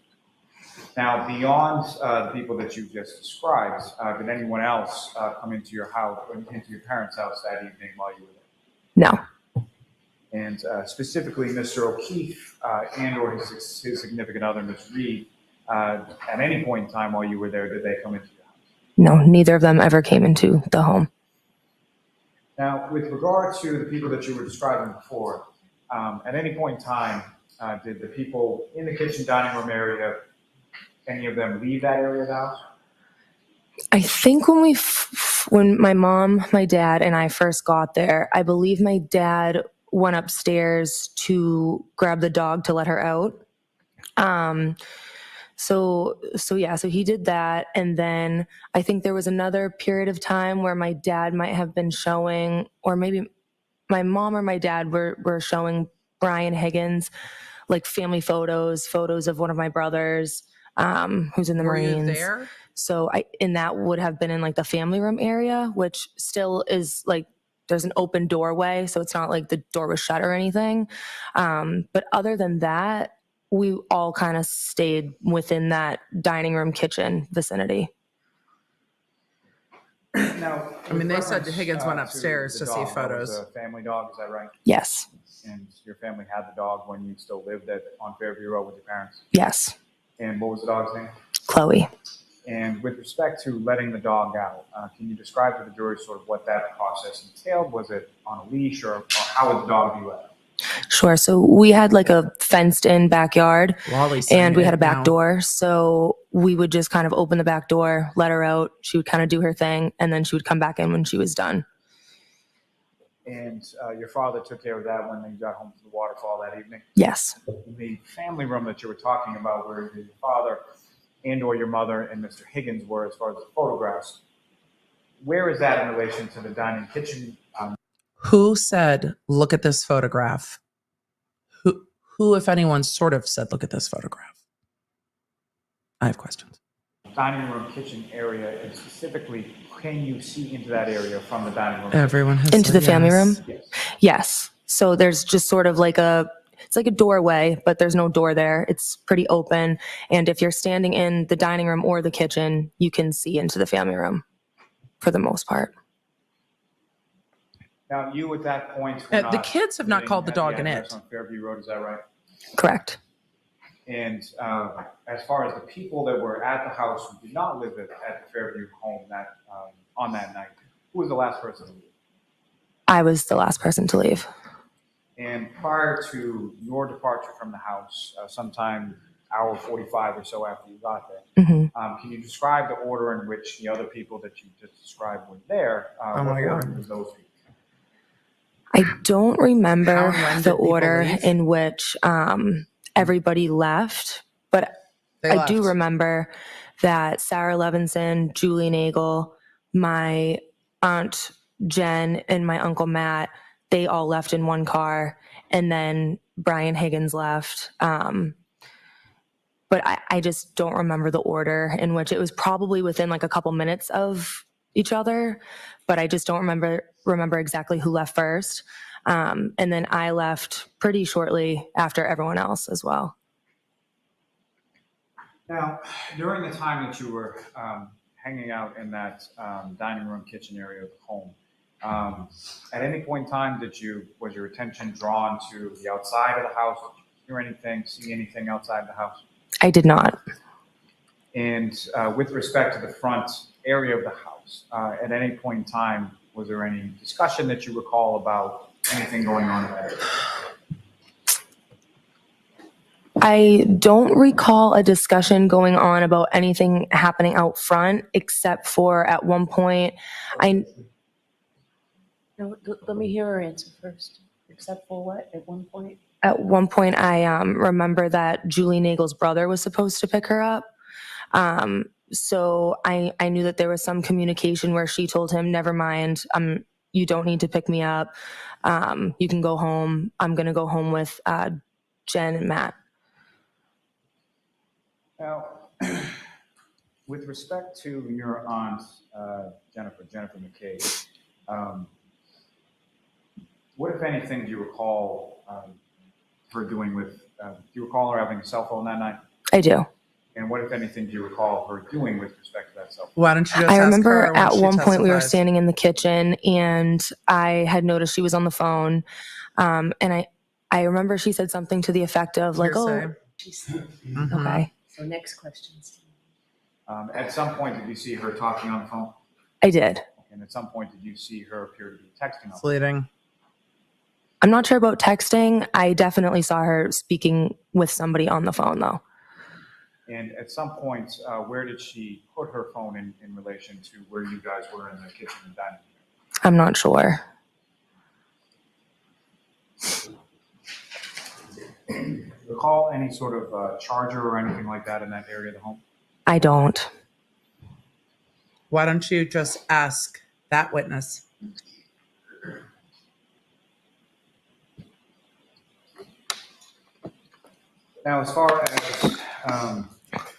F: Now, beyond the people that you just described, did anyone else come into your house, into your parents' house that evening while you were there?
J: No.
F: And specifically, Mr. O'Keefe and or his significant other, Ms. Reed, at any point in time while you were there, did they come into your house?
J: No, neither of them ever came into the home.
F: Now, with regard to the people that you were describing before, at any point in time, did the people in the kitchen dining room area, any of them leave that area of the house?
J: I think when my mom, my dad, and I first got there, I believe my dad went upstairs to grab the dog to let her out. So he did that. And then I think there was another period of time where my dad might have been showing, or maybe my mom or my dad were showing Brian Higgins, like family photos of one of my brothers, who's in the
A: Were you
J: Marines.
A: there?
J: So and that would have been in like the family room area, which still is like, there's an open doorway. So it's not like the door was shut or anything. But other than that, we all kind of stayed within that dining room, kitchen vicinity.
F: Now,
A: I mean, they said
F: with
A: Higgins went
F: reference
A: upstairs to
F: the
A: see
F: dog, that was
A: photos.
F: a family dog, is that right?
J: Yes.
F: And your family had the dog when you still lived on Fairview Road with your parents?
J: Yes.
F: And what was the dog's name?
J: Chloe.
F: And with respect to letting the dog out, can you describe to the jury sort of what that process entailed? Was it on a leash, or how would the dog be let out?
J: Sure. So we had like a fenced in backyard and we had a back door. So we would just kind of open the back door, let her out. She would kind of do her thing, and then she would come back in when she was done.
F: And your father took care of that when you got home from the waterfall that evening?
J: Yes.
F: The family room that you were talking about, where your father and or your mother and Mr. Higgins were, as far as the photographs, where is that in relation to the dining kitchen?
A: Who said, look at this photograph? Who, if anyone, sort of said, look at this photograph? I have questions.
F: Dining room, kitchen area, and specifically, can you see into that area from the dining room?
A: Everyone has
J: into the
A: said
J: family
A: yes.
J: room? Yes. So there's just sort of like it's like a doorway, but there's no door there. It's pretty open. And if you're standing in the dining room or the kitchen, you can see into the family room for the most part.
F: Now, you at that point,
A: The kids have not called the dog an it.
F: On Fairview Road, is that right?
J: Correct.
F: And as far as the people that were at the house who did not live at the Fairview home on that night, who was the last person to leave?
J: I was the last person to leave.
F: And prior to your departure from the house, sometime hour 45 or so after you got there, can you describe the order in which the other people that you just described were there?
A: Oh my God.
F: Was those people?
J: I don't remember
A: How and when
J: the
A: did people
J: order
A: leave?
J: in which everybody left, but I do remember that Sarah Levinson, Julie Nagel, my aunt Jen, and my uncle Matt, they all left in one car, and then Brian Higgins left. But I just don't remember the order in which it was. Probably within like a couple minutes of each other, but I just don't remember exactly who left first. And then I left pretty shortly after everyone else as well.
F: Now, during the time that you were hanging out in that dining room, kitchen area of the home, at any point in time was your attention drawn to the outside of the house? Did you hear anything, see anything outside the house?
J: I did not.
F: And with respect to the front area of the house, at any point in time, was there any discussion that you recall about anything going on in that area?
J: I don't recall a discussion going on about anything happening out front, except for at one point,
D: No, let me hear her answer first. Except for what? At one point?
J: At one point, I remember that Julie Nagel's brother was supposed to pick her up. So I knew that there was some communication where she told him, never mind, you don't need to pick me up. You can go home. I'm going to go home with Jen and Matt.
F: Now, with respect to your aunt, Jennifer McKay, what, if anything, do you recall her doing with, do you recall her having a cell phone that night?
J: I do.
F: And what, if anything, do you recall her doing with respect to that cell phone?
A: Why don't you just
J: I
A: ask
J: remember
A: her when
J: at
A: she
J: one point we were
A: testifies?
J: standing in the kitchen and I had noticed she was on the phone. And I remember she said something to the effect of like,
A: Hearsay.
J: oh, okay.
D: So next questions.
F: At some point, did you see her talking on the phone?
J: I did.
F: And at some point, did you see her appear to be texting on the phone?
A: Fleeting.
J: I'm not sure about texting. I definitely saw her speaking with somebody on the phone though.
F: And at some point, where did she put her phone in relation to where you guys were in the kitchen and dining room?
J: I'm not sure.
F: Recall any sort of charger or anything like that in that area of the home?
J: I don't.
A: Why don't you just ask that witness?
F: Now, as far as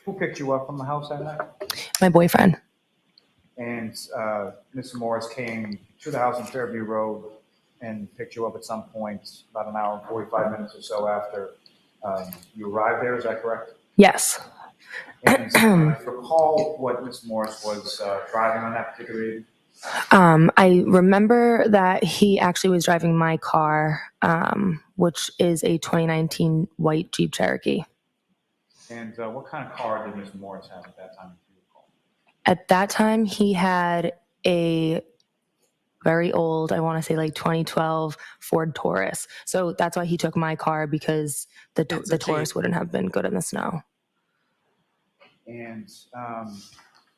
F: who picked you up from the house that night?
J: My boyfriend.
F: And Mr. Morris came to the house on Fairview Road and picked you up at some point about an hour and 45 minutes or so after you arrived there. Is that correct?
J: Yes.
F: And do you recall what Mr. Morris was driving on that particular evening?
J: I remember that he actually was driving my car, which is a 2019 white Jeep Cherokee.
F: And what kind of car did Mr. Morris have at that time, if you recall?
J: At that time, he had a very old, I want to say like 2012 Ford Taurus. So that's why he took my car, because the Taurus wouldn't have been good in the snow.
F: And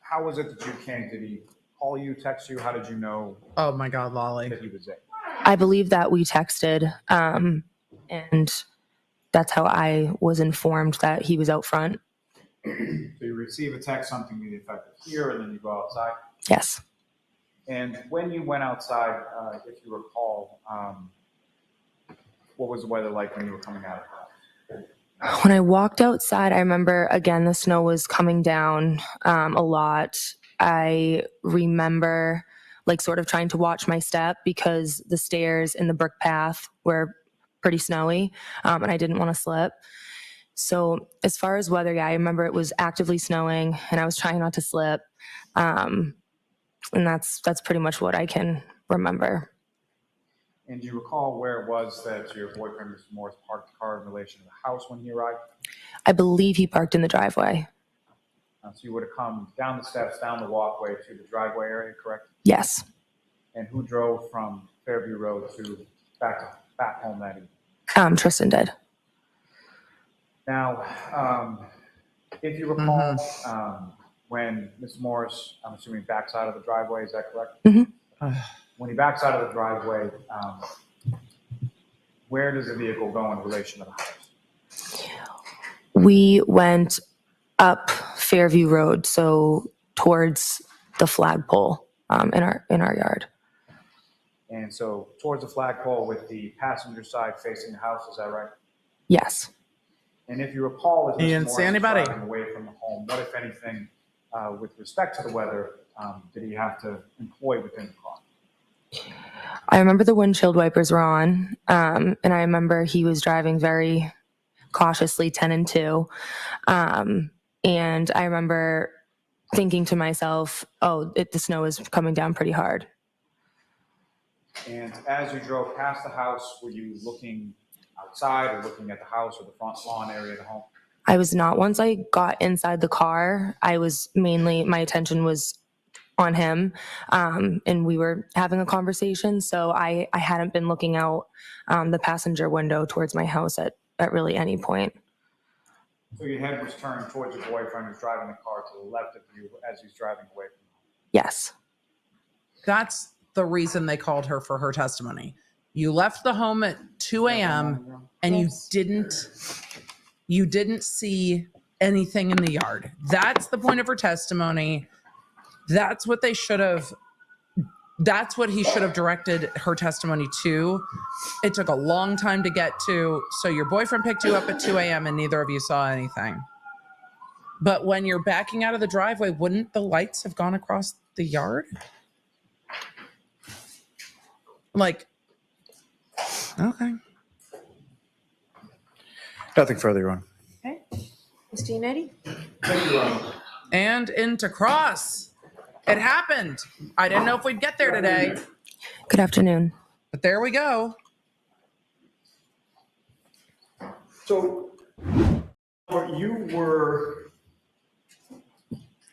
F: how was it that you came? Did he call you, text you? How did you know?
A: Oh my God, Lolly.
F: That he was there?
J: I believe that we texted, and that's how I was informed that he was out front.
F: So you receive a text, something to the effect of here, and then you go outside?
J: Yes.
F: And when you went outside, if you recall, what was the weather like when you were coming out of the house?
J: When I walked outside, I remember, again, the snow was coming down a lot. I remember like sort of trying to watch my step because the stairs in the brick path were pretty snowy, and I didn't want to slip. So as far as weather, yeah, I remember it was actively snowing and I was trying not to slip. And that's pretty much what I can remember.
F: And do you recall where it was that your boyfriend, Mr. Morris, parked the car in relation to the house when he arrived?
J: I believe he parked in the driveway.
F: So you would have come down the steps, down the walkway to the driveway area, correct?
J: Yes.
F: And who drove from Fairview Road to back home that evening?
J: Tristan did.
F: Now, if you recall, when Mr. Morris, I'm assuming, backs out of the driveway, is that correct?
J: Mm-hmm.
F: When he backs out of the driveway, where does the vehicle go in relation to the house?
J: We went up Fairview Road, so towards the flagpole in our yard.
F: And so towards the flagpole with the passenger side facing the house, is that right?
J: Yes.
F: And if you recall, as
A: You
F: Mr.
A: didn't see
F: Morris
A: anybody.
F: was driving away from the home, what, if anything, with respect to the weather, did he have to employ within the car?
J: I remember the windshield wipers were on, and I remember he was driving very cautiously, 10 and 2. And I remember thinking to myself, oh, the snow is coming down pretty hard.
F: And as you drove past the house, were you looking outside or looking at the house or the front lawn area of the home?
J: I was not. Once I got inside the car, my attention was on him, and we were having a conversation. So I hadn't been looking out the passenger window towards my house at really any point.
F: So your head was turned towards your boyfriend who's driving the car to the left of you as he's driving away from you?
J: Yes.
A: That's the reason they called her for her testimony. You left the home at 2 a.m. and you didn't see anything in the yard. That's the point of her testimony. That's what he should have directed her testimony to. It took a long time to get to. So your boyfriend picked you up at 2 a.m. and neither of you saw anything. But when you're backing out of the driveway, wouldn't the lights have gone across the yard? Like, okay.
K: Nothing further, Your Honor.
D: Okay. Mr. Yannetti?
F: Thank you, Your Honor.
A: And into cross. It happened. I didn't know if we'd get there today,
J: Good afternoon.
A: but there we go.
E: So you were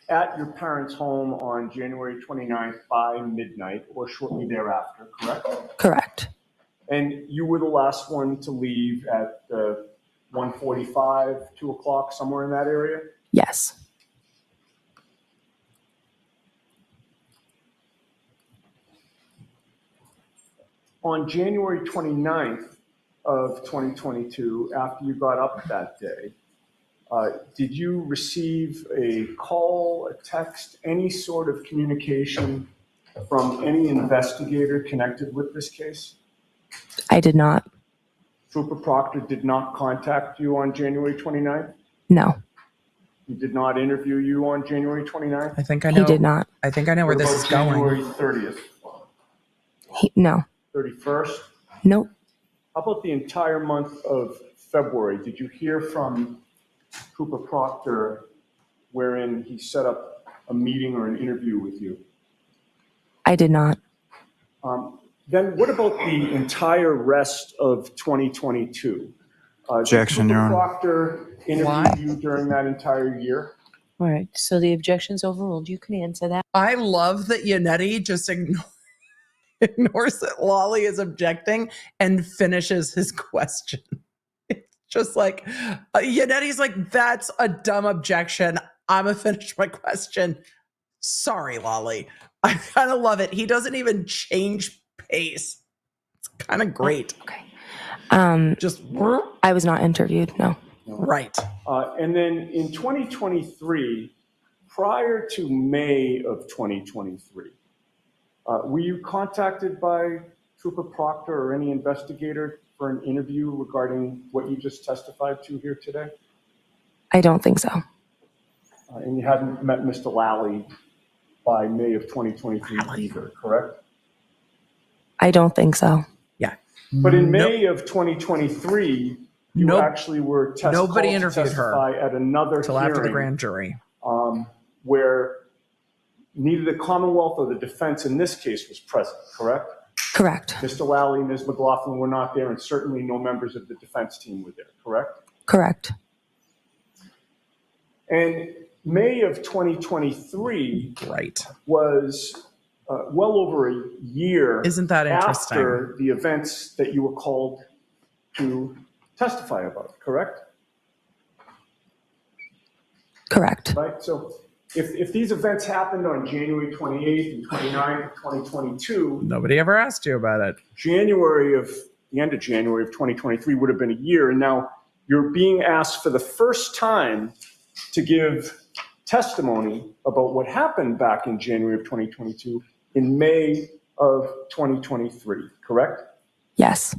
E: at your parents' home on January 29th by midnight or shortly thereafter, correct?
J: Correct.
E: And you were the last one to leave at 1:45, 2 o'clock, somewhere in that area?
J: Yes.
E: On January 29th of 2022, after you got up that day, did you receive a call, a text, any sort of communication from any investigator connected with this case?
J: I did not.
E: Trooper Proctor did not contact you on January 29th?
J: No.
F: He did not interview you on January 29th?
A: I think I know.
J: He did not.
A: I think I know where
F: What
A: this
F: about
A: is going.
F: January 30th,
J: No.
F: 31st?
J: Nope.
F: How about the entire month of February? Did you hear from Trooper Proctor wherein he set up a meeting or an interview with you?
J: I did not.
F: Then what about the entire rest of 2022?
K: Objection,
F: did
K: Your
F: Trooper
K: Honor.
F: Proctor interview
A: Why?
F: you during that entire year?
D: All right, so the objection's overruled. You can answer that.
A: I love that Yannetti just ignores that Lolly is objecting and finishes his question. It's just like, Yannetti's like, that's a dumb objection. I'm going to finish my question. Sorry, Lolly. I kind of love it. He doesn't even change pace. It's kind of great.
J: Okay.
A: Just
J: I was not interviewed. No.
A: right.
F: And then in 2023, prior to May of 2023, were you contacted by Trooper Proctor or any investigator for an interview regarding what you just testified to here today?
J: I don't think so.
F: And you hadn't met Mr. Lally by May of 2023 either, correct?
J: I don't think so.
A: Yeah.
F: But in May of 2023, you
A: Nope.
F: actually were
A: Nobody
F: called
A: interviewed
F: to
A: her
F: testify at another
A: Till
F: hearing
A: after the grand jury.
F: where neither the Commonwealth or the defense in this case was present, correct?
J: Correct.
F: Mr. Lally and Ms. McLaughlin were not there, and certainly no members of the defense team were there, correct?
J: Correct.
F: And May of 2023
A: Right.
F: was well over a year
A: Isn't that interesting?
F: after the events that you were called to testify about, correct?
J: Correct.
F: Right? So if these events happened on January 28th and 29th, 2022,
A: Nobody ever asked you about it.
F: the end of January of 2023 would have been a year. And now you're being asked for the first time to give testimony about what happened back in January of 2022 in May of 2023, correct?
J: Yes.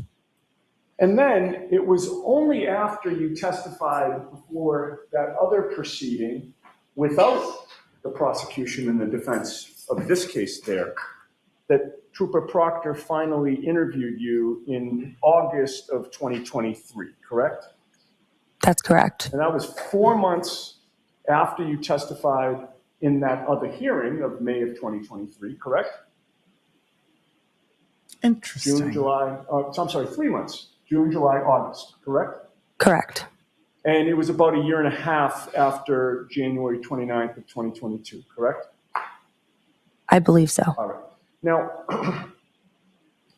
F: And then it was only after you testified before that other proceeding without the prosecution and the defense of this case there that Trooper Proctor finally interviewed you in August of 2023, correct?
J: That's correct.
F: And that was 4 months after you testified in that other hearing of May of 2023, correct?
A: Interesting.
F: June, July, I'm sorry, 3 months. June, July, August, correct?
J: Correct.
F: And it was about a year and a half after January 29th of 2022, correct?
J: I believe so.
F: All right. Now,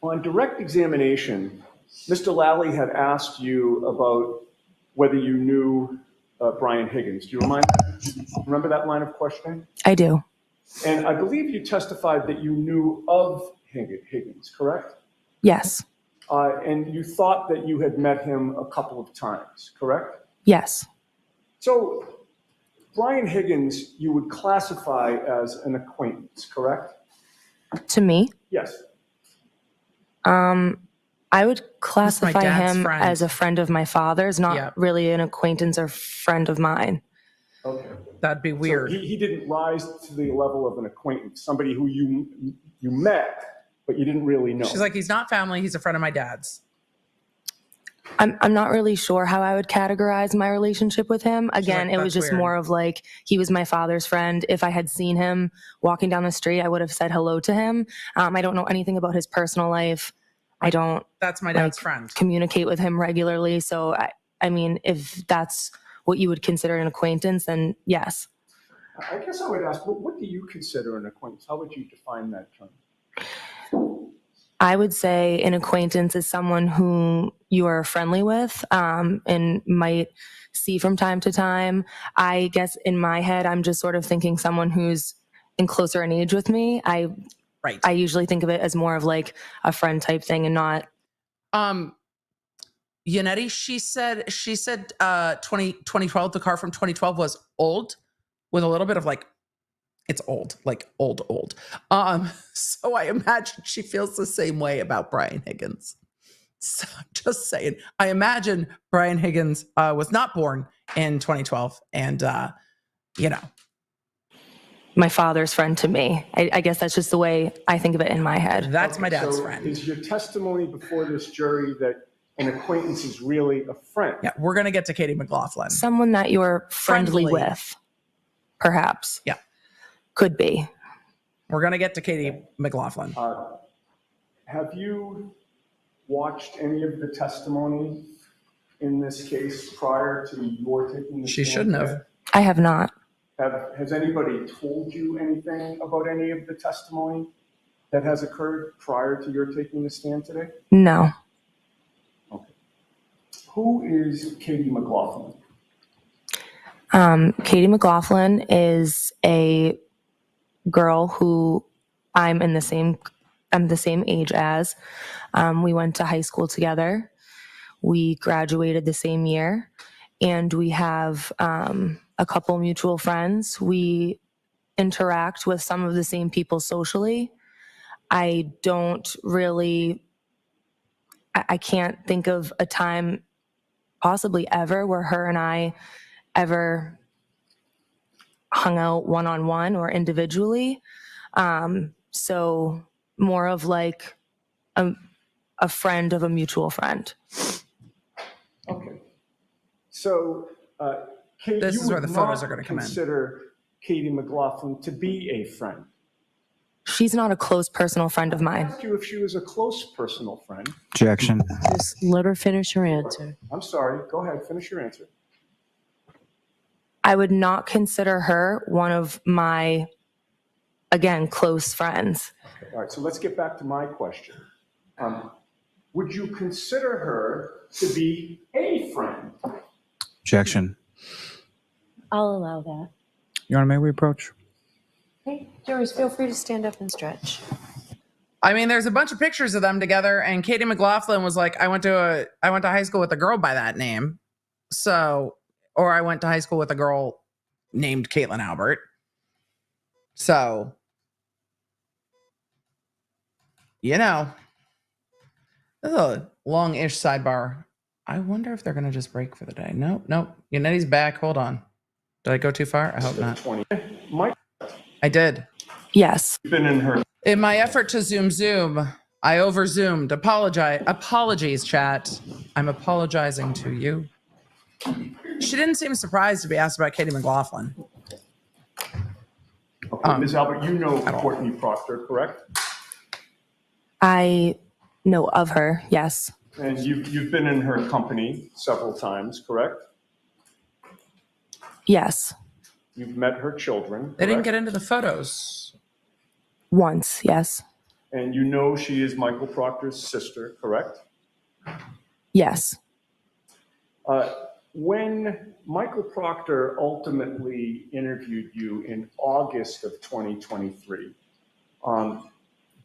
F: on direct examination, Mr. Lally had asked you about whether you knew Brian Higgins. Do you remember that line of questioning?
J: I do.
F: And I believe you testified that you knew of Higgins, correct?
J: Yes.
F: And you thought that you had met him a couple of times, correct?
J: Yes.
F: So Brian Higgins, you would classify as an acquaintance, correct?
J: To me,
F: Yes.
J: I would classify
A: dad's
J: him
A: friend.
J: as a friend of my father's, not
A: Yeah.
J: really an acquaintance or friend of mine.
F: Okay.
A: That'd be weird.
F: So he didn't rise to the level of an acquaintance, somebody who you met, but you didn't really know.
A: She's like, he's not family. He's a friend of my dad's.
J: I'm not really sure how I would categorize my relationship with him. Again,
A: like,
J: it was
A: "That's
J: just
A: weird."
J: more of like, he was my father's friend. If I had seen him walking down the street, I would have said hello to him. I don't know anything about his personal life. I don't
A: That's my dad's friend.
J: communicate with him regularly. So, I mean, if that's what you would consider an acquaintance, then yes.
F: I guess I would ask, what do you consider an acquaintance? How would you define that term?
J: I would say an acquaintance is someone who you are friendly with and might see from time to time. I guess in my head, I'm just sort of thinking someone who's in closer in age with me. I usually think of it as more of like a friend type thing and not.
A: Yannetti, she said 2012, the car from 2012 was old with a little bit of like, it's old, like old. So I imagine she feels the same way about Brian Higgins. So I'm just saying, I imagine Brian Higgins was not born in 2012 and you know.
J: My father's friend to me. I guess that's just the way I think of it in my head.
A: That's my dad's
K: So
A: friend.
K: is your testimony before this jury that an acquaintance is really a friend?
A: Yeah, we're going to get to Katie McLaughlin.
J: Someone that you're friendly with, perhaps.
A: Yeah.
J: Could be.
A: We're going to get to Katie McLaughlin.
K: Have you watched any of the testimony in this case prior to your taking the
A: She
K: stand
A: shouldn't
K: today?
A: have.
J: I have not.
K: Has anybody told you anything about any of the testimony that has occurred prior to your taking the stand today?
J: No.
K: Okay. Who is Katie McLaughlin?
J: Katie McLaughlin is a girl who I'm the same age as. We went to high school together. We graduated the same year, and we have a couple mutual friends. We interact with some of the same people socially. I can't think of a time, possibly ever, where her and I ever hung out one-on-one or individually. So more of like a friend of a mutual friend.
K: Okay. So, Kate,
A: This
K: you
A: is where
K: would
A: the photos
K: not
A: are gonna come in.
K: consider Katie McLaughlin to be a friend.
J: She's not a close personal friend of
K: I
J: mine.
K: asked you if she was a close personal friend.
H: Objection.
D: Just let her finish her answer.
K: I'm sorry. Go ahead. Finish your answer.
J: I would not consider her one of my, again, close friends.
K: Okay. All right. So let's get back to my question. Would you consider her to be a friend?
H: Objection.
D: I'll allow that.
H: Your Honor, may we approach?
D: Okay, jurors, feel free to stand up and stretch.
A: I mean, there's a bunch of pictures of them together, and Katie McLaughlin was like, I went to high school with a girl by that name. So, or I went to high school with a girl named Caitlin Albert. So, you know, this is a long-ish sidebar. I wonder if they're going to just break for the day. Nope. Unetti's back. Hold on. Did I go too far? I hope not.
K: Mike,
A: I did.
J: Yes.
K: you've been in her.
A: In my effort to zoom, I over-zoomed. Apologies, chat. I'm apologizing to you. She didn't seem surprised to be asked about Katie McLaughlin.
K: Okay, Ms. Albert, you know Courtney Proctor, correct?
J: I know of her, yes.
K: And you've been in her company several times, correct?
J: Yes.
K: You've met her children.
A: They didn't
K: correct?
A: get into the photos.
J: Once, yes.
K: And you know she is Michael Proctor's sister, correct?
J: Yes.
K: When Michael Proctor ultimately interviewed you in August of 2023,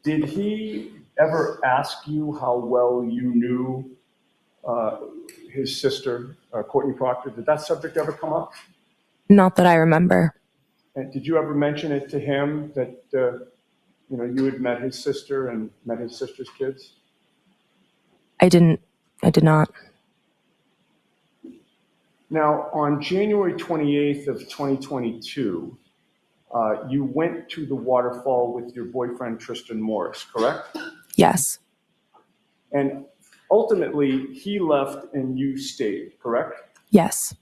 K: did he ever ask you how well you knew his sister, Courtney Proctor? Did that subject ever come up?
J: Not that I remember.
K: And did you ever mention it to him that you had met his sister and met his sister's kids?
J: I did not.
K: Now, on January 28th of 2022, you went to the waterfall with your boyfriend, Tristan Morris, correct?
J: Yes.
K: And ultimately, he left and you stayed, correct?
J: Yes.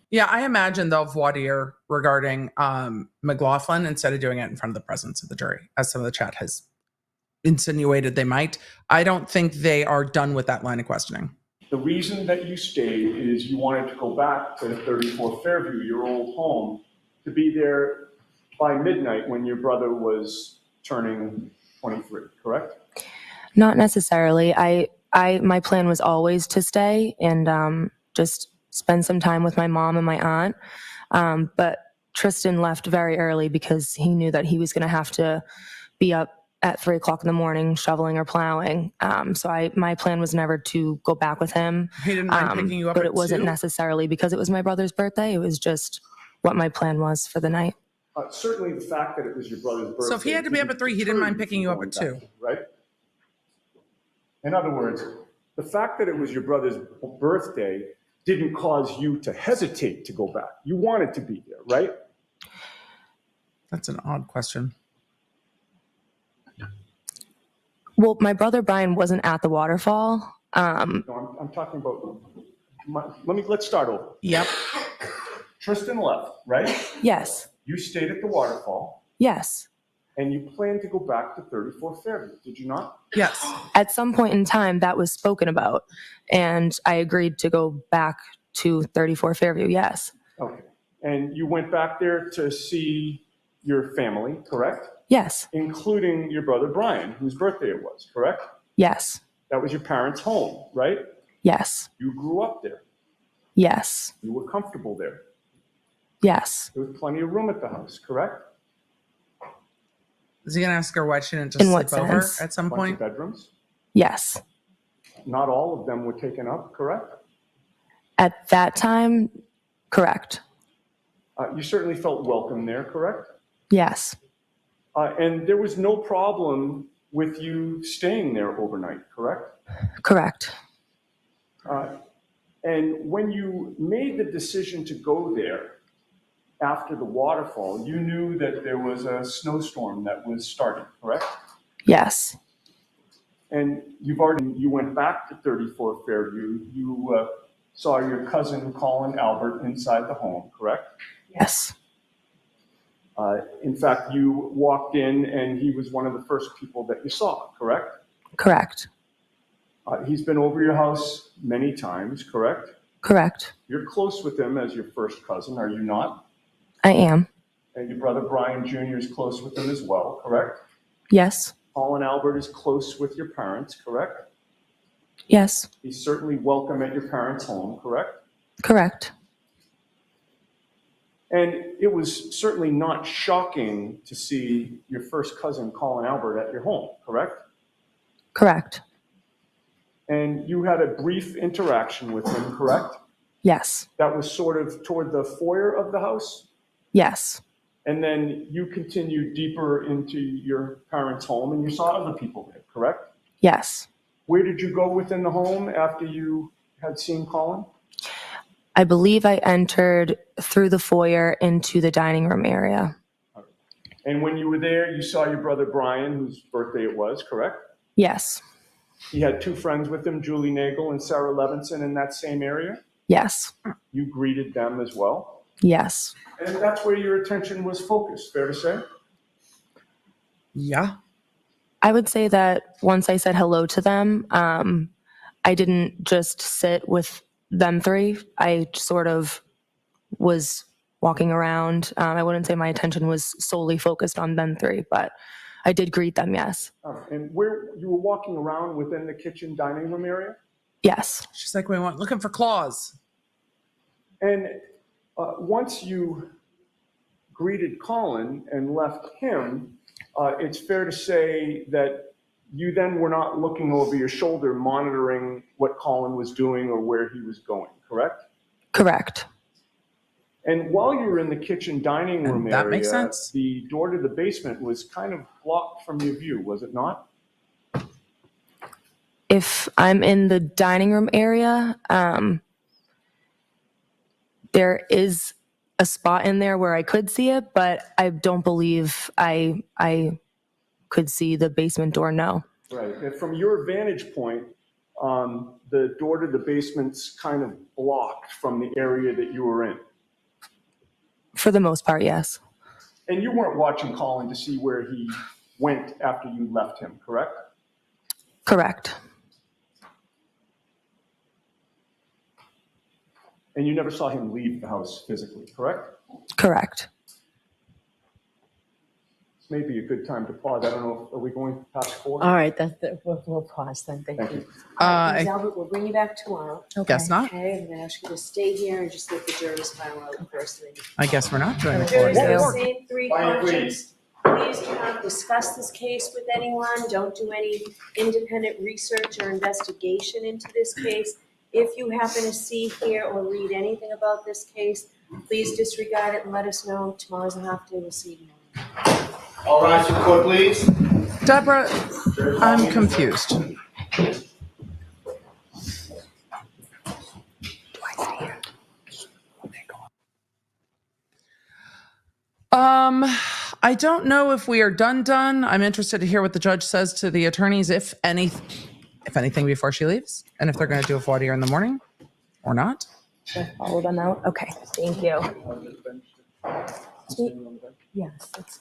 A: Yeah, I imagine they'll voir dire regarding McLaughlin instead of doing it in front of the presence of the jury, as some of the chat has insinuated they might. I don't think they are done with that line of questioning.
K: The reason that you stayed is you wanted to go back to 34 Fairview, your old home, to be there by midnight when your brother was turning 23, correct?
J: Not necessarily. My plan was always to stay and just spend some time with my mom and my aunt. But Tristan left very early because he knew that he was going to have to be up at 3 o'clock in the morning shoveling or plowing. So my plan was never to go back with him.
A: He didn't mind picking you up
J: but
A: at
J: it wasn't
A: 2?
J: necessarily because it was my brother's birthday. It was just what my plan was for the night.
K: Certainly the fact that it was your brother's birthday.
A: So if he had to be up at 3, he didn't mind picking you up at 2.
K: Right? In other words, the fact that it was your brother's birthday didn't cause you to hesitate to go back. You wanted to be there, right?
A: That's an odd question.
J: Well, my brother Brian wasn't at the waterfall.
K: No, I'm talking about, let's start over.
A: Yep.
K: Tristan left, right?
J: Yes.
K: You stayed at the waterfall,
J: Yes.
K: and you planned to go back to 34 Fairview, did you not?
A: Yes.
J: At some point in time, that was spoken about, and I agreed to go back to 34 Fairview. Yes.
K: Okay. And you went back there to see your family, correct?
J: Yes.
K: Including your brother Brian, whose birthday it was, correct?
J: Yes.
K: That was your parents' home, right?
J: Yes.
K: You grew up there.
J: Yes.
K: You were comfortable there.
J: Yes.
K: There was plenty of room at the house, correct?
A: Is he going to ask her why she didn't just
J: In what
A: sleep over
J: sense?
A: at some
K: Bunch
A: point?
K: of bedrooms.
J: Yes.
K: Not all of them were taken up, correct?
J: At that time, correct.
K: You certainly felt welcome there, correct?
J: Yes.
K: And there was no problem with you staying there overnight, correct?
J: Correct.
K: And when you made the decision to go there after the waterfall, you knew that there was a snowstorm that was starting, correct?
J: Yes.
K: And you went back to 34 Fairview. You saw your cousin Colin Albert inside the home, correct?
J: Yes.
K: In fact, you walked in and he was one of the first people that you saw, correct?
J: Correct.
K: He's been over your house many times, correct?
J: Correct.
K: You're close with him as your first cousin, are you not?
J: I am.
K: And your brother Brian Jr. is close with him as well, correct?
J: Yes.
K: Colin Albert is close with your parents, correct?
J: Yes.
K: He's certainly welcome at your parents' home, correct?
J: Correct.
K: And it was certainly not shocking to see your first cousin, Colin Albert, at your home, correct?
J: Correct.
K: And you had a brief interaction with him, correct?
J: Yes.
K: That was sort of toward the foyer of the house?
J: Yes.
K: And then you continued deeper into your parents' home and you saw other people there, correct?
J: Yes.
K: Where did you go within the home after you had seen Colin?
J: I believe I entered through the foyer into the dining room area.
K: And when you were there, you saw your brother Brian, whose birthday it was, correct?
J: Yes.
K: He had two friends with him, Julie Nagel and Sarah Levinson, in that same area.
J: Yes.
K: You greeted them as well.
J: Yes.
K: And that's where your attention was focused, fair to say?
A: Yeah.
J: I would say that once I said hello to them, I didn't just sit with them three. I sort of was walking around. I wouldn't say my attention was solely focused on them three, but I did greet them, yes.
K: And where you were walking around within the kitchen dining room area?
J: Yes.
A: She's like, we want looking for claws.
K: And once you greeted Colin and left him, it's fair to say that you then were not looking over your shoulder monitoring what Colin was doing or where he was going, correct?
J: Correct.
K: And while you were in the kitchen dining room
A: That
K: area,
A: makes sense.
K: the door to the basement was kind of blocked from your view, was it not?
J: If I'm in the dining room area, there is a spot in there where I could see it, but I don't believe I could see the basement door, no.
K: Right. And from your vantage point, the door to the basement's kind of blocked from the area that you were in.
J: For the most part, yes.
K: And you weren't watching Colin to see where he went after you left him, correct?
J: Correct.
K: And you never saw him leave the house physically, correct?
J: Correct.
K: This may be a good time to pause. I don't know, are we going past 4?
D: All right, we'll pause then. Thank you. Ms. Albert, we'll bring you back tomorrow.
A: Guess not.
D: Okay, I'm going to ask you to stay here and just let the jurors file out first.
A: I guess we're not doing
D: Jurors,
A: it.
D: the same three questions. Please do not discuss this case with anyone. Don't do any independent research or investigation into this case. If you happen to see, hear, or read anything about this case, please disregard it and let us know. Tomorrow's a half day. We'll see you tomorrow.
L: All rise to court, please.
A: Deborah, I'm confused. I don't know if we are done. I'm interested to hear what the judge says to the attorneys, if anything, before she leaves, and if they're going to do a voir dire in the morning or not.
J: Should I follow them out? Okay, thank you. Yes.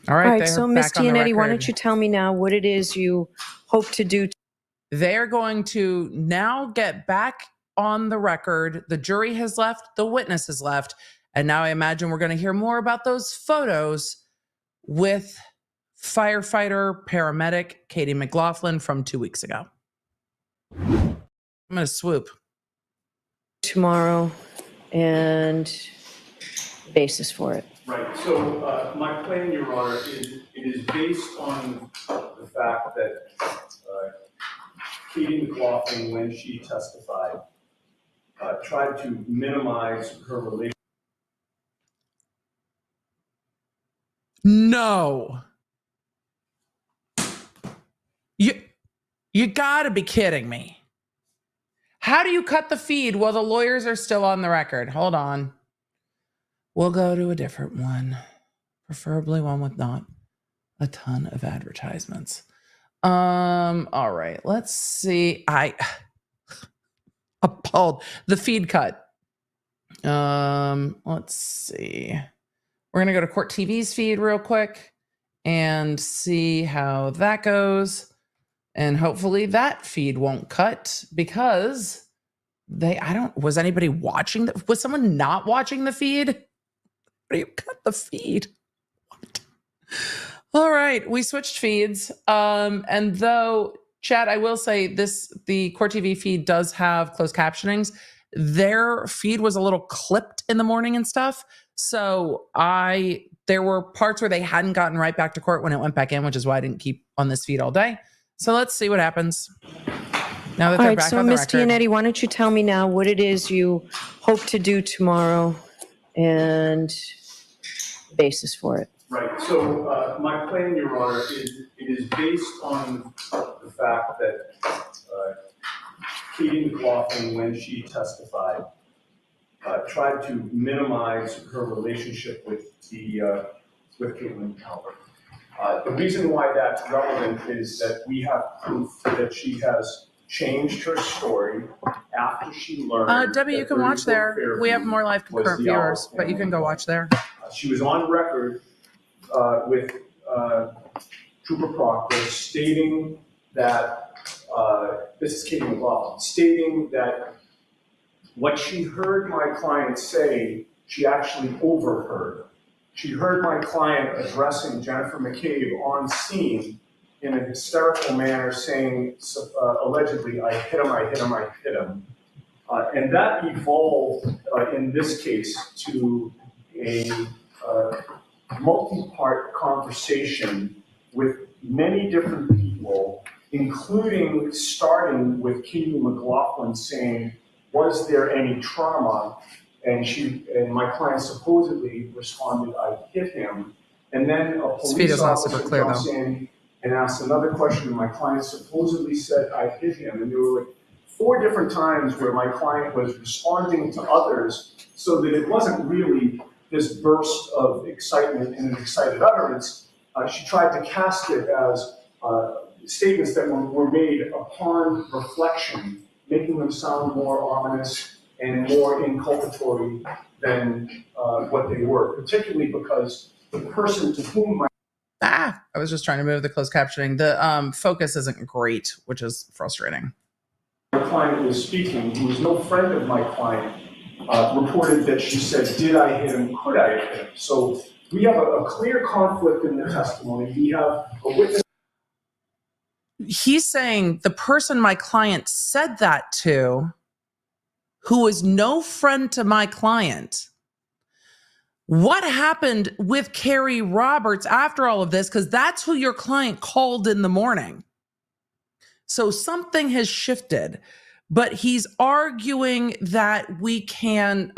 A: All right,
D: so Ms. Giannetti, why don't you tell me now what it is you hope to do?
A: They're going to now get back on the record. The jury has left, the witness has left, and now I imagine we're going to hear more about those photos with firefighter, paramedic Katie McLaughlin from 2 weeks ago. I'm going to swoop.
D: Tomorrow and basis for it.
K: Right, so my plan, Your Honor, it is based on the fact that Katie McLaughlin, when she testified, tried to minimize her relationship.
A: No. You gotta be kidding me. How do you cut the feed while the lawyers are still on the record? Hold on. We'll go to a different one, preferably one with not a ton of advertisements. All right, let's see. Appalled. The feed cut. Let's see. We're gonna go to Court TV's feed real quick and see how that goes. And hopefully that feed won't cut because was anybody watching? Was someone not watching the feed? How do you cut the feed? What? All right, we switched feeds. And though, Chad, I will say the Court TV feed does have closed captionings. Their feed was a little clipped in the morning and stuff. So there were parts where they hadn't gotten right back to court when it went back in, which is why I didn't keep on this feed all day. So let's see what happens now that they're back on the record.
D: So Ms. Giannetti, why don't you tell me now what it is you hope to do tomorrow and basis for it.
K: Right, so my plan, Your Honor, it is based on the fact that Katie McLaughlin, when she testified, tried to minimize her relationship with Caitlin Calvert. The reason why that's relevant is that we have proof that she has changed her story after she learned.
A: Debbie, you can watch there. We have more live concurrent viewers, but you can go watch there.
K: She was on record with Trooper Proctor stating that, this is Katie McLaughlin, stating that what she heard my client say, she actually overheard. She heard my client addressing Jennifer McCabe on scene in a hysterical manner saying, allegedly, I hit him, I hit him, I hit him. And that evolved in this case to a multi-part conversation with many different people, including starting with Katie McLaughlin saying, was there any trauma? And my client supposedly responded, I hit him. And then a police officer jumps in and asks another question, and my client supposedly said, I hit him. And there were like 4 different times where my client was responding to others so that it wasn't really this burst of excitement and an excited utterance. She tried to cast it as statements that were made upon reflection, making them sound more ominous and more inculpatory than what they were, particularly because the person to whom
A: I was just trying to move the closed captioning. The focus isn't great, which is frustrating.
K: my client was speaking, who was no friend of my client, reported that she said, did I hit him? Could I have hit him? So we have a clear conflict in the testimony. We have a witness.
A: He's saying the person my client said that to, who is no friend to my client. What happened with Carrie Roberts after all of this? Because that's who your client called in the morning. So something has shifted, but he's arguing that we can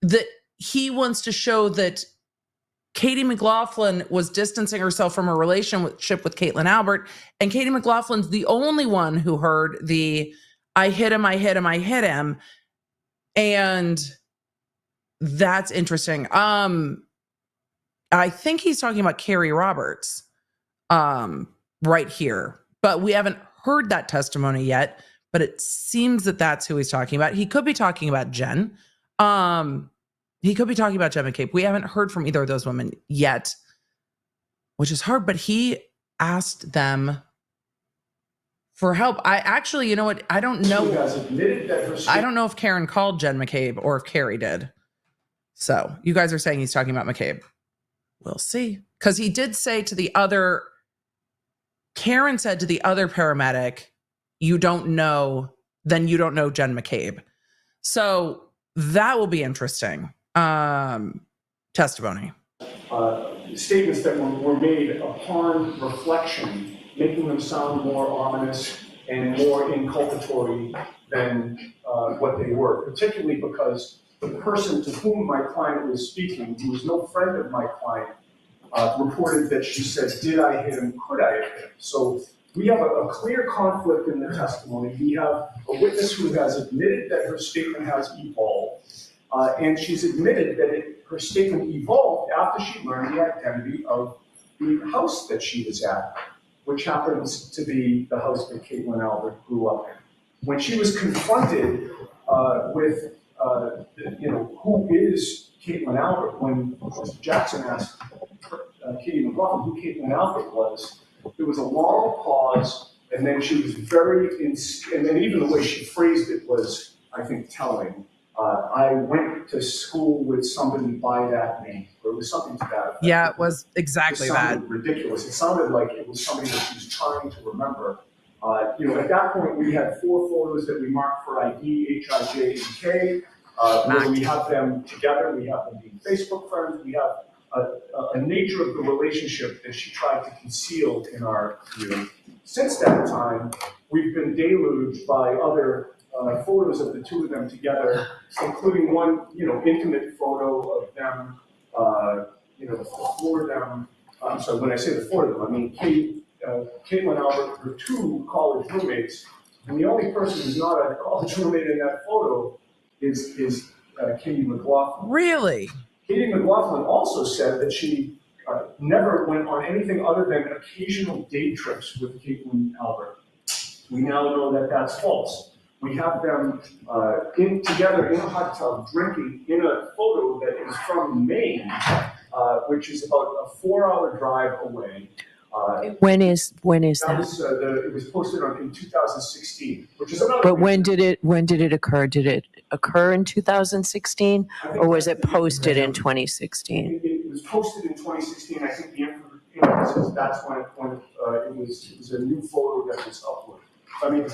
A: that he wants to show that Katie McLaughlin was distancing herself from her relationship with Caitlin Albert, and Katie McLaughlin's the only one who heard the I hit him, I hit him, I hit him. And that's interesting. I think he's talking about Carrie Roberts right here, but we haven't heard that testimony yet, but it seems that that's who he's talking about. He could be talking about Jen. He could be talking about Jen McCabe. We haven't heard from either of those women yet, which is hard, but he asked them for help. I actually, you know what? I don't know. I don't know if Karen called Jen McCabe or if Carrie did. So you guys are saying he's talking about McCabe. We'll see. Because he did say to the other, Karen said to the other paramedic, you don't know, then you don't know Jen McCabe. So that will be interesting. Testimony.
K: Statements that were made upon reflection, making them sound more ominous and more inculpatory than what they were, particularly because the person to whom my client was speaking, who was no friend of my client, reported that she said, did I hit him? Could I have hit him? So we have a clear conflict in the testimony. We have a witness who has admitted that her statement has evolved, and she's admitted that her statement evolved after she learned the identity of the house that she was at, which happens to be the house that Caitlin Albert grew up in. When she was confronted with, who is Caitlin Albert, when Mr. Jackson asked Katie McLaughlin who Caitlin Albert was, there was a long pause, and then she was and then even the way she phrased it was, I think, telling. I went to school with somebody by that name, or it was something to that effect.
A: Yeah, it was exactly that.
K: Ridiculous. It sounded like it was somebody that she was trying to remember. At that point, we had 4 photos that we marked for ID, H, I, J, and K. Where we have them together, we have them being Facebook friends, we have a nature of the relationship that she tried to conceal in our view. Since that time, we've been deluged by other photos of the two of them together, including one, intimate photo of them, the 4 of them. I'm sorry, when I say the 4 of them, I mean Caitlin Albert, her 2 college roommates, and the only person who's not a college roommate in that photo is Katie McLaughlin.
A: Really?
K: Katie McLaughlin also said that she never went on anything other than occasional day trips with Caitlin Albert. We now know that that's false. We have them together in a hot tub drinking in a photo that is from Maine, which is about a 4-hour drive away.
M: When is that?
K: It was posted in 2016, which is another.
M: But when did it occur? Did it occur in 2016, or was it posted in 2016?
K: It was posted in 2016. I think the inference is that's when it was a new photo that was uploaded. I mean,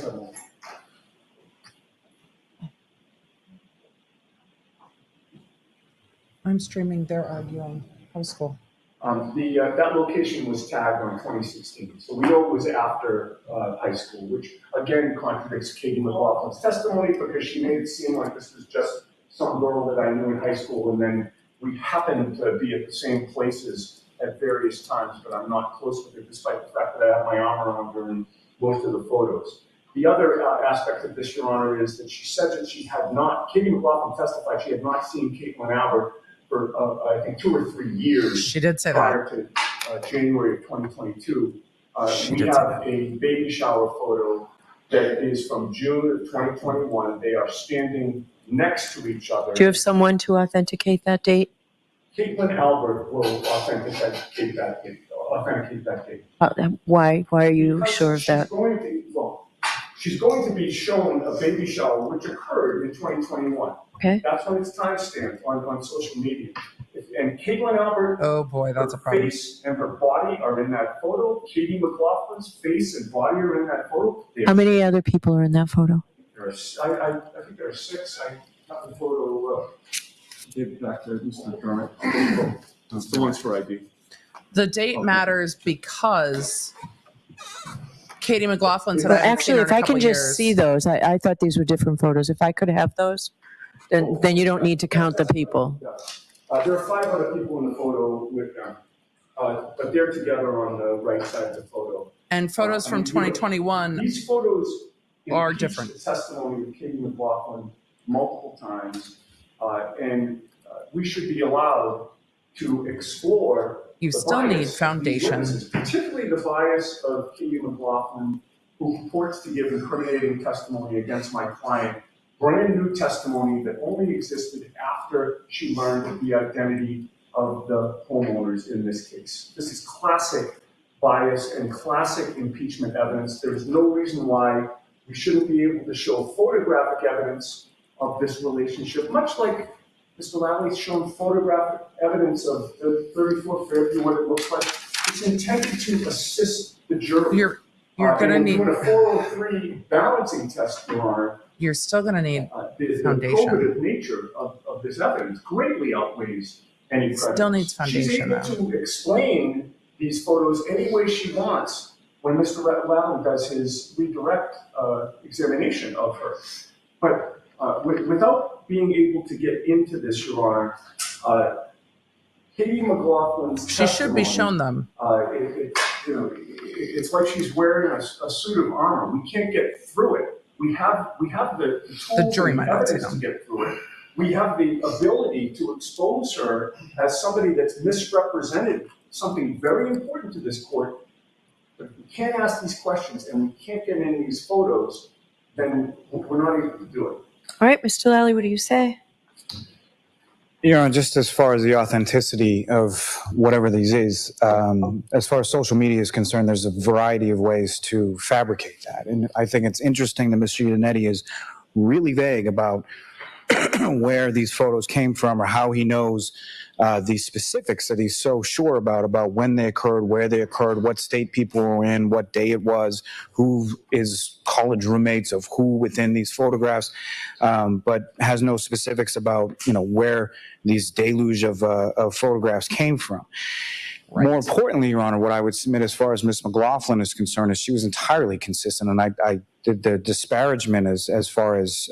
A: I'm streaming. They're arguing. High school.
K: That location was tagged on 2016, so we know it was after high school, which again contradicts Katie McLaughlin's testimony because she made it seem like this was just some girl that I knew in high school, and then we happened to be at the same places at various times, but I'm not close with her, despite the fact that I have my arm around her in most of the photos. The other aspect of this, Your Honor, is that she said that Katie McLaughlin testified she had not seen Caitlin Albert for I think 2 or 3 years.
A: She did say
K: prior to January of 2022. We have a baby shower photo that is from June of 2021. They are standing next to each other.
M: Do you have someone to authenticate that date?
K: Caitlin Albert will authenticate that date.
M: Why are you
K: Because
M: sure of that?
K: She's going to be shown a baby shower which occurred in 2021.
M: Okay.
K: That's when it's timestamped on social media. And Caitlin Albert,
A: oh boy, that's a
K: her
A: problem.
K: face and her body are in that photo. Katie McLaughlin's face and body are in that photo.
M: How many other people are in that photo?
K: I think there are 6. I have the photo. Give back to Mr. McDermott. The ones for ID.
A: The date matters because Katie McLaughlin said,
M: Well, actually, if I can just see those, I thought these were different photos. If I could have those. Then you don't need to count the people.
K: There are 5 other people in the photo with them, but they're together on the right side of the photo.
A: And photos from 2021
K: These photos
A: are
K: impeach
A: different.
K: the testimony of Katie McLaughlin multiple times, and we should be allowed to explore.
A: You
K: the
A: still need
K: bias of these
A: foundation.
K: witnesses, particularly the bias of Katie McLaughlin, who purports to give incriminating testimony against my client, brand new testimony that only existed after she learned the identity of the homeowners in this case. This is classic bias and classic impeachment evidence. There's no reason why we shouldn't be able to show photographic evidence of this relationship, much like Mr. Lally's shown photographic evidence of the 34 Fairview, what it looks like. It's intended to assist the jury.
A: You're gonna need
K: doing a 403 balancing test, Your Honor.
A: You're still gonna need
K: The
A: foundation.
K: probative nature of this evidence greatly outweighs any prejudice.
A: Still needs foundation,
K: She's able
A: though.
K: to explain these photos any way she wants when Mr. McLaughlin does his redirect examination of her. But without being able to get into this, Your Honor, Katie McLaughlin's
A: She should be
K: testimony,
A: shown them.
K: It's like she's wearing a suit of armor. We can't get through it. We have the tools
A: The jury
K: and
A: might not see
K: evidence to
A: them.
K: get through it. We have the ability to expose her as somebody that's misrepresented something very important to this court. But if we can't ask these questions and we can't get in these photos, then we're not able to do it.
M: All right, Mr. Lally, what do you say?
N: You know, just as far as the authenticity of whatever these is, as far as social media is concerned, there's a variety of ways to fabricate that. And I think it's interesting that Mr. Iannetti is really vague about where these photos came from or how he knows the specifics that he's so sure about when they occurred, where they occurred, what state people were in, what day it was, who is college roommates of who within these photographs, but has no specifics about, where these deluge of photographs came from. Right. More importantly, Your Honor, what I would submit as far as Ms. McLaughlin is concerned is she was entirely consistent, and I did the disparagement as far as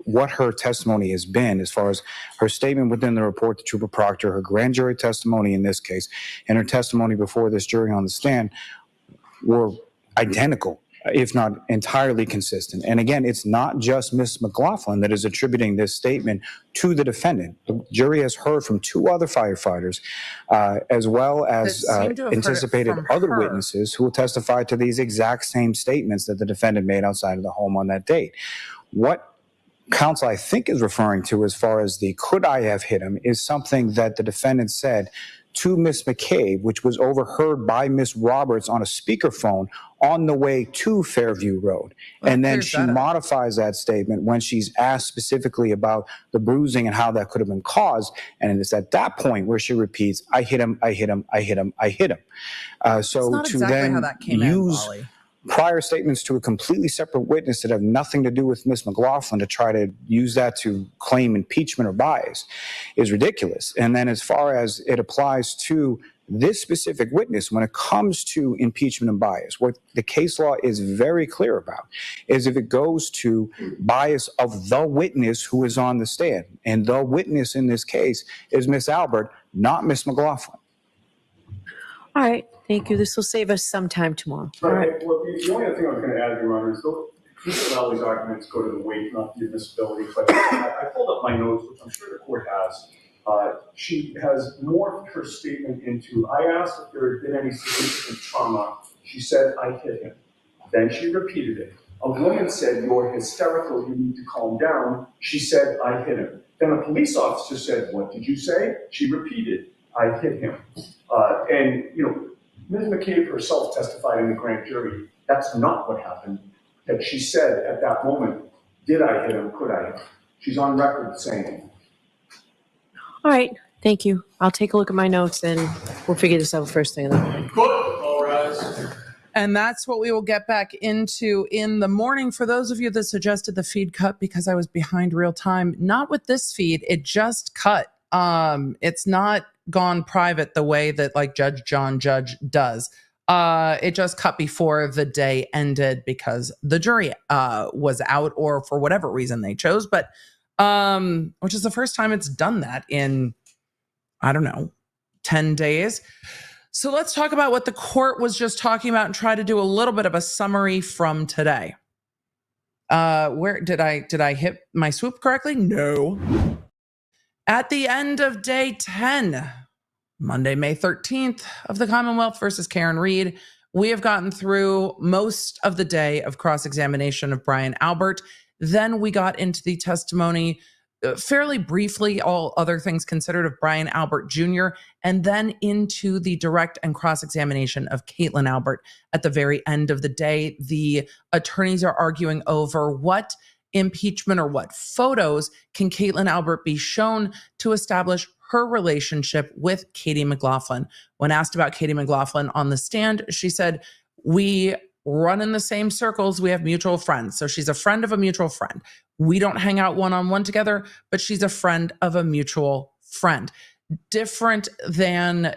N: what her testimony has been, as far as her statement within the report to Trooper Proctor, her grand jury testimony in this case, and her testimony before this jury on the stand were identical, if not entirely consistent. And again, it's not just Ms. McLaughlin that is attributing this statement to the defendant. The jury has heard from 2 other firefighters, as well as anticipated other witnesses who will testify to these exact same statements that the defendant made outside of the home on that date. What counsel I think is referring to as far as the could I have hit him is something that the defendant said to Miss McCabe, which was overheard by Miss Roberts on a speakerphone on the way to Fairview Road. And then she modifies that statement when she's asked specifically about the bruising and how that could have been caused. And it's at that point where she repeats, I hit him, I hit him, I hit him, I hit him. So
A: not
N: to
A: exactly
N: then
A: how that came
N: use
A: in, Molly.
N: Prior statements to a completely separate witness that have nothing to do with Ms. McLaughlin to try to use that to claim impeachment or bias is ridiculous. And then as far as it applies to this specific witness, when it comes to impeachment and bias, what the case law is very clear about is if it goes to bias of the witness who is on the stand. And the witness in this case is Ms. Albert, not Ms. McLaughlin.
M: All right, thank you. This will save us some time tomorrow. All right.
K: Well, the only other thing I was going to add, Your Honor, is Mr. Lally arguments go to the weight, not the admissibility. But I pulled up my notes, which I'm sure the court has. She has morphed her statement into, I asked if there had been any significant trauma. She said, I hit him. Then she repeated it. A woman said, you're hysterical, you need to calm down. She said, I hit him. Then a police officer said, what did you say? She repeated, I hit him. And, Ms. McCabe herself testified in the grand jury, that's not what happened. That she said at that moment, did I hit him, could I hit him? She's on record saying it.
M: All right, thank you. I'll take a look at my notes and we'll figure this out first thing in the morning.
L: All rise.
A: And that's what we will get back into in the morning. For those of you that suggested the feed cut because I was behind real time, not with this feed, it just cut. It's not gone private the way that like Judge John Judge does. It just cut before the day ended because the jury was out or for whatever reason they chose. But which is the first time it's done that in, I don't know, 10 days. So let's talk about what the court was just talking about and try to do a little bit of a summary from today. Where did I hit my swoop correctly? No. At the end of day 10, Monday, May 13th of the Commonwealth versus Karen Reed, we have gotten through most of the day of cross-examination of Brian Albert. Then we got into the testimony fairly briefly, all other things considered, of Brian Albert Jr., and then into the direct and cross-examination of Caitlin Albert. At the very end of the day, the attorneys are arguing over what impeachment or what photos can Caitlin Albert be shown to establish her relationship with Katie McLaughlin. When asked about Katie McLaughlin on the stand, she said, "We run in the same circles. We have mutual friends." So she's a friend of a mutual friend. We don't hang out one-on-one together, but she's a friend of a mutual friend. Different than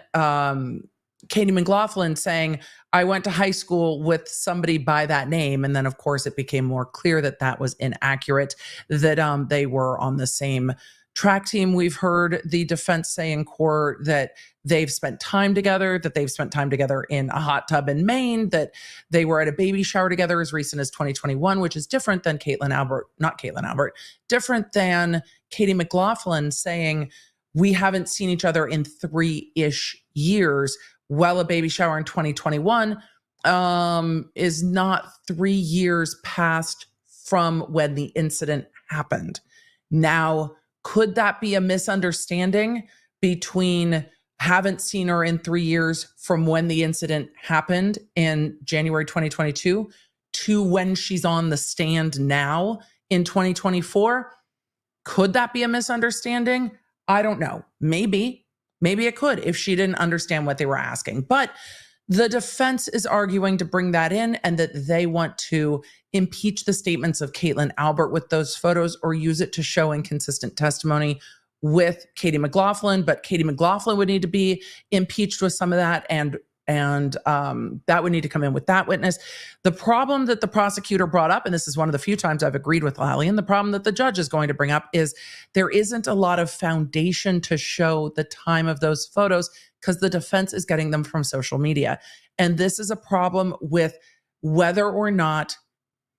A: Katie McLaughlin saying, "I went to high school with somebody by that name." And then, of course, it became more clear that that was inaccurate, that they were on the same track team. We've heard the defense say in court that they've spent time together, that they've spent time together in a hot tub in Maine, that they were at a baby shower together as recent as 2021, which is different than different than Katie McLaughlin saying, "We haven't seen each other in 3-ish years." Well, a baby shower in 2021 is not 3 years past from when the incident happened. Now, could that be a misunderstanding between haven't seen her in 3 years from when the incident happened in January 2022 to when she's on the stand now in 2024? Could that be a misunderstanding? I don't know. Maybe it could if she didn't understand what they were asking. But the defense is arguing to bring that in and that they want to impeach the statements of Caitlin Albert with those photos or use it to show inconsistent testimony with Katie McLaughlin. But Katie McLaughlin would need to be impeached with some of that, and that would need to come in with that witness. The problem that the prosecutor brought up, and this is one of the few times I've agreed with Lally, and the problem that the judge is going to bring up, is there isn't a lot of foundation to show the time of those photos because the defense is getting them from social media. And this is a problem with whether or not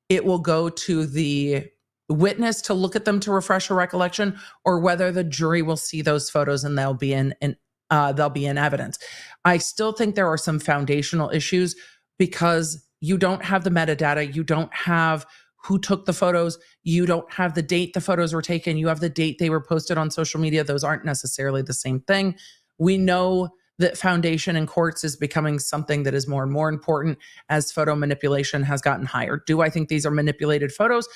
A: it will go to the witness to look at them to refresh her recollection, or whether the jury will see those photos and they'll be in evidence. I still think there are some foundational issues because you don't have the metadata, you don't have who took the photos, you don't have the date the photos were taken, you have the date they were posted on social media. Those aren't necessarily the same thing. We know that foundation in courts is becoming something that is more and more important as photo manipulation has gotten higher. Do I think these are manipulated photos?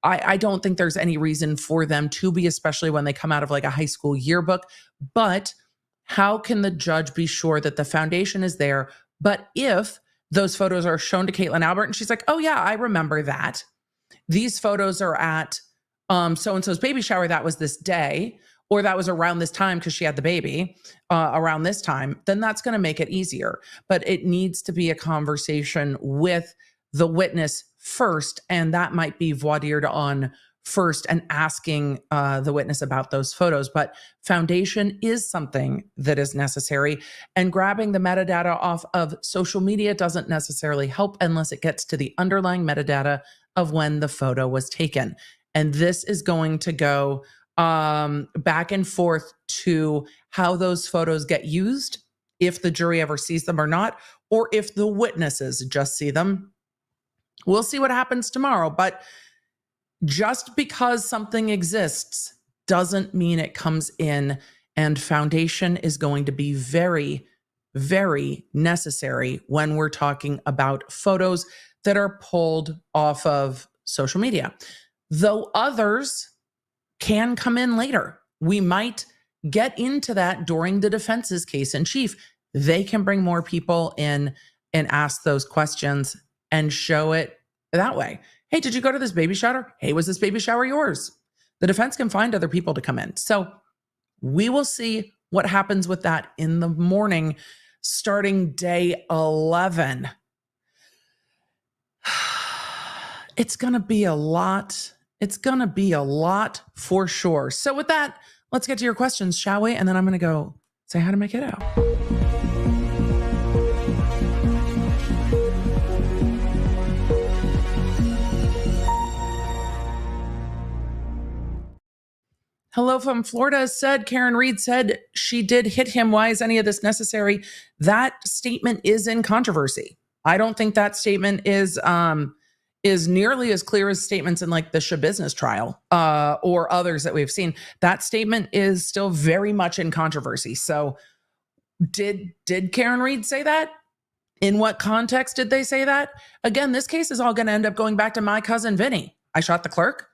A: I don't think there's any reason for them to be, especially when they come out of like a high school yearbook. But how can the judge be sure that the foundation is there? But if those photos are shown to Caitlin Albert and she's like, "Oh yeah, I remember that. These photos are at so-and-so's baby shower. That was this day, or that was around this time because she had the baby around this time," then that's going to make it easier. But it needs to be a conversation with the witness first, and that might be voir dired on first and asking the witness about those photos. But foundation is something that is necessary, and grabbing the metadata off of social media doesn't necessarily help unless it gets to the underlying metadata of when the photo was taken. And this is going to go back and forth to how those photos get used, if the jury ever sees them or not, or if the witnesses just see them. We'll see what happens tomorrow, but just because something exists doesn't mean it comes in, and foundation is going to be very, very necessary when we're talking about photos that are pulled off of social media. Though others can come in later. We might get into that during the defense's case in chief. They can bring more people in and ask those questions and show it that way. Hey, did you go to this baby shower? Hey, was this baby shower yours? The defense can find other people to come in. So we will see what happens with that in the morning, starting day 11. It's going to be a lot It's going to be a lot for sure. So with that, let's get to your questions, shall we? And then I'm going to go say hi to my kiddo. Hello from Florida said, Karen Reed said she did hit him. Why is any of this necessary? That statement is in controversy. I don't think that statement is nearly as clear as statements in like the Shabusiness trial or others that we've seen. That statement is still very much in controversy. So did Karen Reed say that? In what context did they say that? Again, this case is all going to end up going back to my cousin Vinny. I shot the clerk.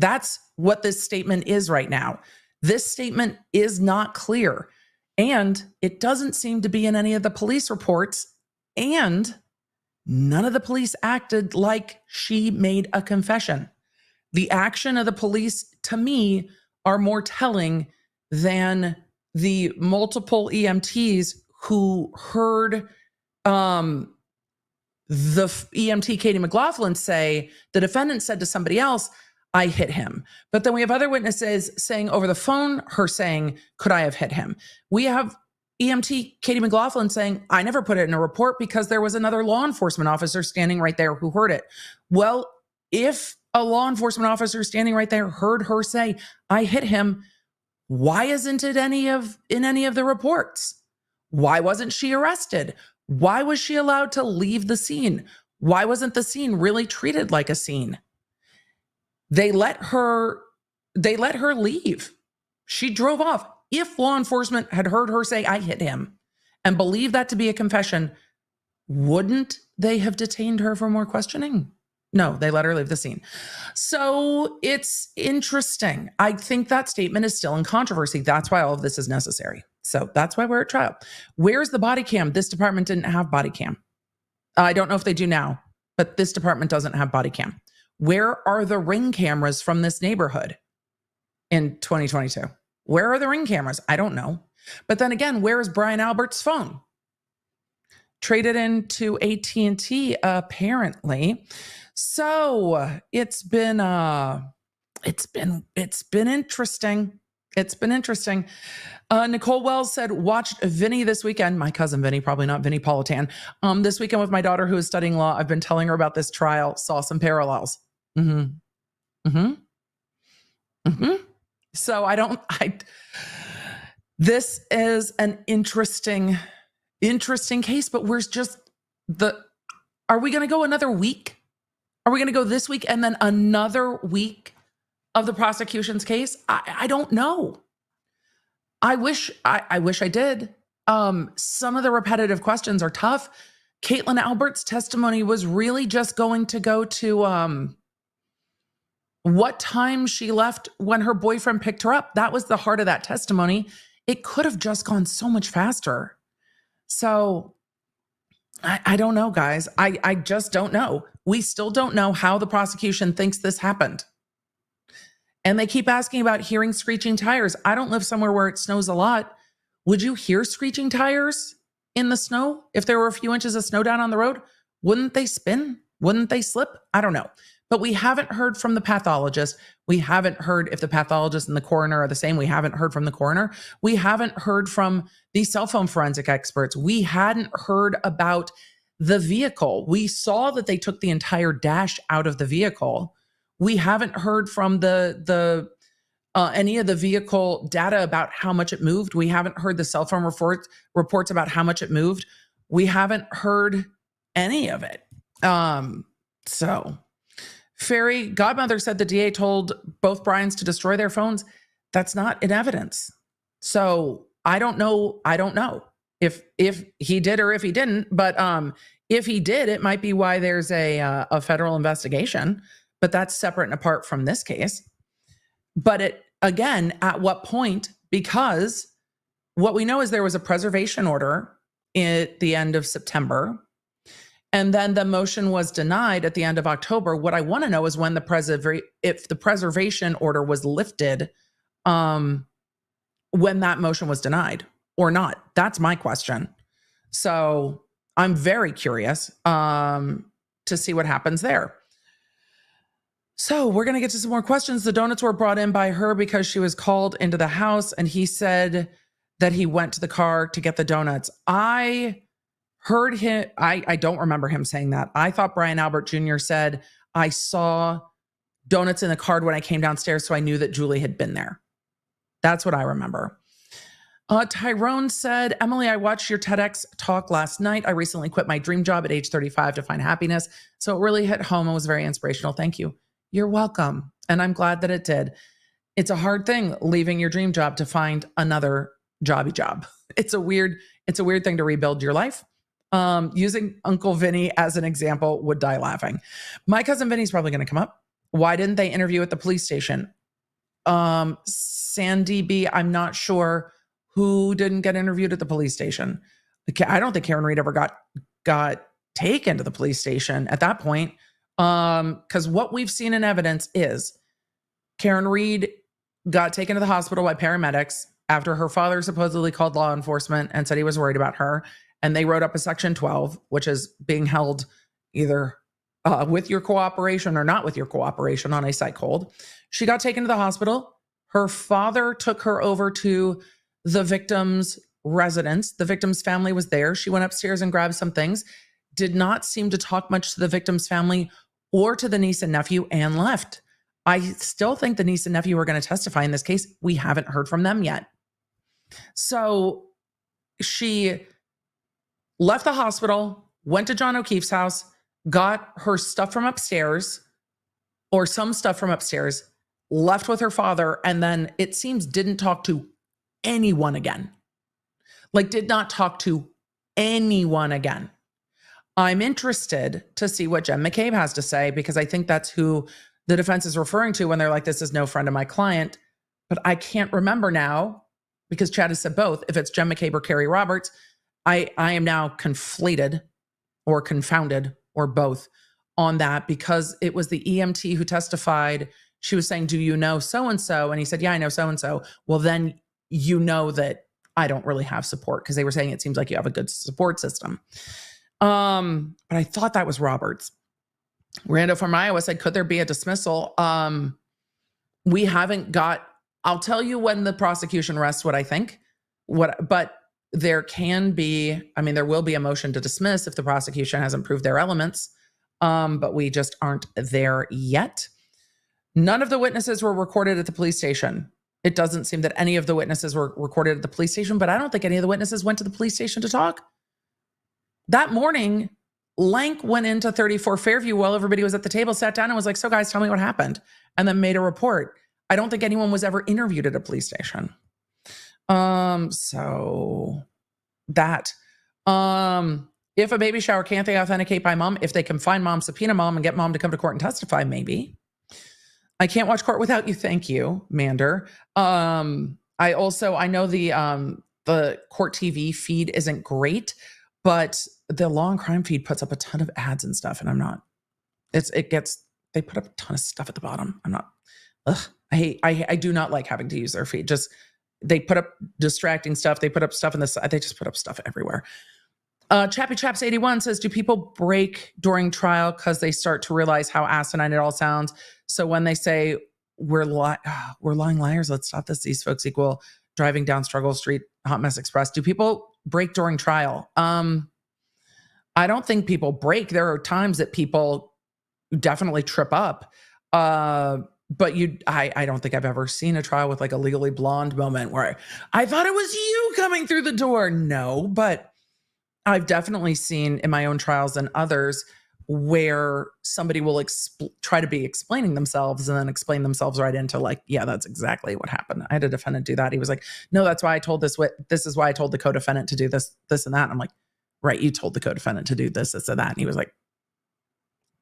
A: That's what this statement is right now. This statement is not clear, and it doesn't seem to be in any of the police reports, and none of the police acted like she made a confession. The action of the police, to me, are more telling than the multiple EMTs who heard the EMT Katie McLaughlin say the defendant said to somebody else, I hit him. But then we have other witnesses saying over the phone, her saying, could I have hit him? We have EMT Katie McLaughlin saying, I never put it in a report because there was another law enforcement officer standing right there who heard it. Well, if a law enforcement officer standing right there heard her say, I hit him, why isn't it in any of the reports? Why wasn't she arrested? Why was she allowed to leave the scene? Why wasn't the scene really treated like a scene? They let her leave. She drove off. If law enforcement had heard her say, I hit him, and believed that to be a confession, wouldn't they have detained her for more questioning? No, they let her leave the scene. So it's interesting. I think that statement is still in controversy. That's why all of this is necessary. So that's why we're at trial. Where's the body cam? This department didn't have body cam. I don't know if they do now, but this department doesn't have body cam. Where are the ring cameras from this neighborhood in 2022? Where are the ring cameras? I don't know. But then again, where is Brian Albert's phone? Traded into AT&T apparently. So it's been interesting. It's been interesting. Nicole Wells said, watched Vinny this weekend. My cousin Vinny, probably not Vinny Politan. This weekend with my daughter who is studying law. I've been telling her about this trial. Saw some parallels. So this is an interesting case, but are we going to go another week? Are we going to go this week and then another week of the prosecution's case? I don't know. I wish I did. Some of the repetitive questions are tough. Caitlin Albert's testimony was really just going to go to what time she left when her boyfriend picked her up. That was the heart of that testimony. It could have just gone so much faster. So I don't know, guys. I just don't know. We still don't know how the prosecution thinks this happened. And they keep asking about hearing screeching tires. I don't live somewhere where it snows a lot. Would you hear screeching tires in the snow? If there were a few inches of snow down on the road, wouldn't they spin? Wouldn't they slip? I don't know. But we haven't heard from the pathologist. We haven't heard if the pathologist and the coroner are the same. We haven't heard from the coroner. We haven't heard from the cell phone forensic experts. We hadn't heard about the vehicle. We saw that they took the entire dash out of the vehicle. We haven't heard from any of the vehicle data about how much it moved. We haven't heard the cell phone reports about how much it moved. We haven't heard any of it. So Fairy Godmother said the DA told both Bryans to destroy their phones. That's not in evidence. So I don't know. If he did or if he didn't, but if he did, it might be why there's a federal investigation. But that's separate and apart from this case. But again, at what point? Because what we know is there was a preservation order at the end of September, and then the motion was denied at the end of October. What I want to know is when if the preservation order was lifted, when that motion was denied or not. That's my question. So I'm very curious to see what happens there. So we're going to get to some more questions. The donuts were brought in by her because she was called into the house, and he said that he went to the car to get the donuts. I heard him. I don't remember him saying that. I thought Brian Albert Jr. said, I saw donuts in the car when I came downstairs, so I knew that Julie had been there. That's what I remember. Tyrone said, Emily, I watched your TEDx talk last night. I recently quit my dream job at age 35 to find happiness. So it really hit home and was very inspirational. Thank you. You're welcome. And I'm glad that it did. It's a hard thing leaving your dream job to find another jobby job. It's a weird thing to rebuild your life. Using Uncle Vinny as an example would die laughing. My cousin Vinny's probably going to come up. Why didn't they interview at the police station? Sandy B, I'm not sure who didn't get interviewed at the police station. I don't think Karen Reed ever got taken to the police station at that point. Because what we've seen in evidence is Karen Reed got taken to the hospital by paramedics after her father supposedly called law enforcement and said he was worried about her. And they wrote up a Section 12, which is being held either with your cooperation or not with your cooperation on a psych hold. She got taken to the hospital. Her father took her over to the victim's residence. The victim's family was there. She went upstairs and grabbed some things, did not seem to talk much to the victim's family or to the niece and nephew, and left. I still think the niece and nephew are going to testify in this case. We haven't heard from them yet. So she left the hospital, went to John O'Keefe's house, got her stuff from upstairs, or some stuff from upstairs, left with her father, and then it seems didn't talk to anyone again. Like, did not talk to anyone again. I'm interested to see what Jen McCabe has to say, because I think that's who the defense is referring to when they're like, this is no friend of my client. But I can't remember now, because Chad has said both, if it's Jen McCabe or Carrie Roberts. I am now conflated or confounded or both on that, because it was the EMT who testified. She was saying, do you know so-and-so? And he said, yeah, I know so-and-so. Well, then you know that I don't really have support, because they were saying it seems like you have a good support system. But I thought that was Roberts. Rando from Iowa said, could there be a dismissal? We haven't got, I'll tell you when the prosecution rests what I think. But there can be, I mean, there will be a motion to dismiss if the prosecution hasn't proved their elements. But we just aren't there yet. None of the witnesses were recorded at the police station. It doesn't seem that any of the witnesses were recorded at the police station, but I don't think any of the witnesses went to the police station to talk. That morning, Lank went into 34 Fairview while everybody was at the table, sat down and was like, so guys, tell me what happened. And then made a report. I don't think anyone was ever interviewed at a police station. So that, if a baby shower, can't they authenticate by mom? If they can find mom, subpoena mom and get mom to come to court and testify, maybe. I can't watch court without you. Thank you, Mander. I know the court TV feed isn't great, but the law and crime feed puts up a ton of ads and stuff. And they put up a ton of stuff at the bottom. I do not like having to use their feed. Just, they put up distracting stuff. They put up stuff they just put up stuff everywhere. Chappy Chaps 81 says, do people break during trial because they start to realize how asinine it all sounds? So when they say we're lying liars, let's stop this, these folks equal driving down Struggle Street, Hot Mess Express. Do people break during trial? I don't think people break. There are times that people definitely trip up. But I don't think I've ever seen a trial with like a Legally Blonde moment where I thought it was you coming through the door. No, but I've definitely seen in my own trials and others where somebody will try to be explaining themselves and then explain themselves right into like, yeah, that's exactly what happened. I had a defendant do that. He was like, no, that's why I told this is why I told the co-defendant to do this and that. And I'm like, right, you told the co-defendant to do this and that. And he was like,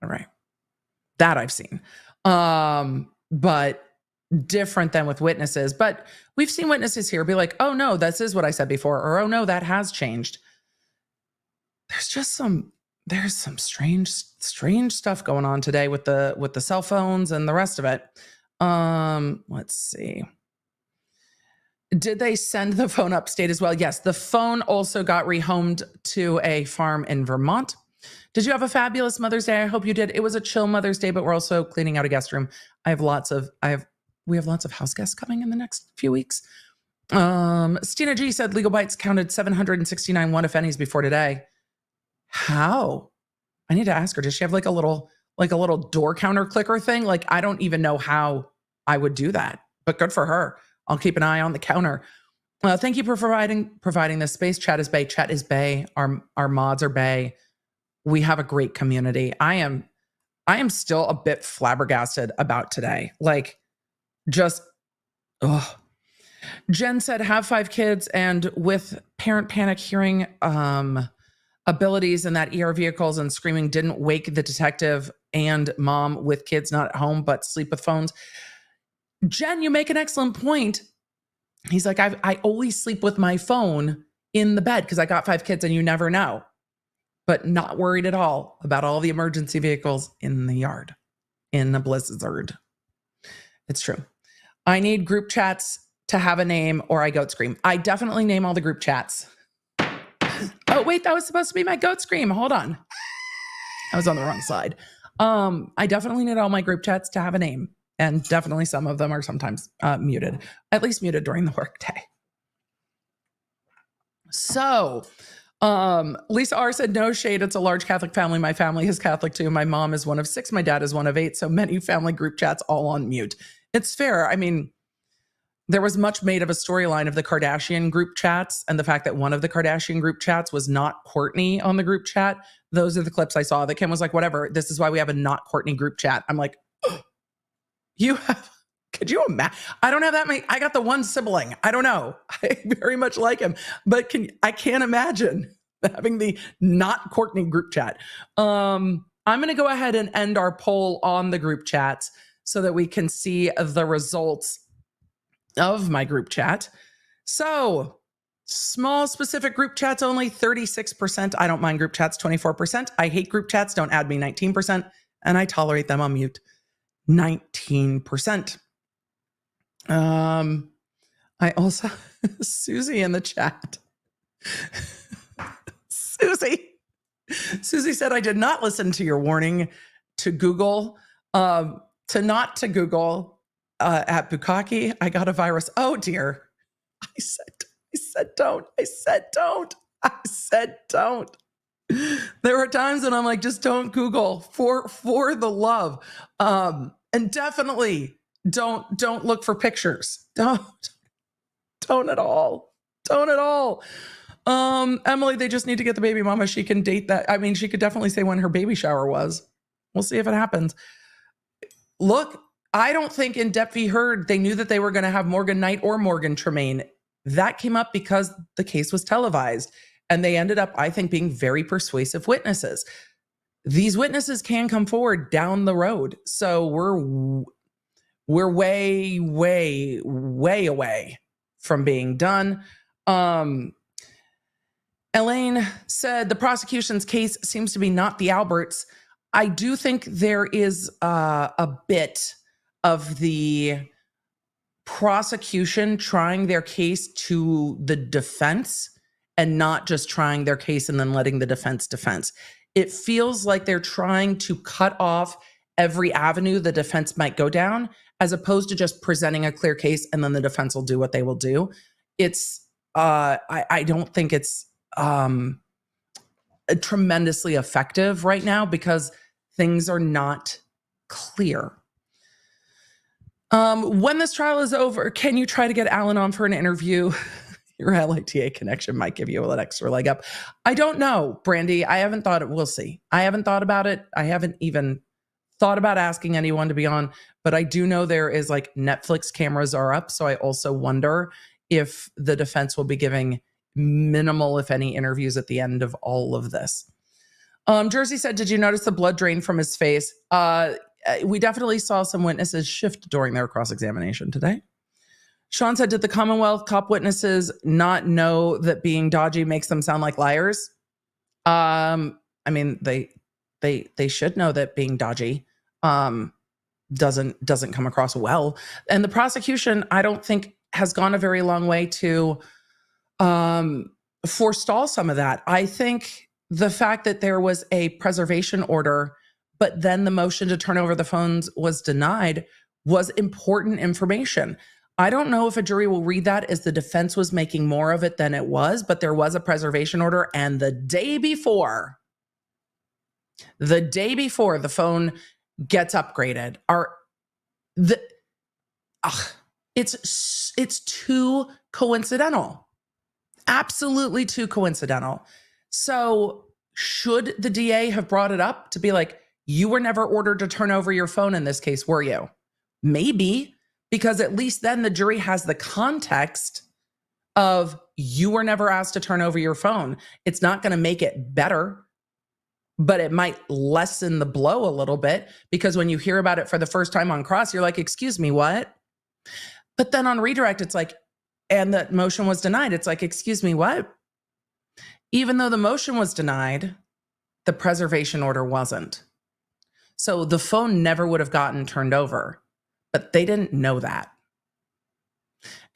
A: all right, that I've seen. But different than with witnesses. But we've seen witnesses here be like, oh no, this is what I said before, or oh no, that has changed. There's some strange stuff going on today with the cell phones and the rest of it. Let's see. Did they send the phone upstate as well? Yes, the phone also got rehomed to a farm in Vermont. Did you have a fabulous Mother's Day? I hope you did. It was a chill Mother's Day, but we're also cleaning out a guest room. We have lots of house guests coming in the next few weeks. Stina G said Legal Bites counted 769 one if any's before today. How? I need to ask her. Does she have like a little door counter clicker thing? Like, I don't even know how I would do that, but good for her. I'll keep an eye on the counter. Thank you for providing this space. Chat is Bay. Chat is Bay. Our mods are Bay. We have a great community. I am still a bit flabbergasted about today. Like, just, ugh. Jen said, have 5 kids, and with parent panic hearing abilities in that ER vehicles and screaming didn't wake the detective and mom with kids not at home but sleep with phones. Jen, you make an excellent point. He's like, I always sleep with my phone in the bed because I got 5 kids and you never know. But not worried at all about all the emergency vehicles in the yard, in the blizzard. It's true. I need group chats to have a name or I goat scream. I definitely name all the group chats. Oh, wait, that was supposed to be my goat scream. Hold on. I was on the wrong side. I definitely need all my group chats to have a name. And definitely some of them are sometimes muted, at least muted during the workday. So, Lisa R said, no shade. It's a large Catholic family. My family is Catholic too. My mom is one of 6. My dad is one of 8. So many family group chats all on mute. It's fair. I mean, there was much made of a storyline of the Kardashian group chats and the fact that one of the Kardashian group chats was not Kourtney on the group chat. Those are the clips I saw that Kim was like, whatever, this is why we have a not Kourtney group chat. I'm like, could you imagine? I don't have that many. I got the one sibling. I don't know. I very much like him, but I can't imagine having the not Kourtney group chat. I'm going to go ahead and end our poll on the group chats so that we can see the results of my group chat. So small specific group chats only 36%. I don't mind group chats 24%. I hate group chats. Don't add me 19%. And I tolerate them on mute 19%. I also Susie in the chat. Susie said, I did not listen to your warning to Google, to Google at Bukkake. I got a virus. Oh dear. I said don't. There were times when I'm like, just don't Google for the love. And definitely don't look for pictures. Don't at all. Don't at all. Emily, they just need to get the baby mama. She can date that. I mean, she could definitely say when her baby shower was. We'll see if it happens. Look, I don't think in Depp v. Heard, they knew that they were going to have Morgan Knight or Morgan Tremaine. That came up because the case was televised. And they ended up, I think, being very persuasive witnesses. These witnesses can come forward down the road. So we're way, way, way away from being done. Elaine said the prosecution's case seems to be not the Alberts. I do think there is a bit of the prosecution trying their case to the defense and not just trying their case and then letting the defense. It feels like they're trying to cut off every avenue the defense might go down, as opposed to just presenting a clear case and then the defense will do what they will do. It's, I don't think it's tremendously effective right now because things are not clear. When this trial is over, can you try to get Alan on for an interview? Your LITA connection might give you an extra leg up. I don't know, Brandy. I haven't thought it. We'll see. I haven't thought about it. I haven't even thought about asking anyone to be on, but I do know there is like Netflix cameras are up. So I also wonder if the defense will be giving minimal, if any, interviews at the end of all of this. Jersey said, did you notice the blood drain from his face? We definitely saw some witnesses shift during their cross-examination today. Sean said, did the Commonwealth cop witnesses not know that being dodgy makes them sound like liars? I mean, they should know that being dodgy doesn't come across well. And the prosecution, I don't think, has gone a very long way to forestall some of that. I think the fact that there was a preservation order, but then the motion to turn over the phones was denied was important information. I don't know if a jury will read that as the defense was making more of it than it was, but there was a preservation order. And the day before the phone gets upgraded, it's too coincidental. Absolutely too coincidental. So should the DA have brought it up to be like, you were never ordered to turn over your phone in this case, were you? Maybe, because at least then the jury has the context of you were never asked to turn over your phone. It's not going to make it better, but it might lessen the blow a little bit, because when you hear about it for the first time on cross, you're like, excuse me, what? But then on redirect, it's like, and the motion was denied. It's like, excuse me, what? Even though the motion was denied, the preservation order wasn't. So the phone never would have gotten turned over, but they didn't know that.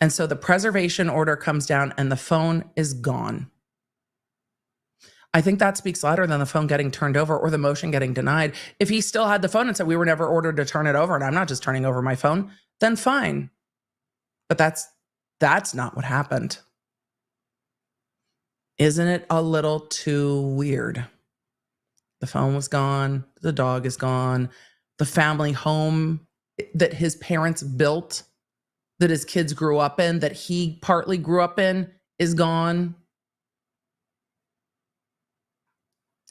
A: And so the preservation order comes down and the phone is gone. I think that speaks louder than the phone getting turned over or the motion getting denied. If he still had the phone and said, we were never ordered to turn it over and I'm not just turning over my phone, then fine. But that's not what happened. Isn't it a little too weird? The phone was gone. The dog is gone. The family home that his parents built, that his kids grew up in, that he partly grew up in, is gone.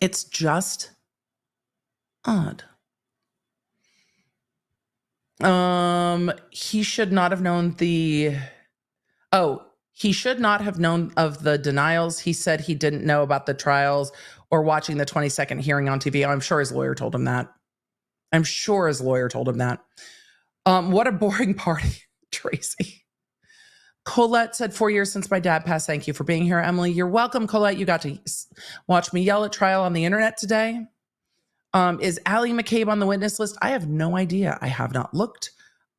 A: It's just odd. He should not have known he should not have known of the denials. He said he didn't know about the trials or watching the 22nd hearing on TV. I'm sure his lawyer told him that. What a boring party, Tracy. Colette said, 4 years since my dad passed. Thank you for being here, Emily. You're welcome, Colette. You got to watch me yell at trial on the internet today. Is Allie McCabe on the witness list? I have no idea. I have not looked.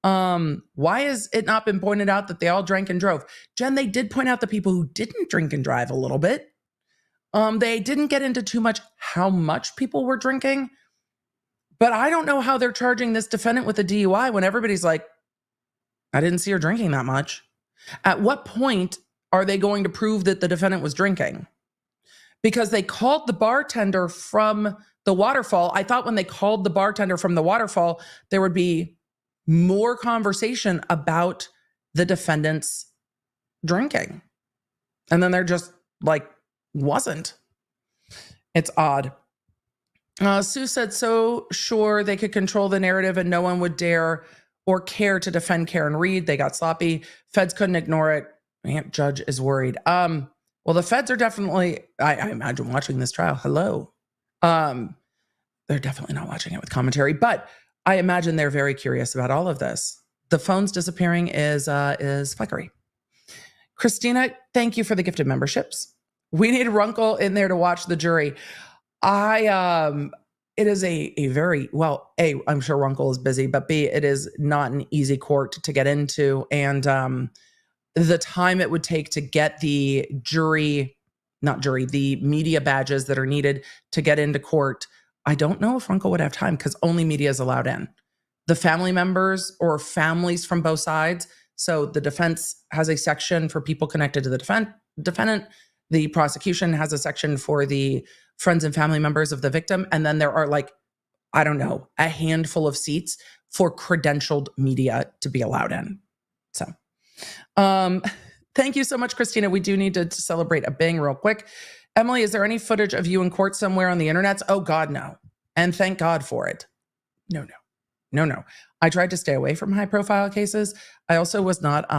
A: Why has it not been pointed out that they all drank and drove? Jen, they did point out the people who didn't drink and drive a little bit. They didn't get into too much how much people were drinking, but I don't know how they're charging this defendant with a DUI when everybody's like, I didn't see her drinking that much. At what point are they going to prove that the defendant was drinking? Because they called the bartender from the waterfall. I thought when they called the bartender from the waterfall, there would be more conversation about the defendant's drinking. And then they're just like, wasn't. It's odd. Sue said, so sure they could control the narrative and no one would dare or care to defend Karen Reed. They got sloppy. Feds couldn't ignore it. Aunt Judge is worried. Well, the feds are definitely, I imagine, watching this trial. Hello. They're definitely not watching it with commentary, but I imagine they're very curious about all of this. The phone's disappearing is fleckery. Christina, thank you for the gifted memberships. We need Runkle in there to watch the jury. It is a very, well, A, I'm sure Runkle is busy, but B, it is not an easy court to get into. And the time it would take to get the the media badges that are needed to get into court, I don't know if Runkle would have time because only media is allowed in. The family members or families from both sides. So the defense has a section for people connected to the defendant. The prosecution has a section for the friends and family members of the victim. And then there are a handful of seats for credentialed media to be allowed in. So thank you so much, Christina. We do need to celebrate a bang real quick. Emily, is there any footage of you in court somewhere on the internet? Oh God, no. And thank God for it. No. I tried to stay away from high profile cases. I also was not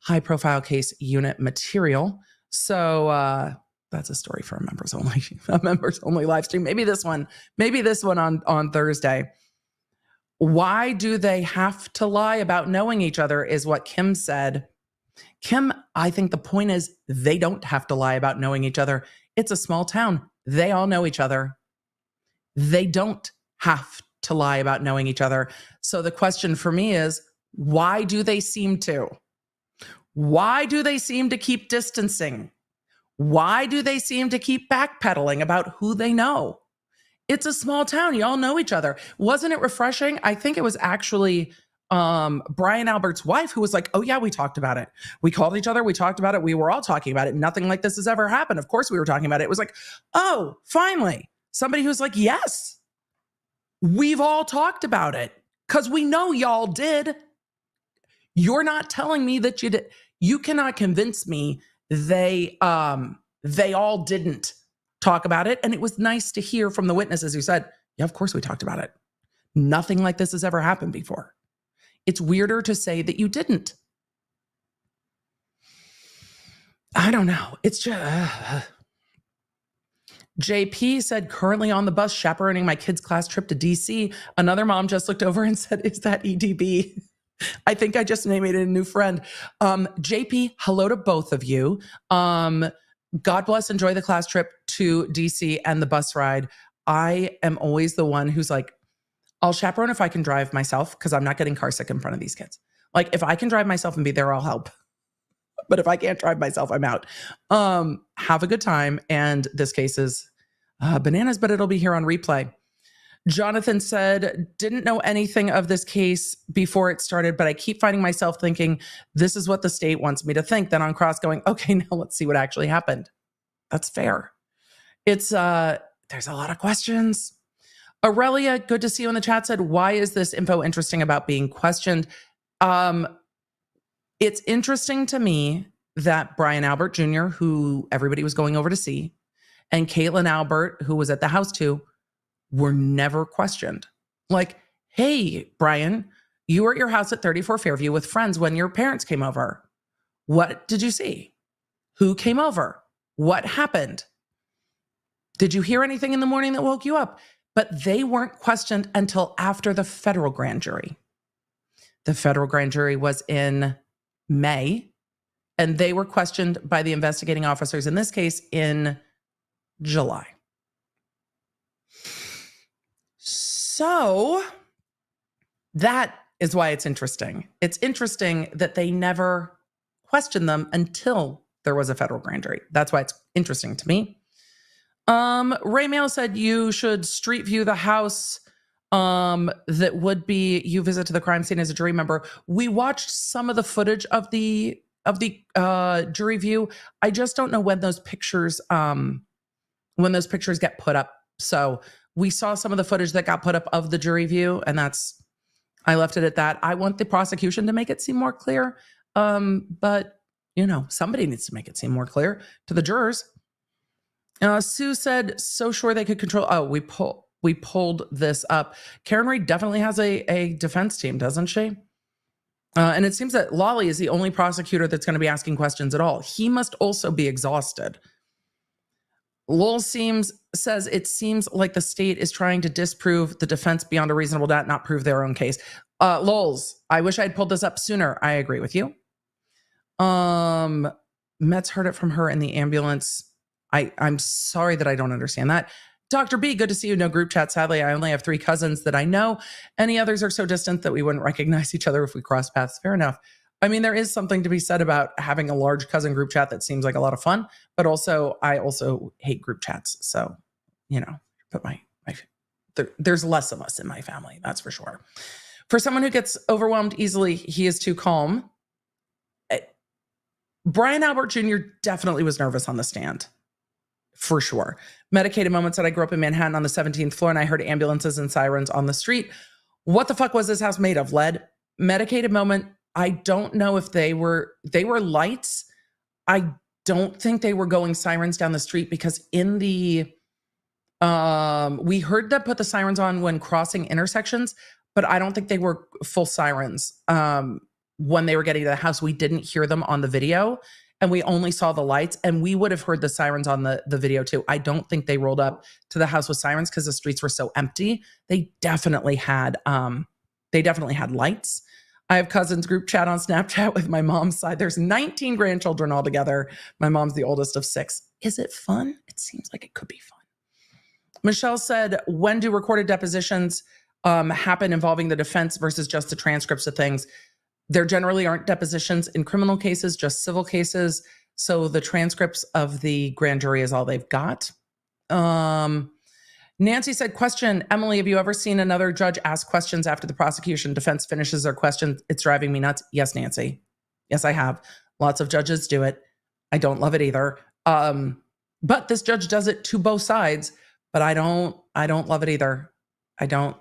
A: high profile case unit material. So that's a story for a members only live stream. Maybe this one on Thursday. Why do they have to lie about knowing each other is what Kim said. Kim, I think the point is they don't have to lie about knowing each other. It's a small town. They all know each other. They don't have to lie about knowing each other. So the question for me is, why do they seem to? Why do they seem to keep distancing? Why do they seem to keep backpedaling about who they know? It's a small town. You all know each other. Wasn't it refreshing? I think it was actually Brian Albert's wife who was like, oh yeah, we talked about it. We called each other. We talked about it. We were all talking about it. Nothing like this has ever happened. Of course we were talking about it. It was like, oh, finally, somebody who's like, yes, we've all talked about it because we know y'all did. You're not telling me that you did. You cannot convince me they all didn't talk about it. And it was nice to hear from the witnesses who said, yeah, of course we talked about it. Nothing like this has ever happened before. It's weirder to say that you didn't. I don't know. It's just... JP said, currently on the bus chaperoning my kids' class trip to DC. Another mom just looked over and said, is that EDB? I think I just made a new friend. JP, hello to both of you. God bless. Enjoy the class trip to DC and the bus ride. I am always the one who's like, I'll chaperone if I can drive myself because I'm not getting car sick in front of these kids. Like if I can drive myself and be there, I'll help. But if I can't drive myself, I'm out. Have a good time. And this case is bananas, but it'll be here on replay. Jonathan said, didn't know anything of this case before it started, but I keep finding myself thinking, this is what the state wants me to think. Then on cross going, okay, now let's see what actually happened. That's fair. It's, there's a lot of questions. Aurelia, good to see you in the chat, said, why is this info interesting about being questioned? It's interesting to me that Brian Albert Jr., who everybody was going over to see, and Caitlin Albert, who was at the house too, were never questioned. Like, hey, Brian, you were at your house at 34 Fairview with friends when your parents came over. What did you see? Who came over? What happened? Did you hear anything in the morning that woke you up? But they weren't questioned until after the federal grand jury. The federal grand jury was in May, and they were questioned by the investigating officers, in this case, in July. So that is why it's interesting. It's interesting that they never questioned them until there was a federal grand jury. That's why it's interesting to me. Ray Mail said you should street view the house that would be you visit to the crime scene as a jury member. We watched some of the footage of the jury view. I just don't know when those pictures get put up. So we saw some of the footage that got put up of the jury view, and I left it at that. I want the prosecution to make it seem more clear. But you know, somebody needs to make it seem more clear to the jurors. Sue said, so sure they could control. Oh, we pulled this up. Karen Reed definitely has a defense team, doesn't she? And it seems that Lolly is the only prosecutor that's going to be asking questions at all. He must also be exhausted. Lowell says it seems like the state is trying to disprove the defense beyond a reasonable doubt, not prove their own case. Lowell's, I wish I'd pulled this up sooner. I agree with you. Metz heard it from her in the ambulance. I'm sorry that I don't understand that. Dr. B, good to see you. No group chat. Sadly, I only have 3 cousins that I know. Any others are so distant that we wouldn't recognize each other if we crossed paths. Fair enough. I mean, there is something to be said about having a large cousin group chat that seems like a lot of fun, but also I also hate group chats. So, you know, but there's less of us in my family. That's for sure. For someone who gets overwhelmed easily, he is too calm. Brian Albert Jr. definitely was nervous on the stand. For sure. Medicated Moment said, I grew up in Manhattan on the 17th floor and I heard ambulances and sirens on the street. What the fuck was this house made of? Lead? Medicated Moment, I don't know if they were lights. I don't think they were going sirens down the street because in the, we heard them put the sirens on when crossing intersections, but I don't think they were full sirens. When they were getting to the house, we didn't hear them on the video. And we only saw the lights, and we would have heard the sirens on the video too. I don't think they rolled up to the house with sirens because the streets were so empty. They definitely had lights. I have cousins group chat on Snapchat with my mom's side. There's 19 grandchildren altogether. My mom's the oldest of 6. Is it fun? It seems like it could be fun. Michelle said, when do recorded depositions happen involving the defense versus just the transcripts of things? There generally aren't depositions in criminal cases, just civil cases. So the transcripts of the grand jury is all they've got. Nancy said, question, Emily, have you ever seen another judge ask questions after the prosecution defense finishes their question? It's driving me nuts. Yes, Nancy. Yes, I have. Lots of judges do it. I don't love it either. But this judge does it to both sides, but I don't love it either. I don't.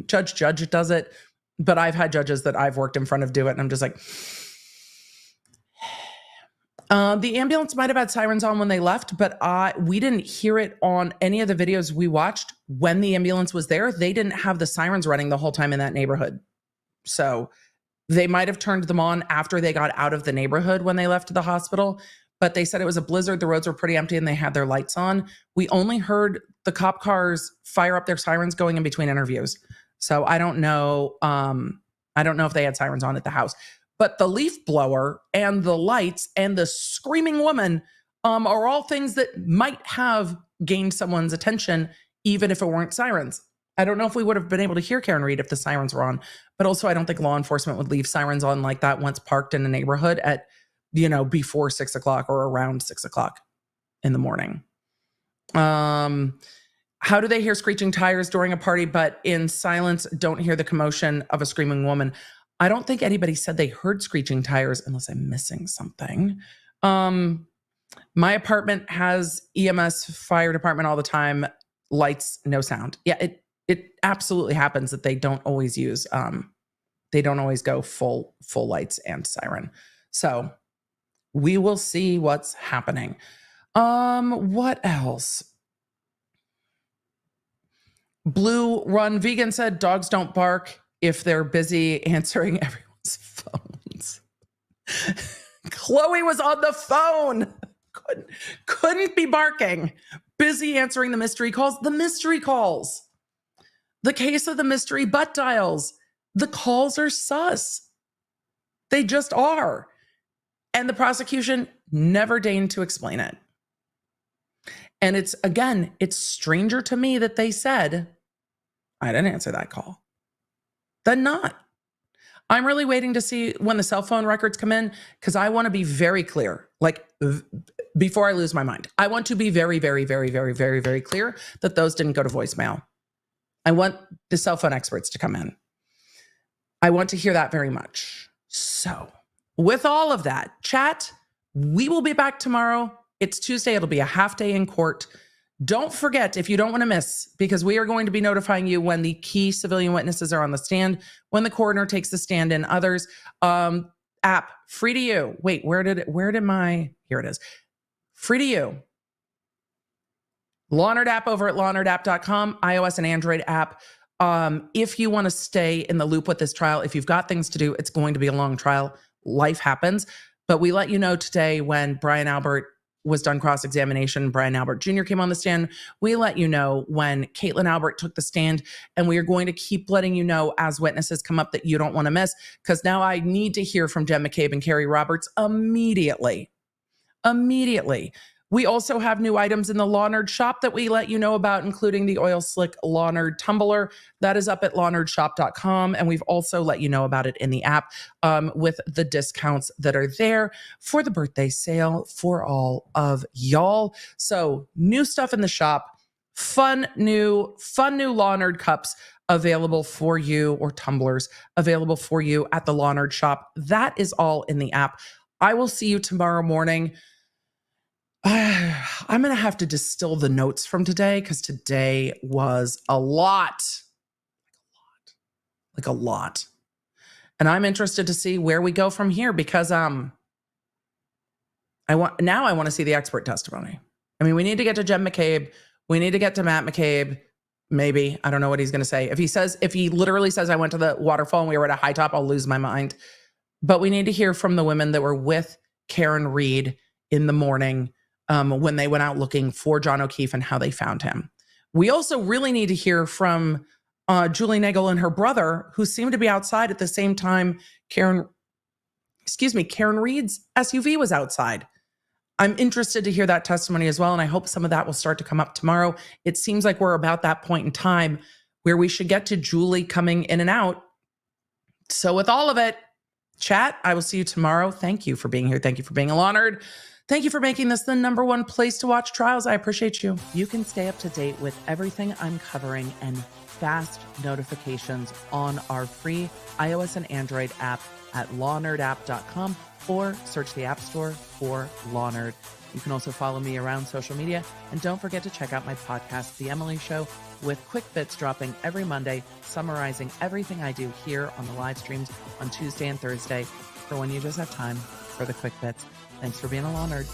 A: Judge does it, but I've had judges that I've worked in front of do it, and I'm just like, the ambulance might have had sirens on when they left, but we didn't hear it on any of the videos we watched when the ambulance was there. They didn't have the sirens running the whole time in that neighborhood. So they might have turned them on after they got out of the neighborhood when they left the hospital, but they said it was a blizzard. The roads were pretty empty and they had their lights on. We only heard the cop cars fire up their sirens going in between interviews. So I don't know. I don't know if they had sirens on at the house. But the leaf blower and the lights and the screaming woman are all things that might have gained someone's attention, even if it weren't sirens. I don't know if we would have been able to hear Karen Reed if the sirens were on, but also I don't think law enforcement would leave sirens on like that once parked in a neighborhood at, before 6 o'clock or around 6 o'clock in the morning. How do they hear screeching tires during a party, but in silence don't hear the commotion of a screaming woman? I don't think anybody said they heard screeching tires unless I'm missing something. My apartment has EMS, fire department all the time, lights, no sound. Yeah, it absolutely happens that they don't always use, they don't always go full lights and siren. So we will see what's happening. What else? Blue Run Vegan said dogs don't bark if they're busy answering everyone's phones. Chloe was on the phone. Couldn't be barking. Busy answering the mystery calls. The mystery calls. The case of the mystery butt dials. The calls are sus. They just are. And the prosecution never deigned to explain it. And it's stranger to me that they said, I didn't answer that call. Than not. I'm really waiting to see when the cell phone records come in because I want to be very clear, before I lose my mind. I want to be very, very, very, very, very, very clear that those didn't go to voicemail. I want the cell phone experts to come in. I want to hear that very much. So with all of that, chat, we will be back tomorrow. It's Tuesday. It'll be a half day in court. Don't forget, if you don't want to miss, because we are going to be notifying you when the key civilian witnesses are on the stand, when the coroner takes the stand and others. App, free to you. Wait, here it is. Free to you. Law Nerd app over at lawnerd.com, iOS and Android app. If you want to stay in the loop with this trial, if you've got things to do, it's going to be a long trial. Life happens. But we let you know today when Brian Albert was done cross-examination, Brian Albert Jr. came on the stand. We let you know when Caitlin Albert took the stand, and we are going to keep letting you know as witnesses come up that you don't want to miss, because now I need to hear from Jen McCabe and Carrie Roberts immediately. We also have new items in the Law Nerd shop that we let you know about, including the Oil Slick Law Nerd tumbler. That is up at lawnerdshop.com. And we've also let you know about it in the app with the discounts that are there for the birthday sale for all of y'all. So new stuff in the shop, fun new Law Nerd cups available for you, or tumblers available for you at the Law Nerd shop. That is all in the app. I will see you tomorrow morning. I'm going to have to distill the notes from today because today was a lot. And I'm interested to see where we go from here because I want to see the expert testimony. I mean, we need to get to Jen McCabe. We need to get to Matt McCabe. Maybe. I don't know what he's going to say. If he literally says I went to the waterfall and we were at a high top, I'll lose my mind. But we need to hear from the women that were with Karen Reed in the morning when they went out looking for John O'Keefe and how they found him. We also really need to hear from Julie Nagel and her brother, who seemed to be outside at the same time Karen Reed's SUV was outside. I'm interested to hear that testimony as well, and I hope some of that will start to come up tomorrow. It seems like we're about that point in time where we should get to Julie coming in and out. So with all of it, Chat, I will see you tomorrow. Thank you for being here. Thank you for being a Law Nerd. Thank you for making this the #1 place to watch trials. I appreciate you. You can stay up to date with everything I'm covering and fast notifications on our free iOS and Android app at lawnerdapp.com or search the App Store for Law Nerd. You can also follow me around social media, and don't forget to check out my podcast, The Emily Show, with quick bits dropping every Monday, summarizing everything I do here on the live streams on Tuesday and Thursday for when you just have time for the quick bits. Thanks for being a Law Nerd.